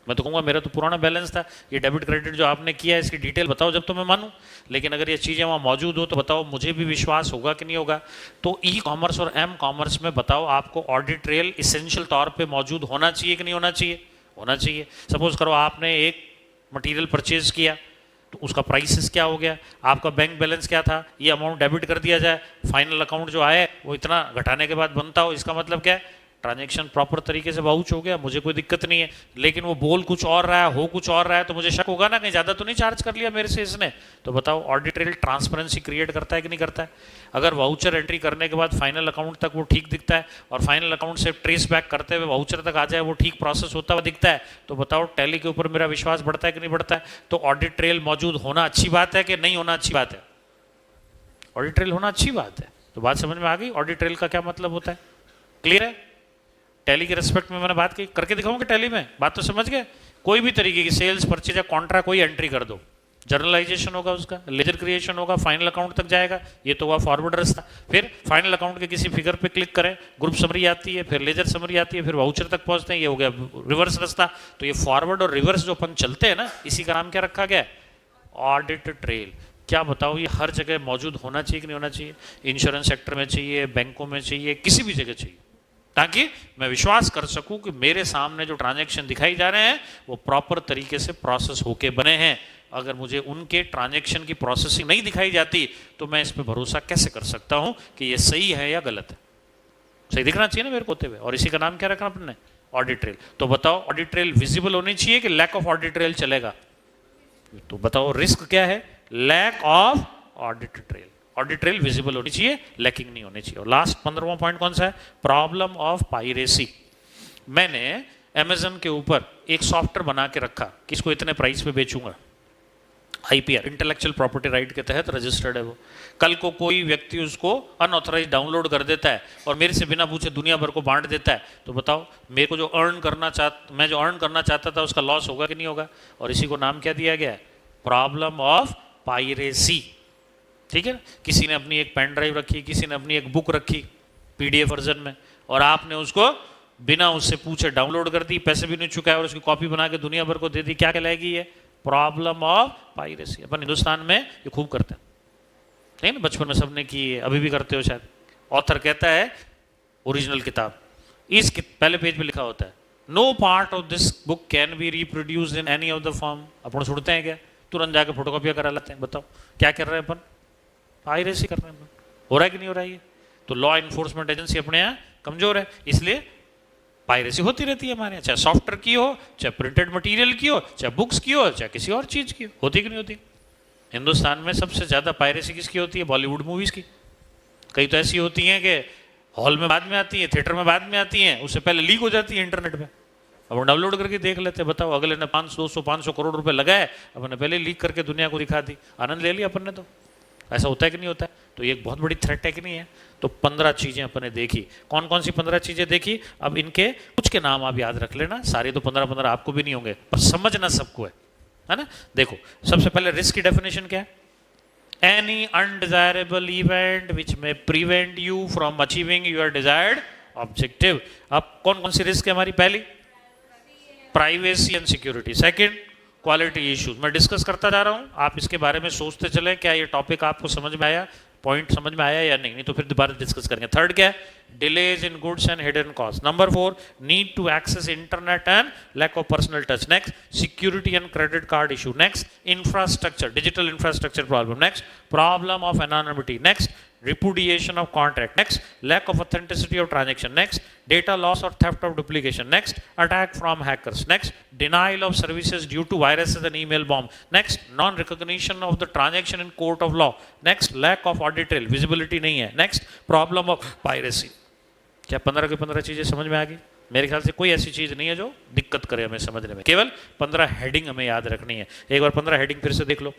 मैं तो कहूँगा मेरा तो पुराना बैलेंस था, ये डेबिट क्रेडिट जो आपने किया है इसकी डिटेल बताओ जब तो मैं मानूं। लेकिन अगर ये चीज़ें वहाँ मौजूद हो तो बताओ मुझे भी विश्वास होगा कि नहीं होगा। तो ई कॉमर्स और एम कॉमर्स में बताओ आपको ऑडिट ट्रेल इसेंशियल तौर पे मौजूद होना चाहिए कि नहीं होना चाहिए? होना चाहिए। सपोज करो आपने एक मटेरियल परचेज किया, तो उसका प्राइसेस क्या हो गया, आपका बैंक बैलेंस क्या था, ये अमाउंट डेबिट कर दिया जाए, फाइनल अकाउंट जो आए वो इतना घटाने के बाद बनता हो, इसका मतलब क्या है? ट्रांजैक्शन प्रॉपर तरीके से वाउच हो गया, मुझे कोई दिक्कत नहीं है। लेकिन वो बोल कुछ और रहा है, हो कुछ और रहा है, तो मुझे शक होगा ना, कहीं ज़्यादा तो नहीं चार्ज कर लिया मेरे से इसने। तो बताओ ऑडिट ट्रेल ट्रांसपेरेंसी क्रिएट करता है कि नहीं करता है? अगर वाउचर एंट्री करने के बाद फाइनल अकाउंट तक वो ठीक दिखता है, और फाइनल अकाउंट से ट्रेस बैक करते हुए वाउचर तक आ जाए वो ठीक प्रोसेस होता हुआ दिखता है, तो बताओ टैली के ऊपर मेरा विश्वास बढ़ता है कि नहीं बढ़ता है? तो ऑडिट ट्रेल मौजूद होना अच्छी बात है कि नहीं होना अच्छी बात है? ऑडिट ट्रेल होना अच्छी बात है। तो बात समझ में आ गई ऑडिट ट्रेल का क्या मतलब होता है? क्लियर है? टैली के रेस्पेक्ट में मैंने बात की, करके दिखाऊंगा टैली में, बात तो समझ गए? कोई भी तरीके की सेल्स, परचेज या कॉन्ट्रैक्ट कोई एंट्री कर दो, जर्नलाइजेशन होगा उसका, लेजर क्रिएशन होगा, फाइनल अकाउंट तक जाएगा, ये तो हुआ फॉरवर्ड रास्ता। फिर फाइनल अकाउंट के किसी फिगर पे क्लिक करें, ग्रुप समरी आती है, फिर लेजर समरी आती है, फिर वाउचर तक पहुंचते हैं, ये हो गया रिवर्स रास्ता। तो ये फॉरवर्ड और रिवर्स जो अपन चलते हैं ना, इसी का नाम क्या रखा गया? Audit trail. क्या बताओ ये हर जगह मौजूद होना चाहिए कि नहीं होना चाहिए? इंश्योरेंस सेक्टर में चाहिए, बैंकों में चाहिए, किसी भी जगह चाहिए, ताकि मैं विश्वास कर सकूं कि मेरे सामने जो ट्रांजैक्शन दिखाई जा रहे हैं वो प्रॉपर तरीके से प्रोसेस होके बने हैं। अगर मुझे उनके ट्रांजैक्शन की प्रोसेसिंग नहीं दिखाई जाती तो मैं इस पे भरोसा कैसे कर सकता हूं कि ये सही है या गलत है? सही दिखना चाहिए ना मेरे को होते हुए, और इसी का नाम क्या रखना अपन ने? Audit trail. तो बताओ ऑडिट ट्रेल विजिबल होनी चाहिए कि लैक ऑफ ऑडिट ट्रेल चलेगा? तो बताओ रिस्क क्या है? Lack of audit trail. Audit trail visible होनी चाहिए, लैकिंग नहीं होनी चाहिए। और लास्ट 15वां पॉइंट कौन सा है? Problem of piracy. मैंने अमेजन के ऊपर एक सॉफ्टवेयर बना के रखा कि इसको इतने प्राइस पे बेचूंगा, आईपीआर इंटेलेक्चुअल प्रॉपर्टी राइट के तहत रजिस्टर्ड है वो। कल को कोई व्यक्ति उसको अनऑथराइज डाउनलोड कर देता है और मेरे से बिना पूछे दुनिया भर को बांट देता है, तो बताओ मेरे को जो मैं जो अर्न करना चाहता था उसका लॉस होगा कि नहीं होगा? और इसी को नाम क्या दिया गया है? Problem of piracy. ठीक है, किसी ने अपनी एक पेन ड्राइव रखी, किसी ने अपनी एक बुक रखी पीडीएफ वर्जन में, और आपने उसको बिना उससे पूछे डाउनलोड कर दी, पैसे भी नहीं चुकाए, और उसकी कॉपी बना के दुनिया भर को दे दी। क्या कहलाएगी ये? Problem of piracy. अपन हिंदुस्तान में ये खूब करते हैं, ठीक है ना, बचपन में सबने की है, अभी भी करते हो शायद। ऑथर कहता है ओरिजिनल किताब, इस पहले पेज पे लिखा होता है no part of this book can be reproduced in any of the form. अपन सुनते हैं क्या? तुरंत जाके फोटोकॉपियां करा लेते हैं। बताओ क्या कर रहे हैं अपन? पायरेसी कर रहे हैं। हो रहा है कि नहीं हो रहा है ये? तो लॉ इन्फोर्समेंट एजेंसी अपने यहाँ कमजोर है, इसलिए पायरेसी होती रहती है हमारे यहाँ, चाहे सॉफ्टवेयर की हो, चाहे प्रिंटेड मटेरियल की हो, चाहे बुक्स की हो, चाहे किसी और चीज़ की हो, होती कि नहीं होती? हिंदुस्तान में सबसे ज़्यादा पायरेसी किसकी होती है? बॉलीवुड मूवीज़ की। कई तो ऐसी होती हैं कि हॉल में बाद में आती है, थिएटर में बाद में आती हैं, उससे पहले लीक हो जाती है इंटरनेट पे। अब डाउनलोड करके देख लेते हैं। बताओ, अगले ने 500 करोड़ रुपए लगाए, अपने पहले लीक करके दुनिया को दिखा दी, आनंद ले लिया अपन ने। तो ऐसा होता है कि नहीं होता है? तो ये एक बहुत बड़ी थ्रेट है कि नहीं है? तो 15 चीजें अपन ने देखी। कौन कौन सी 15 चीजें देखी? अब इनके कुछ के नाम आप याद रख लेना, सारे तो 15 आपको भी नहीं होंगे, पर समझना सबको है ना? देखो, सबसे पहले रिस्क की डेफिनेशन क्या है? Any undesirable event which may prevent you from achieving your desired objective. अब कौन कौन सी रिस्क है हमारी? पहली, privacy and security. Second, quality issues. मैं डिस्कस करता जा रहा हूं, आप इसके बारे में सोचते चले, क्या ये टॉपिक आपको समझ में आया, पॉइंट समझ में आया या नहीं? नहीं तो फिर दोबारा डिस्कस करेंगे। थर्ड क्या है? Delays in goods and hidden cost. Number 4, need to access internet and lack of personal touch. Next, security and credit card issue. Next, infrastructure, digital infrastructure problem. Next, problem of anonymity. Next, repudiation of contract. Next, lack of authenticity of transaction. Next, data loss or theft of duplication. Next, attack from hackers. Next, denial of services due to viruses and email bomb. Next, non-recognition of the transaction in court of law. Next, lack of audit trail, visibility नहीं है. Next, problem of piracy. क्या 15 की 15 चीजें समझ में आ गई? मेरे ख्याल से कोई ऐसी चीज नहीं है जो दिक्कत करे हमें समझने में। केवल 15 हेडिंग हमें याद रखनी है। एक बार 15 हेडिंग फिर से देख लो,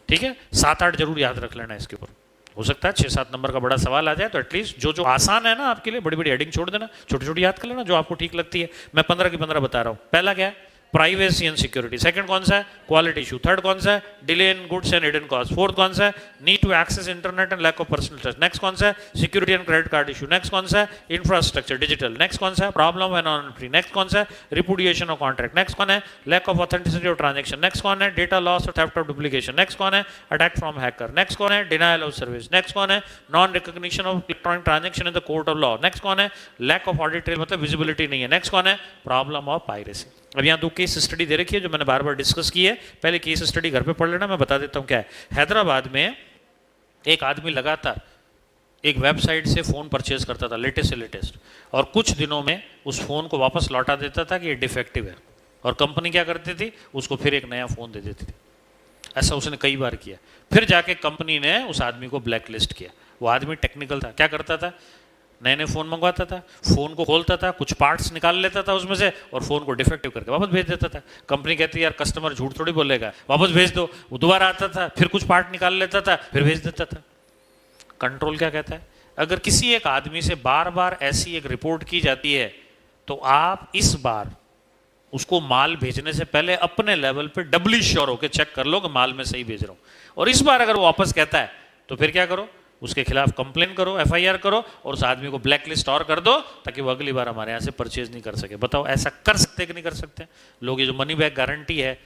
ठीक है? 7-8 जरूर याद रख लेना इसके ऊपर। हो सकता है 6-7 नंबर का बड़ा सवाल आ जाए, तो एटलीस्ट जो जो आसान है ना आपके लिए, बड़ी बड़ी हेडिंग छोड़ देना, छोटी छोटी याद कर लेना जो आपको ठीक लगती है। मैं 15 की 15 बता रहा हूँ। पहला क्या है? Privacy and security. सेकंड कौन सा है? Quality issue. थर्ड कौन सा है? Delay in goods and hidden cost. Fourth कौन सा है? Need to access internet and lack of personal touch. Next कौन सा है? Security and credit card issue. Next कौन सा है? Infrastructure, digital. नेक्स्ट कौन सा है? Problem of anonymity. नेक्स्ट कौन सा है? रिपुडिएशन ऑफ कॉन्ट्रैक्ट। नेक्स्ट कौन है? Lack of authenticity of transaction. Next कौन है? डेटा लॉस और थेफ्ट ऑफ डुप्लीकेशन। नेक्स्ट कौन है? Attack from hacker. नेक्स्ट कौन है? Denial of service. नेक्स्ट कौन है? Non recognition of electronic transaction in the court of law. Next कौन है? लैक ऑफ ऑडिट ट्रेल, मतलब विजिबिलिटी नहीं है। नेक्स्ट कौन है? Problem of piracy. अब यहाँ 2 केस स्टडी दे रखी है जो मैंने बार बार डिस्कस की है। पहले केस स्टडी घर पे पढ़ लेना, मैं बता देता हूँ क्या है। हैदराबाद में एक आदमी लगातार एक वेबसाइट से फोन परचेज करता था, लेटेस्ट से लेटेस्ट, और कुछ दिनों में उस फोन को वापस लौटा देता था कि ये डिफेक्टिव है, और कंपनी क्या करती थी? उसको फिर एक नया फोन दे देती थी। ऐसा उसने कई बार किया। फिर जाके कंपनी ने उस आदमी को ब्लैक लिस्ट किया। वो आदमी टेक्निकल था, क्या करता था? नए नए फ़ोन मंगवाता था, फ़ोन को खोलता था, कुछ पार्ट्स निकाल लेता था उसमें से, और फ़ोन को डिफेक्टिव करके वापस भेज देता था। कंपनी कहती है यार कस्टमर झूठ थोड़ी बोलेगा, वापस भेज दो। वो दोबारा आता था, फिर कुछ पार्ट निकाल लेता था, फिर भेज देता था। कंट्रोल क्या कहता है? अगर किसी एक आदमी से बार बार ऐसी एक रिपोर्ट की जाती है, तो आप इस बार उसको माल भेजने से पहले अपने लेवल पे डबली श्योर होकर चेक कर लो कि माल मैं सही भेज रहा हूँ। और इस बार अगर वो वापस कहता है तो फिर क्या करो? उसके खिलाफ कंप्लेन करो, FIR करो, और उस आदमी को ब्लैक लिस्ट और कर दो, ताकि वो अगली बार हमारे यहाँ से परचेज नहीं कर सके। बताओ ऐसा कर सकते कि नहीं कर सकते? लोग ये जो मनी बैक गारंटी है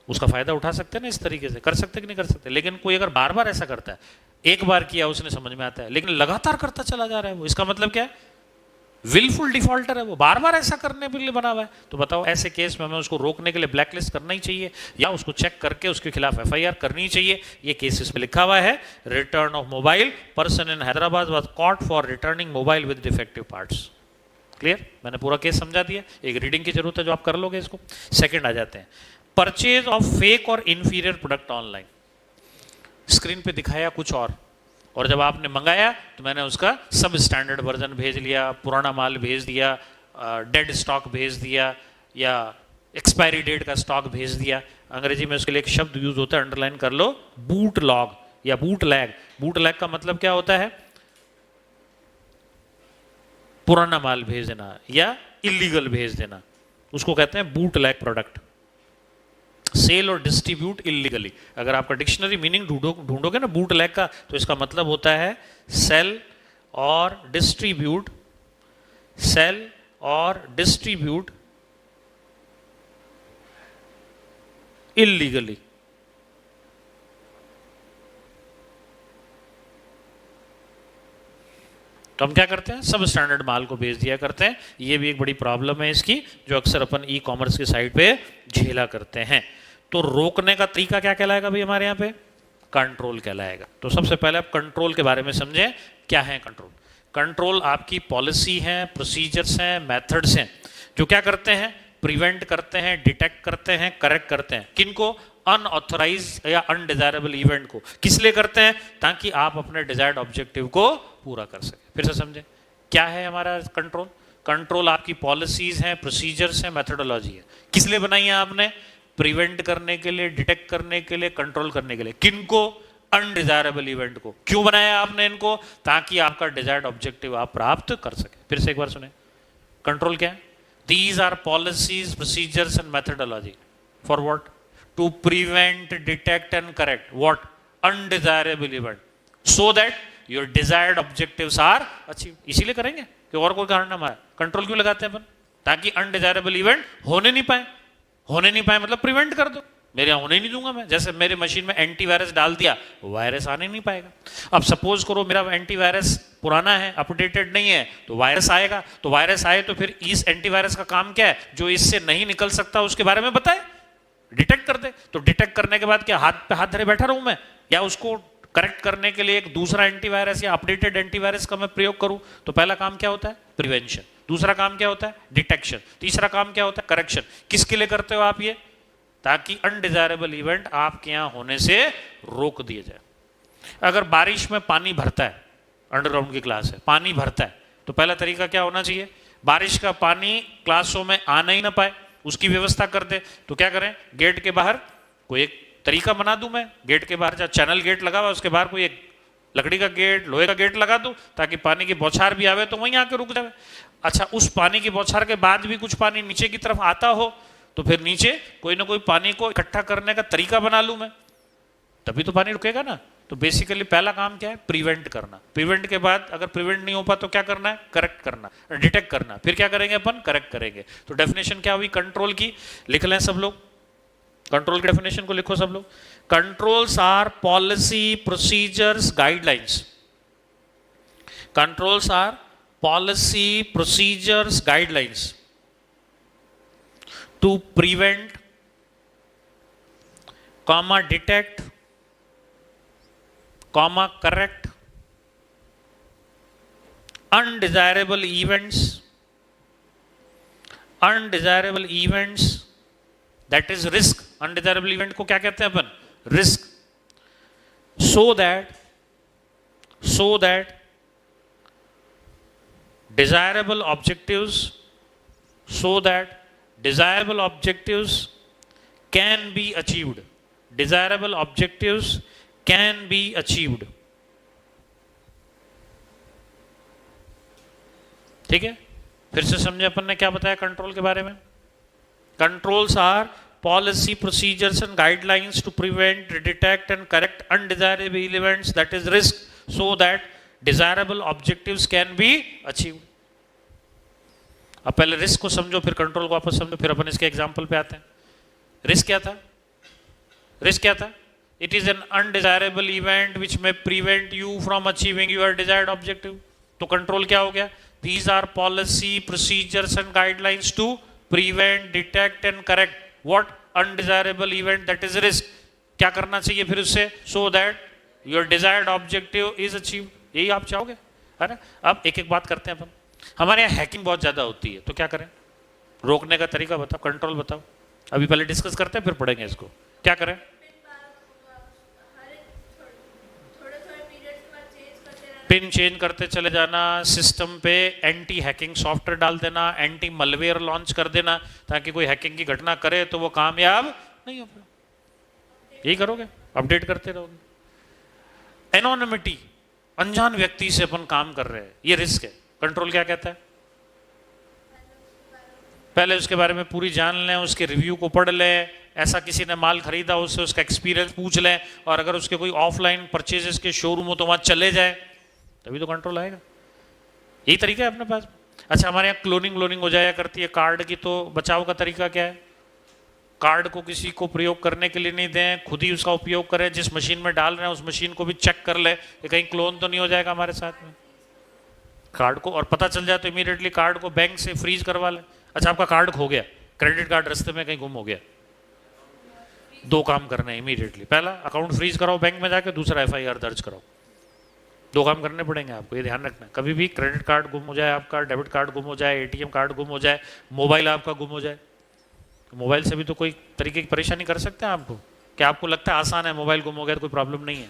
उसका फायदा उठा सकते हैं ना, इस तरीके से कर सकते कि नहीं कर सकते? लेकिन कोई अगर बार बार ऐसा करता है, एक बार किया उसने समझ में आता है, लेकिन लगातार करता चला जा रहा है वो, इसका मतलब क्या है? विलफुल डिफॉल्टर है वो, बार बार ऐसा करने के लिए बना हुआ है। तो बताओ ऐसे केस में हमें उसको रोकने के लिए ब्लैक लिस्ट करना ही चाहिए, या उसको चेक करके उसके खिलाफ FIR करनी चाहिए? ये केसेस में लिखा हुआ है। Return of mobile, person in Hyderabad was cot for returning mobile with defective parts. Clear? मैंने पूरा केस समझा दिया। एक रीडिंग की जरूरत है जो आप कर लोगे इसको। सेकंड आ जाते हैं, परचेज ऑफ फेक और इंफीरियर प्रोडक्ट ऑनलाइन। स्क्रीन पे दिखाया कुछ और जब आपने मंगाया तो मैंने उसका सब स्टैंडर्ड वर्जन भेज लिया, पुराना माल भेज दिया, डेड स्टॉक भेज दिया, या एक्सपायरी डेट का स्टॉक भेज दिया। अंग्रेजी में उसके लिए एक शब्द यूज होता है, अंडरलाइन कर लो, बूट लॉग या बूट लैग। बूट लैग का मतलब क्या होता है? पुराना माल भेज देना या इलीगल भेज देना, उसको कहते हैं बूट लैग प्रोडक्ट। सेल और डिस्ट्रीब्यूट इलीगली। अगर आपका डिक्शनरी मीनिंग ढूंढोगे ना बूट लैग का, तो इसका मतलब होता है सेल और डिस्ट्रीब्यूट, सेल और डिस्ट्रीब्यूट इलीगली। तो हम क्या करते हैं? सब स्टैंडर्ड माल को भेज दिया करते हैं। ये भी एक बड़ी प्रॉब्लम है इसकी, जो अक्सर अपन ई-कॉमर्स की साइट पे झेला करते हैं। तो रोकने का तरीका क्या कहलाएगा भाई हमारे यहाँ पे? कंट्रोल कहलाएगा। तो सबसे पहले आप कंट्रोल के बारे में समझें, क्या है कंट्रोल। कंट्रोल आपकी पॉलिसी है, प्रोसीजर्स हैं, मेथड्स हैं, जो क्या करते हैं, प्रिवेंट करते हैं, डिटेक्ट करते हैं, करेक्ट करते हैं। किनको? अनऑथराइज या अनडिजायरेबल इवेंट को। किस लिए करते हैं? ताकि आप अपने डिजायर्ड ऑब्जेक्टिव को पूरा कर सके। फिर से समझे क्या है हमारा कंट्रोल? कंट्रोल आपकी पॉलिसीज हैं, प्रोसीजर्स हैं, मेथोडोलॉजी है। किस लिए बनाई है आपने? प्रिवेंट करने के लिए, डिटेक्ट करने के लिए, कंट्रोल करने के लिए। किनको? अनडिजायरेबल इवेंट को। क्यों बनाया आपने इनको? ताकि आपका डिजायर्ड ऑब्जेक्टिव आप प्राप्त कर सके। फिर से एक बार सुने, कंट्रोल क्या है? These are policies, procedures and methodology. For what? To prevent, detect and correct what? Undesirable event. So that your desired objectives are achieved. इसीलिए करेंगे कि और कोई कारण ना हमारा। कंट्रोल क्यों लगाते हैं अपन? ताकि अनडिजायरेबल इवेंट होने नहीं पाए। होने नहीं पाए मतलब प्रिवेंट कर दो। मेरे यहाँ होने ही नहीं दूंगा मैं। जैसे मेरे मशीन में एंटीवायरस डाल दिया, वायरस आने नहीं पाएगा। अब सपोज करो मेरा एंटीवायरस पुराना है, अपडेटेड नहीं है, तो वायरस आएगा। तो वायरस आए तो फिर इस एंटीवायरस का काम क्या है? जो इससे नहीं निकल सकता उसके बारे में बताए, डिटेक्ट कर दे। तो डिटेक्ट करने के बाद क्या हाथ पे हाथ धरे बैठा रहूं मैं, या उसको करेक्ट करने के लिए एक दूसरा एंटीवायरस या अपडेटेड एंटीवायरस का मैं प्रयोग करूं? तो पहला काम क्या होता है? प्रिवेंशन। दूसरा काम क्या होता है? डिटेक्शन। तीसरा काम क्या होता है? करेक्शन। किसके लिए करते हो आप ये? ताकि अनडिजायरेबल इवेंट आपके यहां होने से रोक दिए जाए। अगर बारिश में पानी भरता है, अंडरग्राउंड की क्लास है, पानी भरता है, तो पहला तरीका क्या होना चाहिए? बारिश का पानी क्लासों में आना ही ना पाए, उसकी व्यवस्था कर दे। तो क्या करें? गेट के बाहर कोई एक तरीका बना दूं मैं। गेट के बाहर जहाँ चैनल गेट लगा हुआ उसके बाहर कोई एक लकड़ी का गेट, लोहे का गेट लगा दूं, ताकि पानी की बौछार भी आवे तो वहीं आके रुक जाए। अच्छा, उस पानी की बौछार के बाद भी कुछ पानी नीचे की तरफ आता हो, तो फिर नीचे कोई ना कोई पानी को इकट्ठा करने का तरीका बना लूं मैं, तभी तो पानी रुकेगा ना। तो बेसिकली पहला काम क्या है? प्रिवेंट करना। प्रिवेंट के बाद अगर प्रिवेंट नहीं हो पाता तो क्या करना है? करेक्ट करना, डिटेक्ट करना। फिर क्या करेंगे अपन? करेक्ट करेंगे। तो डेफिनेशन क्या हुई कंट्रोल की? लिख लें सब लोग, कंट्रोल की डेफिनेशन को लिखो सब लोग। Controls are policy, procedures, guidelines. Controls are policy, procedures, guidelines to prevent, detect, correct undesirable events, that is risk। undesirable event को क्या कहते हैं अपन? Risk. so that desirable objectives can be achieved। desirable objectives can be achieved। ठीक है, फिर से समझे अपन ने क्या बताया कंट्रोल के बारे में? Controls are policy, procedures and guidelines to prevent, detect and correct undesirable events, that is risk, so that desirable objectives can be achieved. अब पहले रिस्क को समझो, फिर कंट्रोल को वापस समझो, फिर अपन इसके एग्जांपल पे आते हैं। रिस्क क्या था? रिस्क क्या था? It is an undesirable event which may prevent you from achieving your desired objective. तो कंट्रोल क्या हो गया? These are policy, procedures and guidelines to prevent, detect and correct what? Undesirable event, that is risk. क्या करना चाहिए फिर उससे? So that your desired objective is achieved. यही आप चाहोगे, है ना? अब एक एक बात करते हैं अपन। हमारे यहाँ हैकिंग बहुत ज़्यादा होती है, तो क्या करें? रोकने का तरीका बताओ, कंट्रोल बताओ। अभी पहले डिस्कस करते हैं, फिर पढ़ेंगे इसको। क्या करें? पिन चेंज करते चले जाना, सिस्टम पे एंटी हैकिंग सॉफ्टवेयर डाल देना, एंटी मलवेयर लॉन्च कर देना, ताकि कोई हैकिंग की घटना करे तो वो कामयाब नहीं हो पाए। यही करोगे? अपडेट करते रहोगे। एनोनिमिटी, अनजान व्यक्ति से अपन काम कर रहे हैं, ये रिस्क है। कंट्रोल क्या कहता है? पहले उसके बारे में पूरी जान लें, उसके रिव्यू को पढ़ लें, ऐसा किसी ने माल खरीदा उससे उसका एक्सपीरियंस पूछ लें, और अगर उसके कोई ऑफलाइन परचेजेस के शोरूम हो तो वहाँ चले जाए, तभी तो कंट्रोल आएगा। यही तरीका है अपने पास। अच्छा, हमारे यहाँ क्लोनिंग हो जाया करती है कार्ड की, तो बचाव का तरीका क्या है? कार्ड को किसी को प्रयोग करने के लिए नहीं दें, खुद ही उसका उपयोग करें। जिस मशीन में डाल रहे हैं उस मशीन को भी चेक कर ले कि कहीं क्लोन तो नहीं हो जाएगा हमारे साथ में कार्ड को, और पता चल जाए तो इमीडिएटली कार्ड को बैंक से फ्रीज करवा ले। अच्छा, आपका कार्ड खो गया, क्रेडिट कार्ड रास्ते में कहीं गुम हो गया, दो काम करने हैं इमीडिएटली। पहला, अकाउंट फ्रीज कराओ बैंक में जाके, दूसरा FIR दर्ज कराओ। दो काम करने पड़ेंगे आपको, ये ध्यान रखना। कभी भी क्रेडिट कार्ड गुम हो जाए आपका, डेबिट कार्ड गुम हो जाए, एटीएम कार्ड गुम हो जाए, मोबाइल आपका गुम हो जाए, तो मोबाइल से भी तो कोई तरीके की परेशानी कर सकते हैं आपको। क्या आपको लगता है आसान है, मोबाइल गुम हो गया तो कोई प्रॉब्लम नहीं है?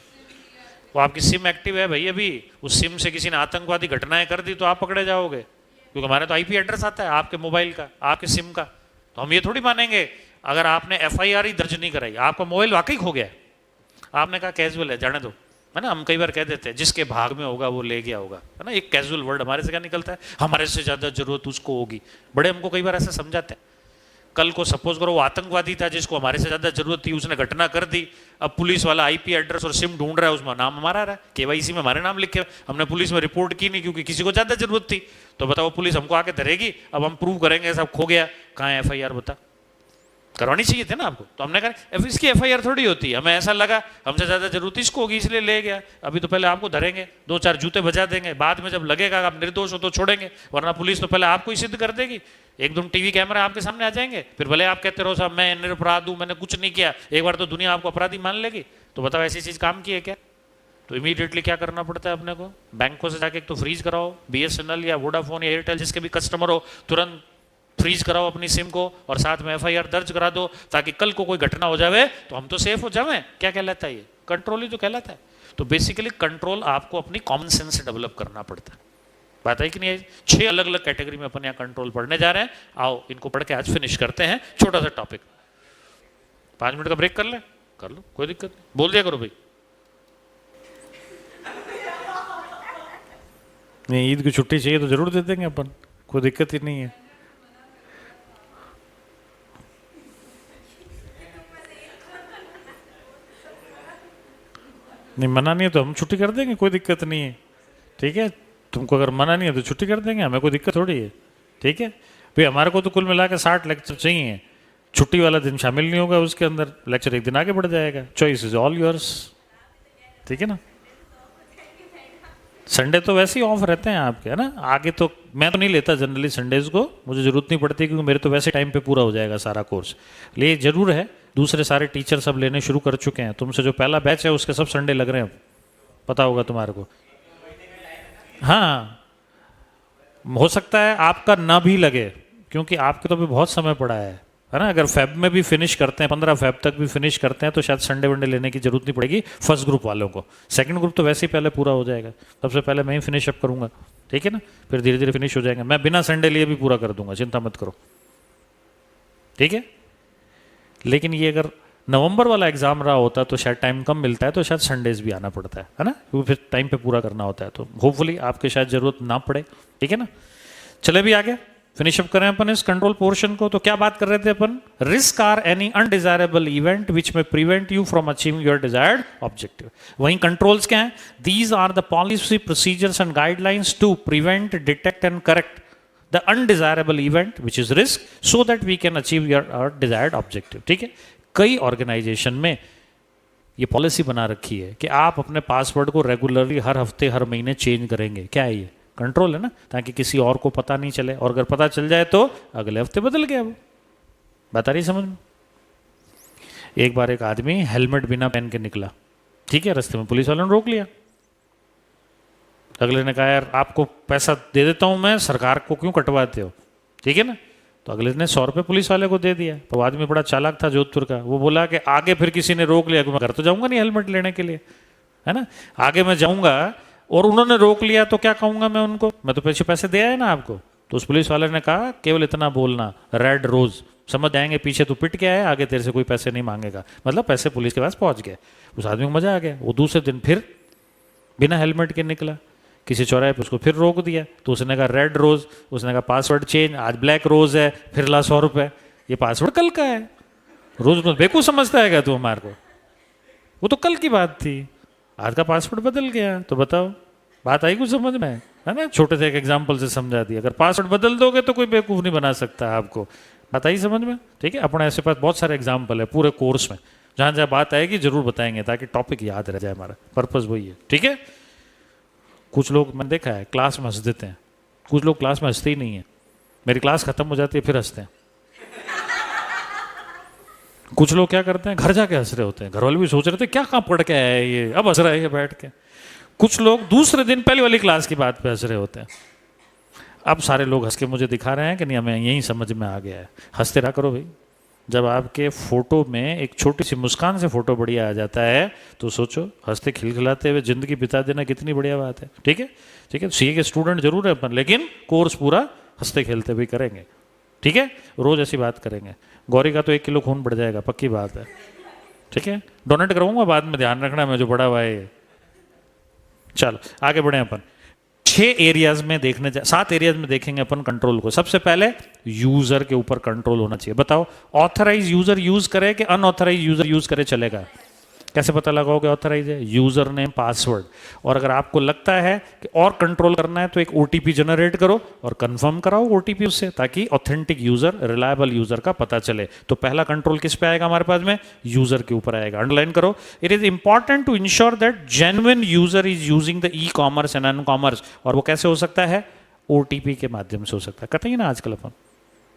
वो आपकी सिम एक्टिव है भाई, अभी उस सिम से किसी ने आतंकवादी घटनाएं कर दी तो आप पकड़े जाओगे, क्योंकि हमारे तो आईपी एड्रेस आता है आपके मोबाइल का, आपके सिम का। तो हम ये थोड़ी मानेंगे अगर आपने एफआईआर ही दर्ज नहीं कराई, आपका मोबाइल वाकई खो गया, आपने कहा कैजुअल है जाने दो, है ना। हम कई बार कह देते हैं जिसके भाग में होगा वो ले गया होगा, है ना। एक कैजुअल वर्ड हमारे से क्या निकलता है, हमारे से ज्यादा जरूरत उसको होगी। बड़े हमको कई बार ऐसे समझाते हैं। कल को सपोज करो वो आतंकवादी था जिसको हमारे से ज्यादा जरूरत थी, उसने घटना कर दी, अब पुलिस वाला आईपी एड्रेस और सिम ढूंढ रहा है, उसमें नाम हमारा रहा है, केवाईसी में हमारे नाम लिख के हमने पुलिस में रिपोर्ट की नहीं क्योंकि किसी को ज्यादा जरूरत थी। तो बताओ पुलिस हमको आके धरेगी, अब हम प्रूव करेंगे सब खो गया, कहाँ है एफआईआर, बता। करवानी चाहिए थे ना आपको। तो हमने कहा इसकी एफआईआर थोड़ी होती है, हमें ऐसा लगा हमसे ज्यादा जरूरत इसको होगी इसलिए ले गया। अभी तो पहले आपको धरेंगे, दो चार जूते बजा देंगे, बाद में जब लगेगा आप निर्दोष हो तो छोड़ेंगे, वरना पुलिस तो पहले आपको ही सिद्ध कर देगी। एकदम टीवी कैमरा आपके सामने आ जाएंगे, फिर भले आप कहते रहो साहब मैं निरपराध हूं, मैंने कुछ नहीं किया, एक बार तो दुनिया आपको अपराधी मान लेगी। तो बताओ ऐसी चीज काम की है क्या? तो इमीडिएटली क्या करना पड़ता है अपने को, बैंकों से जाके एक तो फ्रीज कराओ, बीएसएनएल या वोडाफोन या एयरटेल जिसके भी कस्टमर हो, तुरंत फ्रीज कराओ अपनी सिम को और साथ में एफआईआर दर्ज करा दो, ताकि कल को कोई घटना हो जाए तो हम तो सेफ हो जाए। क्या कहलाता है ये? कंट्रोल ही तो कहलाता है। तो बेसिकली कंट्रोल आपको अपनी कॉमन सेंस से डेवलप करना पड़ता है। बात है कि नहीं? 6 अलग अलग कैटेगरी में अपन यहाँ कंट्रोल पढ़ने जा रहे हैं। आओ इनको पढ़ के आज फिनिश करते हैं। छोटा सा टॉपिक, 5 मिनट का ब्रेक कर ले, कर लो, कोई दिक्कत नहीं, बोल दिया करो भाई। नहीं, ईद की छुट्टी चाहिए तो जरूर दे देंगे अपन, कोई दिक्कत ही नहीं है। नहीं, मना नहीं है तो हम छुट्टी कर देंगे, कोई दिक्कत नहीं है। ठीक है, तुमको अगर मना नहीं है तो छुट्टी कर देंगे, हमें कोई दिक्कत थोड़ी है। ठीक है भाई, हमारे को तो कुल मिला के 60 लेक्चर चाहिए, छुट्टी वाला दिन शामिल नहीं होगा उसके अंदर, लेक्चर एक दिन आगे बढ़ जाएगा। Choice is all yours. ठीक है ना। संडे तो वैसे ही ऑफ रहते हैं आपके, है ना। आगे तो मैं तो नहीं लेता जनरली संडेज को, मुझे जरूरत नहीं पड़ती क्योंकि मेरे तो वैसे टाइम पे पूरा हो जाएगा सारा कोर्स। ले जरूर है, दूसरे सारे टीचर सब लेने शुरू कर चुके हैं, तुमसे जो पहला बैच है उसके सब संडे लग रहे हैं, पता होगा तुम्हारे को। हाँ, हो सकता है आपका ना भी लगे क्योंकि आपके तो अभी बहुत समय पड़ा है ना। अगर फेब में भी फिनिश करते हैं, 15 फेब तक भी फिनिश करते हैं तो शायद संडे वनडे लेने की जरूरत नहीं पड़ेगी फर्स्ट ग्रुप वालों को। सेकंड ग्रुप तो वैसे ही पहले पूरा हो जाएगा, सबसे पहले मैं ही फिनिश अप करूंगा। ठीक है ना, फिर धीरे धीरे फिनिश हो जाएगा, मैं बिना संडे लिए भी पूरा कर दूंगा, चिंता मत करो। ठीक है, लेकिन ये अगर नवंबर वाला एग्जाम रहा होता तो शायद टाइम कम मिलता है, तो शायद संडेज भी आना पड़ता है ना, क्योंकि फिर टाइम पे पूरा करना होता है। तो होपफुली आपके शायद जरूरत ना पड़े। ठीक है ना, चले भी आगे फिनिश अप करें अपन इस कंट्रोल पोर्शन को। तो क्या बात कर रहे थे अपन? Risk are any undesirable event which may prevent you from achieving your desired objective. वहीं कंट्रोल्स क्या है? These are the policy procedures and guidelines to prevent, detect and correct the undesirable event which is risk so that we can achieve our desired objective। ठीक है, कई organisation में ये policy बना रखी है कि आप अपने पासवर्ड को रेगुलरली हर हफ्ते हर महीने चेंज करेंगे। क्या है ये? कंट्रोल है ना, ताकि किसी और को पता नहीं चले, और अगर पता चल जाए तो अगले हफ्ते बदल गया वो। बता रही समझ में? एक बार एक आदमी हेलमेट बिना पहन के निकला, ठीक है, रास्ते में पुलिस वालों ने रोक लिया। अगले ने कहा यार आपको पैसा दे देता हूं मैं, सरकार को क्यों कटवाते हो? ठीक है ना। तो अगले ने 100 रुपये पुलिस वाले को दे दिया। तो आदमी बड़ा चालाक था जोधपुर का, वो बोला कि आगे फिर किसी ने रोक लिया, मैं घर तो जाऊंगा नहीं हेलमेट लेने के लिए, है ना। आगे मैं जाऊंगा और उन्होंने रोक लिया तो क्या कहूंगा मैं उनको? मैं तो पैसे दे आया ना आपको। तो उस पुलिस वाले ने कहा केवल इतना बोलना, रेड रोज, समझ जाएंगे पीछे तो पिट के आए, आगे तेरे से कोई पैसे नहीं मांगेगा। मतलब पैसे पुलिस के पास पहुंच गए। उस आदमी को मजा आ गया। वो दूसरे दिन फिर बिना हेलमेट के निकला, किसी चौराहे पे उसको फिर रोक दिया। तो उसने कहा रेड रोज, उसने कहा पासवर्ड चेंज, आज ब्लैक रोज है, फिर ला 100 रुपये। ये पासवर्ड कल का है, रोज में बेवकूफ समझता है क्या तू हमारे को? वो तो कल की बात थी, आज का पासवर्ड बदल गया। तो बताओ बात आई कुछ समझ में, है ना। छोटे से एक एग्जाम्पल से समझा दिया। अगर पासवर्ड बदल दोगे तो कोई बेवकूफ नहीं बना सकता आपको। बात आई समझ में? ठीक है, अपने ऐसे पास बहुत सारे एग्जाम्पल है पूरे कोर्स में, जहाँ जहाँ बात आएगी जरूर बताएंगे ताकि टॉपिक याद रह जाए। हमारा पर्पज वही है। ठीक है, कुछ लोग मैंने देखा है क्लास में हंस देते हैं, कुछ लोग क्लास में हंसते ही नहीं है। मेरी क्लास खत्म हो जाती है फिर हंसते हैं। कुछ लोग क्या करते हैं, घर जाके हंस रहे होते हैं, घर वाले भी सोच रहे थे क्या कहाँ पढ़ के आया है ये, अब हंस रहा है ये बैठ के। कुछ लोग दूसरे दिन पहली वाली क्लास की बात पे हंस रहे होते हैं। अब सारे लोग हंस के मुझे दिखा रहे हैं कि नहीं, हमें यही समझ में आ गया है। हंसते रहा करो भाई। जब आपके फोटो में एक छोटी सी मुस्कान से फोटो बढ़िया आ जाता है तो सोचो, हंसते खिलखिलाते हुए जिंदगी बिता देना कितनी बढ़िया बात है। ठीक है, ठीक है, सीए के स्टूडेंट जरूर है अपन, लेकिन कोर्स पूरा हंसते खेलते हुए करेंगे। ठीक है, रोज ऐसी बात करेंगे। गौरी का तो 1 किलो खून बढ़ जाएगा, पक्की बात है। ठीक है, डोनेट कराऊंगा बाद में, ध्यान रखना, मैं जो बड़ा भाई है। चलो आगे बढ़े अपन। 6 एरियाज में देखने, 7 एरियाज में देखेंगे अपन कंट्रोल को। सबसे पहले यूजर के ऊपर कंट्रोल होना चाहिए। बताओ, ऑथराइज यूजर यूज करे कि अनऑथराइज यूजर यूज करे चलेगा? कैसे पता लगाओगे ऑथराइज है? User name password. और अगर आपको लगता है कि और कंट्रोल करना है तो एक ओटीपी जनरेट करो और कंफर्म कराओ ओटीपी उससे, ताकि ऑथेंटिक यूजर, रिलायबल यूजर का पता चले। तो पहला कंट्रोल किस पे आएगा हमारे पास में? यूजर के ऊपर आएगा। अंडरलाइन करो, it is important to ensure that genuine user is using the e commerce and an commerce. और वो कैसे हो सकता है? ओटीपी के माध्यम से हो सकता है। कतई ना, आजकल अपन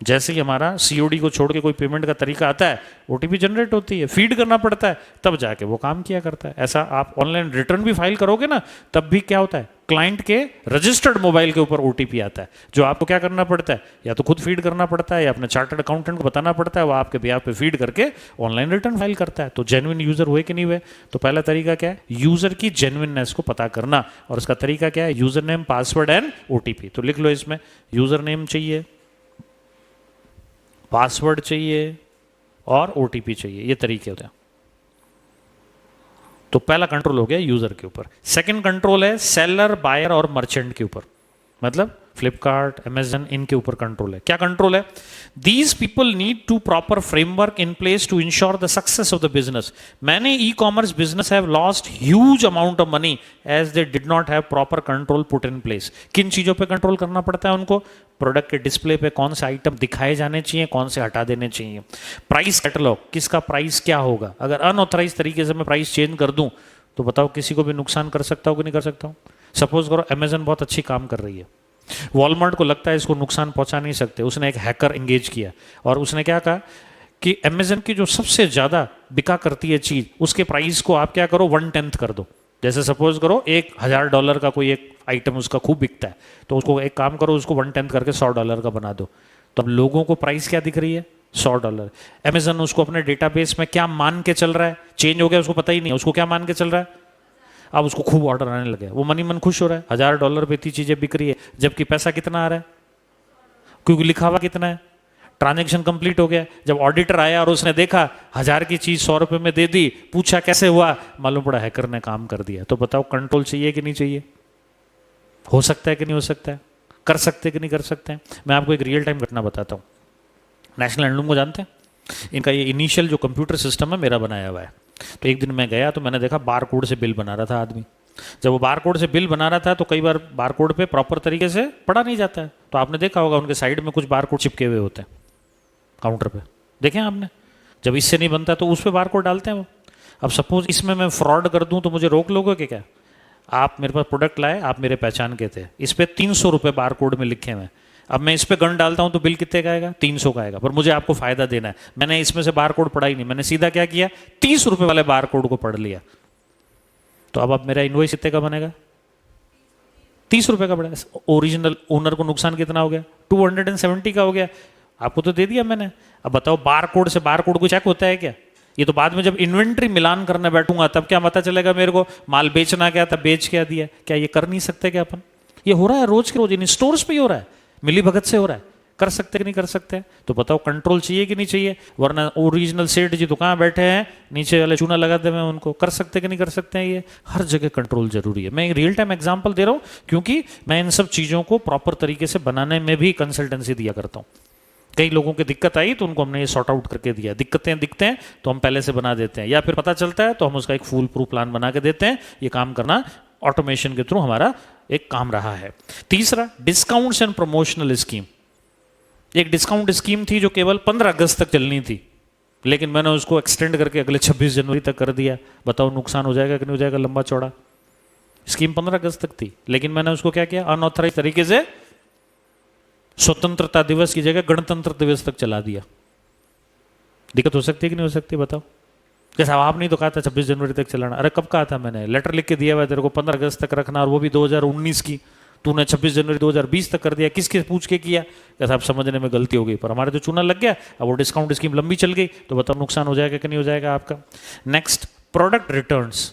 जैसे ही हमारा सीओडी को छोड़ के कोई पेमेंट का तरीका आता है, ओटीपी जनरेट होती है, फीड करना पड़ता है, तब जाके वो काम किया करता है। ऐसा आप ऑनलाइन रिटर्न भी फाइल करोगे ना, तब भी क्या होता है? क्लाइंट के रजिस्टर्ड मोबाइल के ऊपर ओटीपी आता है, जो आपको क्या करना पड़ता है? या तो खुद फीड करना पड़ता है या अपने चार्टर्ड अकाउंटेंट को बताना पड़ता है, वो आपके बिहाफ पे फीड करके ऑनलाइन रिटर्न फाइल करता है। तो जेन्युइन यूजर हुए कि नहीं हुए? तो पहला तरीका क्या है? यूजर की जेन्युइननेस को पता करना। और उसका तरीका क्या है? User name, password and OTP. तो लिख लो इसमें, यूजर नेम चाहिए, पासवर्ड चाहिए और ओटीपी चाहिए। ये तरीके होते हैं। तो पहला कंट्रोल हो गया यूजर के ऊपर। सेकंड कंट्रोल है सेलर, बायर और मर्चेंट के ऊपर, मतलब फ्लिपकार्ट, अमेजन, इनके ऊपर कंट्रोल है। क्या कंट्रोल है? These people need to proper framework in place to ensure the success of the business. Many e commerce business have lost huge amount of money as they did not have proper control put in place. किन चीजों पे control करना पड़ता है उनको? Product के display पे कौन से आइटम दिखाए जाने चाहिए, कौन से हटा देने चाहिए। प्राइस कैटलॉग, किसका प्राइस क्या होगा। अगर अनऑथराइज तरीके से मैं प्राइस चेंज कर दूं तो बताओ, किसी को भी नुकसान कर सकता हूं कि नहीं कर सकता हूं? सपोज करो अमेजन बहुत अच्छी काम कर रही है, वॉलमार्ट को लगता है इसको नुकसान पहुंचा नहीं सकते, उसने एक हैकर एंगेज किया और उसने क्या कहा कि अमेजन की जो सबसे ज्यादा बिका करती है चीज, उसके प्राइस को आप क्या करो, 1/10 कर दो। जैसे सपोज करो $1000 का कोई एक आइटम उसका खूब बिकता है, तो उसको एक काम करो, उसको 1/10 करके $100 का बना दो। तो अब लोगों को प्राइस क्या दिख रही है? $100। अमेजन उसको अपने डेटाबेस में क्या मान के चल रहा है? चेंज हो गया, उसको पता ही नहीं है, उसको क्या मान के चल रहा है? अब उसको खूब ऑर्डर आने लगे, वो मनी मन खुश हो रहा है, $1000 पे इतनी चीजें बिक रही है, जबकि पैसा कितना आ रहा है? क्योंकि लिखा हुआ कितना है, ट्रांजैक्शन कंप्लीट हो गया। जब ऑडिटर आया और उसने देखा 1000 की चीज 100 रुपए में दे दी, पूछा कैसे हुआ, मालूम पड़ा हैकर ने काम कर दिया। तो बताओ कंट्रोल चाहिए कि नहीं चाहिए? हो सकता है कि नहीं हो सकता है? कर सकते कि नहीं कर सकते हैं? मैं आपको एक रियल टाइम घटना बताता हूँ। नेशनल हैंडलूम को जानते हैं? इनका ये इनिशियल जो कंप्यूटर सिस्टम है मेरा बनाया हुआ है। तो एक दिन मैं गया तो मैंने देखा बार कोड से बिल बना रहा था आदमी। जब वो बार कोड से बिल बना रहा था तो कई बार बार कोड पे प्रॉपर तरीके से पढ़ा नहीं जाता है, तो आपने देखा होगा उनके साइड में कुछ बार कोड चिपके हुए होते हैं काउंटर पे, देखे आपने? जब इससे नहीं बनता तो उस पर बार कोड डालते हैं वो। अब सपोज इसमें मैं फ्रॉड कर दूं तो मुझे रोक लोगे कि क्या? आप मेरे पास प्रोडक्ट लाए, आप मेरे पहचान के थे, इस पर 300 रुपये बार कोड में लिखे हुए, अब मैं इस पे गन डालता हूं तो बिल कितने का आएगा? 300 का आएगा, पर मुझे आपको फायदा देना है। मैंने इसमें से बार कोड पढ़ा ही नहीं, मैंने सीधा क्या किया, 30 रुपए वाले बार कोड को पढ़ लिया। तो अब मेरा इनवॉइस कितने का बनेगा? 30 रुपए का पड़ा। ओरिजिनल ओनर को नुकसान कितना हो गया? 270 का हो गया। आपको तो दे दिया मैंने। अब बताओ बार कोड से बार कोड को चेक होता है क्या? ये तो बाद में जब इन्वेंट्री मिलान करने बैठूंगा तब क्या पता चलेगा मेरे को माल बेचना क्या था, बेच क्या दिया? क्या ये कर नहीं सकते क्या अपन? ये हो रहा है रोज के रोज, इन स्टोर्स पे ही हो रहा है, मिली भगत से हो रहा है। कर सकते कि नहीं कर सकते? तो बताओ कंट्रोल चाहिए कि नहीं चाहिए? वरना ओरिजिनल सेठ जी तो कहाँ बैठे हैं, नीचे वाले चूना लगा दे, उनको कर सकते कि नहीं कर सकते हैं? ये हर जगह कंट्रोल जरूरी है। मैं एक रियल टाइम एग्जांपल दे रहा हूँ क्योंकि मैं इन सब चीज़ों को प्रॉपर तरीके से बनाने में भी कंसल्टेंसी दिया करता हूँ। कई लोगों की दिक्कत आई तो उनको हमने ये सॉर्ट आउट करके दिया। दिक्कतें दिखते हैं तो हम पहले से बना देते हैं, या फिर पता चलता है तो हम उसका एक फुल प्रूफ प्लान बना के देते हैं। ये काम करना ऑटोमेशन के थ्रू हमारा एक काम रहा है। तीसरा, डिस्काउंट्स एंड प्रमोशनल स्कीम। एक डिस्काउंट स्कीम थी जो केवल 15 अगस्त तक चलनी थी, लेकिन मैंने उसको एक्सटेंड करके अगले 26 जनवरी तक कर दिया। बताओ नुकसान हो जाएगा कि नहीं हो जाएगा? लंबा चौड़ा स्कीम 15 अगस्त तक थी, लेकिन मैंने उसको क्या किया, अनऑथराइज तरीके से स्वतंत्रता दिवस की जगह गणतंत्र दिवस तक चला दिया। दिक्कत हो सकती है कि नहीं हो सकती? बताओ। कि साहब आपने तो कहा था 26 जनवरी तक चलाना। अरे कब कहा था मैंने? लेटर लिख के दिया हुआ तेरे को 15 अगस्त तक रखना, और वो भी 2019 की, तूने 26 जनवरी 2020 तक कर दिया। किसके पूछ के किया? कि साहब समझने में गलती हो गई, पर हमारे तो चूना लग गया, अब वो डिस्काउंट स्कीम लंबी चल गई, तो बताओ नुकसान हो जाएगा कि नहीं हो जाएगा आपका। Next, product returns.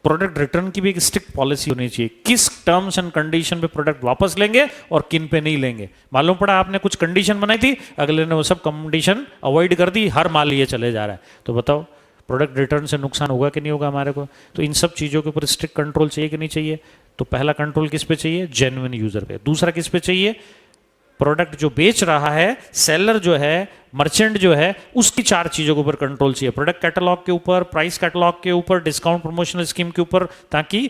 Product return की भी एक स्ट्रिक्ट पॉलिसी होनी चाहिए, किस टर्म्स एंड कंडीशन पे प्रोडक्ट वापस लेंगे और किन पे नहीं लेंगे। मालूम पड़ा आपने कुछ कंडीशन बनाई थी, अगले ने वो सब कंडीशन अवॉइड कर दी, हर माल ये चले जा रहा है, तो बताओ प्रोडक्ट रिटर्न से नुकसान होगा कि नहीं होगा हमारे को। तो इन सब चीज़ों के ऊपर स्ट्रिक्ट कंट्रोल चाहिए कि नहीं चाहिए। तो पहला कंट्रोल किस पे चाहिए? जेन्युइन यूजर पे। दूसरा किस पे चाहिए? प्रोडक्ट जो बेच रहा है, सेलर जो है, मर्चेंट जो है, उसकी 4 चीजों के ऊपर कंट्रोल चाहिए। प्रोडक्ट कैटलॉग के ऊपर, प्राइस कैटलॉग के ऊपर, डिस्काउंट प्रमोशनल स्कीम के ऊपर, ताकि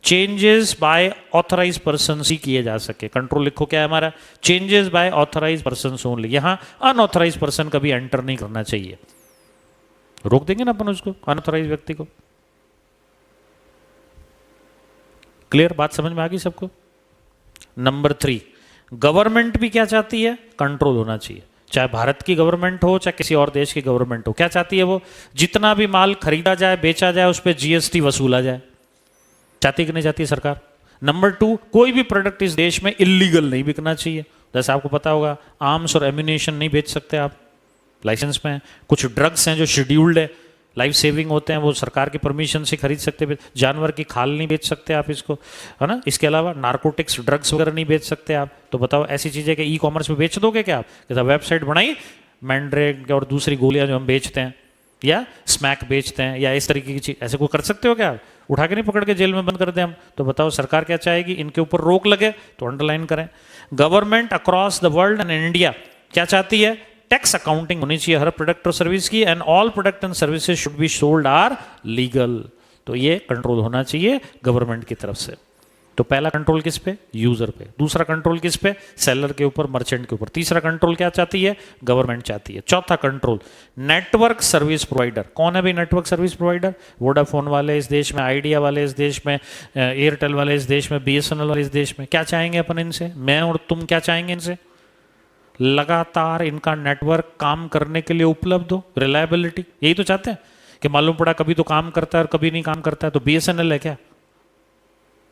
चेंजेस बाय ऑथराइज पर्सन ही किए जा सके। कंट्रोल लिखो क्या है हमारा? Changes by authorise person only. यहां अनऑथराइज पर्सन कभी एंटर नहीं करना चाहिए। रोक देंगे ना अपन उसको, अनऑथराइज व्यक्ति को। क्लियर बात समझ में आ गई सबको? नंबर 3, गवर्नमेंट भी क्या चाहती है? कंट्रोल होना चाहिए। चाहे भारत की गवर्नमेंट हो, चाहे किसी और देश की गवर्नमेंट हो, क्या चाहती है वो? जितना भी माल खरीदा जाए, बेचा जाए, उस पर जीएसटी वसूला जाए। चाहती कि नहीं चाहती सरकार? नंबर 2, कोई भी प्रोडक्ट इस देश में इलीगल नहीं बिकना चाहिए। जैसे आपको पता होगा, आर्म्स और एम्यूनेशन नहीं बेच सकते आप, लाइसेंस में है। कुछ ड्रग्स हैं जो शेड्यूल्ड है, लाइफ सेविंग होते हैं, वो सरकार की परमिशन से खरीद सकते हैं। जानवर की खाल नहीं बेच सकते आप इसको, है ना। इसके अलावा नार्कोटिक्स, ड्रग्स वगैरह नहीं बेच सकते आप। तो बताओ ऐसी चीज़ें कि ई कॉमर्स में बेच दोगे क्या आप? कि वेबसाइट बनाई, मैंड्रेक और दूसरी गोलियां जो हम बेचते हैं, या स्मैक बेचते हैं, या इस तरीके की चीज़, ऐसे कोई कर सकते हो क्या आप? उठा के नहीं पकड़ के जेल में बंद कर दें हम? तो बताओ सरकार क्या चाहेगी? इनके ऊपर रोक लगे। तो अंडरलाइन करें, government across the world and India क्या चाहती है? टैक्स अकाउंटिंग होनी चाहिए हर प्रोडक्ट और सर्विस की, and all product and services should be sold are legal. तो ये कंट्रोल होना चाहिए गवर्नमेंट की तरफ से। तो पहला कंट्रोल किस पे? यूजर पे। दूसरा कंट्रोल किस पे? सेलर के ऊपर, मर्चेंट के ऊपर। तीसरा कंट्रोल क्या चाहती है? गवर्नमेंट चाहती है। चौथा कंट्रोल, नेटवर्क सर्विस प्रोवाइडर। कौन है भाई नेटवर्क सर्विस प्रोवाइडर? वोडाफोन वाले इस देश में, आइडिया वाले इस देश में, एयरटेल वाले इस देश में, बीएसएनएल वाले इस देश में। क्या चाहेंगे अपन इनसे? मैं और तुम क्या चाहेंगे इनसे? लगातार इनका नेटवर्क काम करने के लिए उपलब्ध हो, रिलायबिलिटी। यही तो चाहते हैं कि मालूम पड़ा कभी तो काम करता है और कभी नहीं काम करता है। तो बीएसएनएल है क्या?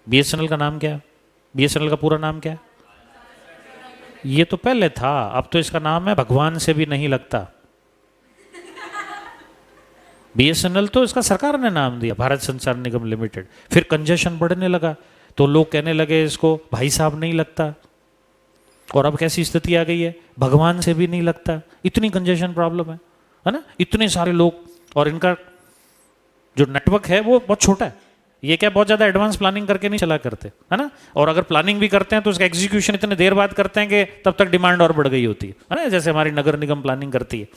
बीएसएनएल का नाम क्या है? बीएसएनएल का पूरा नाम क्या है? ये तो पहले था, अब तो इसका नाम है भगवान से भी नहीं लगता। बीएसएनएल तो इसका सरकार ने नाम दिया, भारत संचार निगम लिमिटेड। फिर कंजेशन बढ़ने लगा तो लोग कहने लगे इसको भाई साहब नहीं लगता, और अब कैसी स्थिति आ गई है? भगवान से भी नहीं लगता। इतनी कंजेशन प्रॉब्लम है ना, इतने सारे लोग, और इनका जो नेटवर्क है वो बहुत छोटा है। ये क्या बहुत ज़्यादा एडवांस प्लानिंग करके नहीं चला करते, है ना। और अगर प्लानिंग भी करते हैं तो उसका एग्जीक्यूशन इतने देर बाद करते हैं कि तब तक डिमांड और बढ़ गई होती है ना। जैसे हमारी नगर निगम प्लानिंग करती है,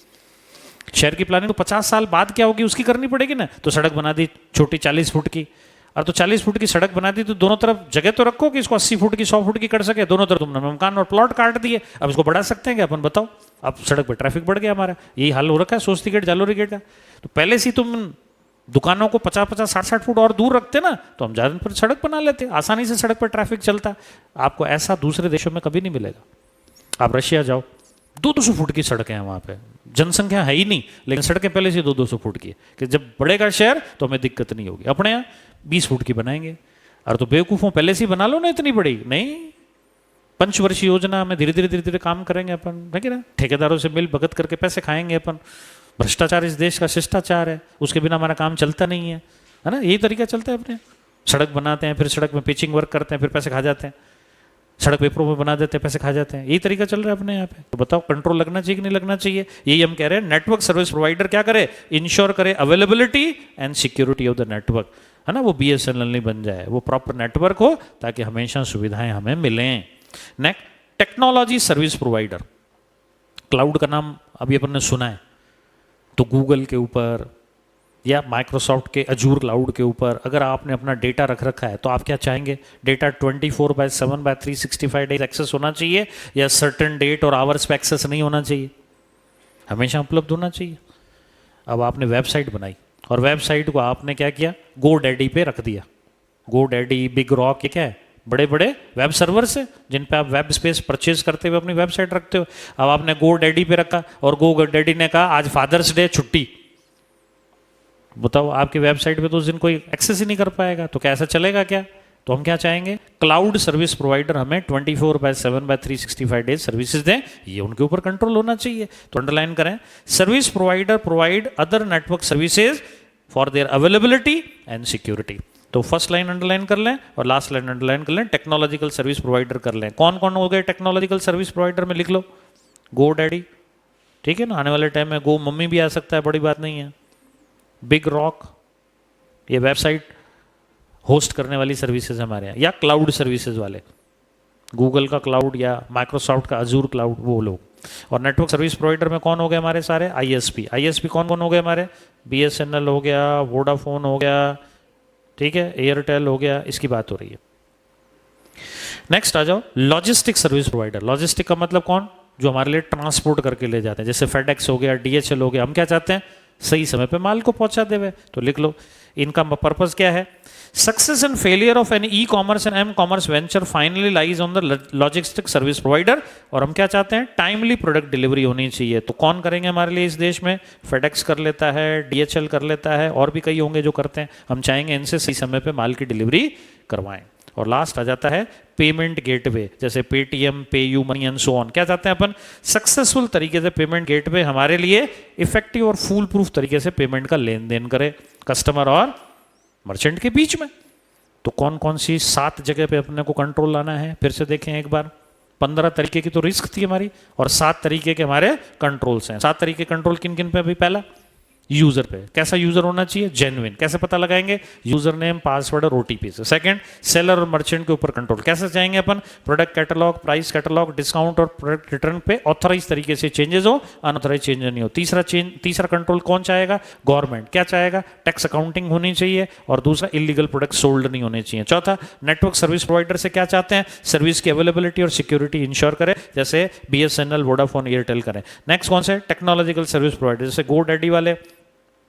शहर की प्लानिंग तो 50 साल बाद क्या होगी उसकी करनी पड़ेगी ना। तो सड़क बना दी छोटी 40 फुट की, और तो 40 फुट की सड़क बना दी तो दोनों तरफ जगह तो रखो कि इसको 80 फुट की 100 फुट की कर सके। दोनों तरफ तुमने मकान और प्लॉट काट दिए, अब इसको बढ़ा सकते हैं क्या अपन? बताओ। अब सड़क पर ट्रैफिक बढ़ गया हमारा, यही हाल हो रखा है सोस्ती गेट, जालोरी गेट का। तो पहले से तुम दुकानों को 50-50, 60-60 फुट और दूर रखते ना, तो हम ज़्यादा पर सड़क बना लेते, आसानी से सड़क पर ट्रैफिक चलता। आपको ऐसा दूसरे देशों में कभी नहीं मिलेगा। आप रशिया जाओ, 200 फुट की सड़कें हैं वहाँ पे, जनसंख्या है ही नहीं, लेकिन सड़कें पहले से 200 फुट की है कि जब बढ़ेगा शहर तो हमें दिक्कत नहीं होगी। अपने यहाँ 20 फुट की बनाएंगे। और तो बेवकूफ़ों पहले से ही बना लो ना इतनी बड़ी। नहीं, पंचवर्षीय योजना में धीरे धीरे काम करेंगे अपन, है कि ना। ठेकेदारों से मिल भगत करके पैसे खाएंगे अपन। भ्रष्टाचार इस देश का शिष्टाचार है, उसके बिना हमारा काम चलता नहीं है, है ना। यही तरीका चलता है अपने। सड़क बनाते हैं, फिर सड़क में पिचिंग वर्क करते हैं, फिर पैसे खा जाते हैं। सड़क पेपरों में बना देते हैं, पैसे खा जाते हैं। यही तरीका चल रहा है अपने यहाँ पे। तो बताओ कंट्रोल लगना चाहिए कि नहीं लगना चाहिए? यही हम कह रहे हैं, नेटवर्क सर्विस प्रोवाइडर क्या करे? इंश्योर करे availability and security of the network, है ना। वो बीएसएनएल नहीं बन जाए, वो प्रॉपर नेटवर्क हो ताकि हमेशा सुविधाएं हमें मिलें। Next, technology service provider. Cloud का नाम अभी अपन ने सुना है, तो गूगल के ऊपर या माइक्रोसॉफ्ट के अजूर क्लाउड के ऊपर अगर आपने अपना डेटा रख रखा है तो आप क्या चाहेंगे? डेटा 24/7/365 डेज एक्सेस होना चाहिए, या सर्टेन डेट और आवर्स पे एक्सेस नहीं होना चाहिए? हमेशा उपलब्ध होना चाहिए। अब आपने वेबसाइट बनाई और वेबसाइट को आपने क्या किया? गो डैडी पे रख दिया। गो डैडी, बिग रॉक, ये क्या है? बड़े बड़े वेब सर्वर्स है जिन पे आप वेब स्पेस परचेज करते हुए अपनी वेबसाइट रखते हो। अब आपने गो डैडी पे रखा और गो डैडी ने कहा आज फादर्स डे छुट्टी, बताओ, आपकी वेबसाइट पे तो उस दिन कोई एक्सेस ही नहीं कर पाएगा, तो क्या ऐसा चलेगा क्या? तो हम क्या चाहेंगे, क्लाउड सर्विस प्रोवाइडर हमें 24/7/365 डेज सर्विसेज दें, ये उनके ऊपर कंट्रोल होना चाहिए। तो अंडरलाइन करें, service provider provide other network services for their availability and security. तो फर्स्ट लाइन अंडरलाइन कर लें और लास्ट लाइन अंडरलाइन कर लें, टेक्नोलॉजिकल सर्विस प्रोवाइडर कर लें। कौन कौन हो गए टेक्नोलॉजिकल सर्विस प्रोवाइडर में, लिख लो, गो डैडी, ठीक है ना, आने वाले टाइम में गो मम्मी भी आ सकता है, बड़ी बात नहीं है। बिग रॉक, ये वेबसाइट होस्ट करने वाली सर्विसेज हमारे यहाँ, या क्लाउड सर्विसेज वाले, गूगल का क्लाउड या माइक्रोसॉफ्ट का अजूर क्लाउड, वो लोग। और नेटवर्क सर्विस प्रोवाइडर में कौन हो गए हमारे सारे, आईएसपी। आईएसपी कौन कौन हो गए हमारे, बीएसएनएल हो गया, वोडाफोन हो गया, ठीक है, एयरटेल हो गया, इसकी बात हो रही है। नेक्स्ट आ जाओ, लॉजिस्टिक सर्विस प्रोवाइडर। लॉजिस्टिक का मतलब कौन, जो हमारे लिए ट्रांसपोर्ट करके ले जाते हैं, जैसे फेडेक्स हो गया, डीएचएल हो गया। हम क्या चाहते हैं, सही समय पे माल को पहुंचा देवे, तो लिख लो इनका पर्पस क्या है। Success and failure of an e commerce and m commerce venture finally lies on the logistic service provider. और हम क्या चाहते हैं, टाइमली प्रोडक्ट डिलीवरी होनी चाहिए। तो कौन करेंगे हमारे लिए इस देश में, फेडेक्स कर लेता है, डीएचएल कर लेता है, और भी कई होंगे जो करते हैं। हम चाहेंगे इनसे सही समय पे माल की डिलीवरी करवाएं। और लास्ट आ जाता है पेमेंट गेटवे, जैसे Paytm, PayU money and so on. क्या चाहते हैं अपन, सक्सेसफुल तरीके से पेमेंट गेटवे हमारे लिए इफेक्टिव और फुल प्रूफ तरीके से पेमेंट का लेन देन करे कस्टमर और मर्चेंट के बीच में। तो कौन कौन सी 7 जगह पे अपने को कंट्रोल लाना है, फिर से देखें एक बार। 15 तरीके की तो रिस्क थी हमारी, और 7 तरीके के हमारे कंट्रोल्स हैं। 7 तरीके कंट्रोल किन किन पे, अभी पहला यूजर पे, कैसा यूजर होना चाहिए, जेन्युइन। कैसे पता लगाएंगे, यूजर नेम, पासवर्ड और ओटीपी से। सेकंड, सेलर और मर्चेंट के ऊपर कंट्रोल कैसे चाहेंगे अपन, product catalogue, price catalogue, discount और प्रोडक्ट रिटर्न पे ऑथराइज तरीके से चेंजेस हो, अनऑथराइज चेंज नहीं हो। तीसरा कंट्रोल कौन चाहेगा, गवर्नमेंट। क्या चाहेगा, टैक्स अकाउंटिंग होनी चाहिए, और दूसरा इलीगल प्रोडक्ट सोल्ड नहीं होने चाहिए। चौथा, नेटवर्क सर्विस प्रोवाइडर से क्या चाहते हैं, सर्विस की अवेलेबिलिटी और सिक्योरिटी इंश्योर करें, जैसे बीएसएनएल, वोडाफोन, एयरटेल करें। नेक्स्ट कौन से, टेक्नोलॉजिकल सर्विस प्रोवाइडर, जैसे गो डैडी वाले,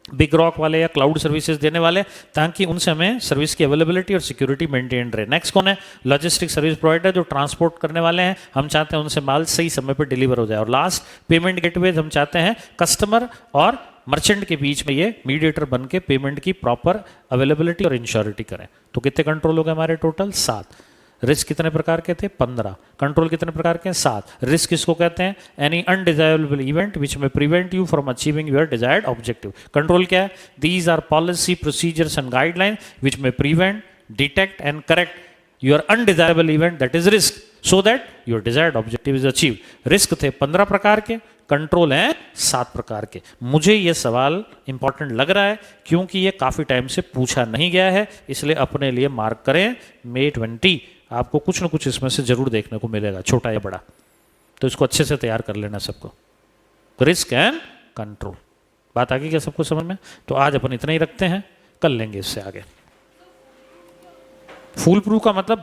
बिग रॉक वाले, या क्लाउड सर्विसेज देने वाले, ताकि उनसे हमें सर्विस की अवेलेबिलिटी और सिक्योरिटी मेंटेन रहे। नेक्स्ट कौन है, लॉजिस्टिक सर्विस प्रोवाइडर, जो ट्रांसपोर्ट करने वाले हैं, हम चाहते हैं उनसे माल सही समय पर डिलीवर हो जाए। और लास्ट, पेमेंट गेटवेज, हम चाहते हैं कस्टमर और मर्चेंट के बीच में ये मीडिएटर बन के पेमेंट की प्रॉपर अवेलेबिलिटी और इंश्योरिटी करें। तो कितने कंट्रोल हो गए हमारे, टोटल 7। रिस्क कितने प्रकार के थे, 15। कंट्रोल कितने प्रकार के हैं, 7। रिस्क किसको कहते हैं, any undesirable event which may prevent you from achieving your desired objective. Control क्या है, these are policy, procedures and guideline which may prevent, detect and correct your undesirable event, that is risk, so that your desired objective is achieve. Risk थे 15 प्रकार के, control हैं 7 प्रकार के। मुझे ये सवाल इंपॉर्टेंट लग रहा है क्योंकि ये काफी टाइम से पूछा नहीं गया है, इसलिए अपने लिए मार्क करें। May 20 आपको कुछ ना कुछ इसमें से जरूर देखने को मिलेगा, छोटा या बड़ा, तो इसको अच्छे से तैयार कर लेना सबको। रिस्क एंड कंट्रोल, बात आ गई क्या सबको समझ में? तो आज अपन इतना ही रखते हैं, कल लेंगे इससे आगे। फुल प्रूफ का मतलब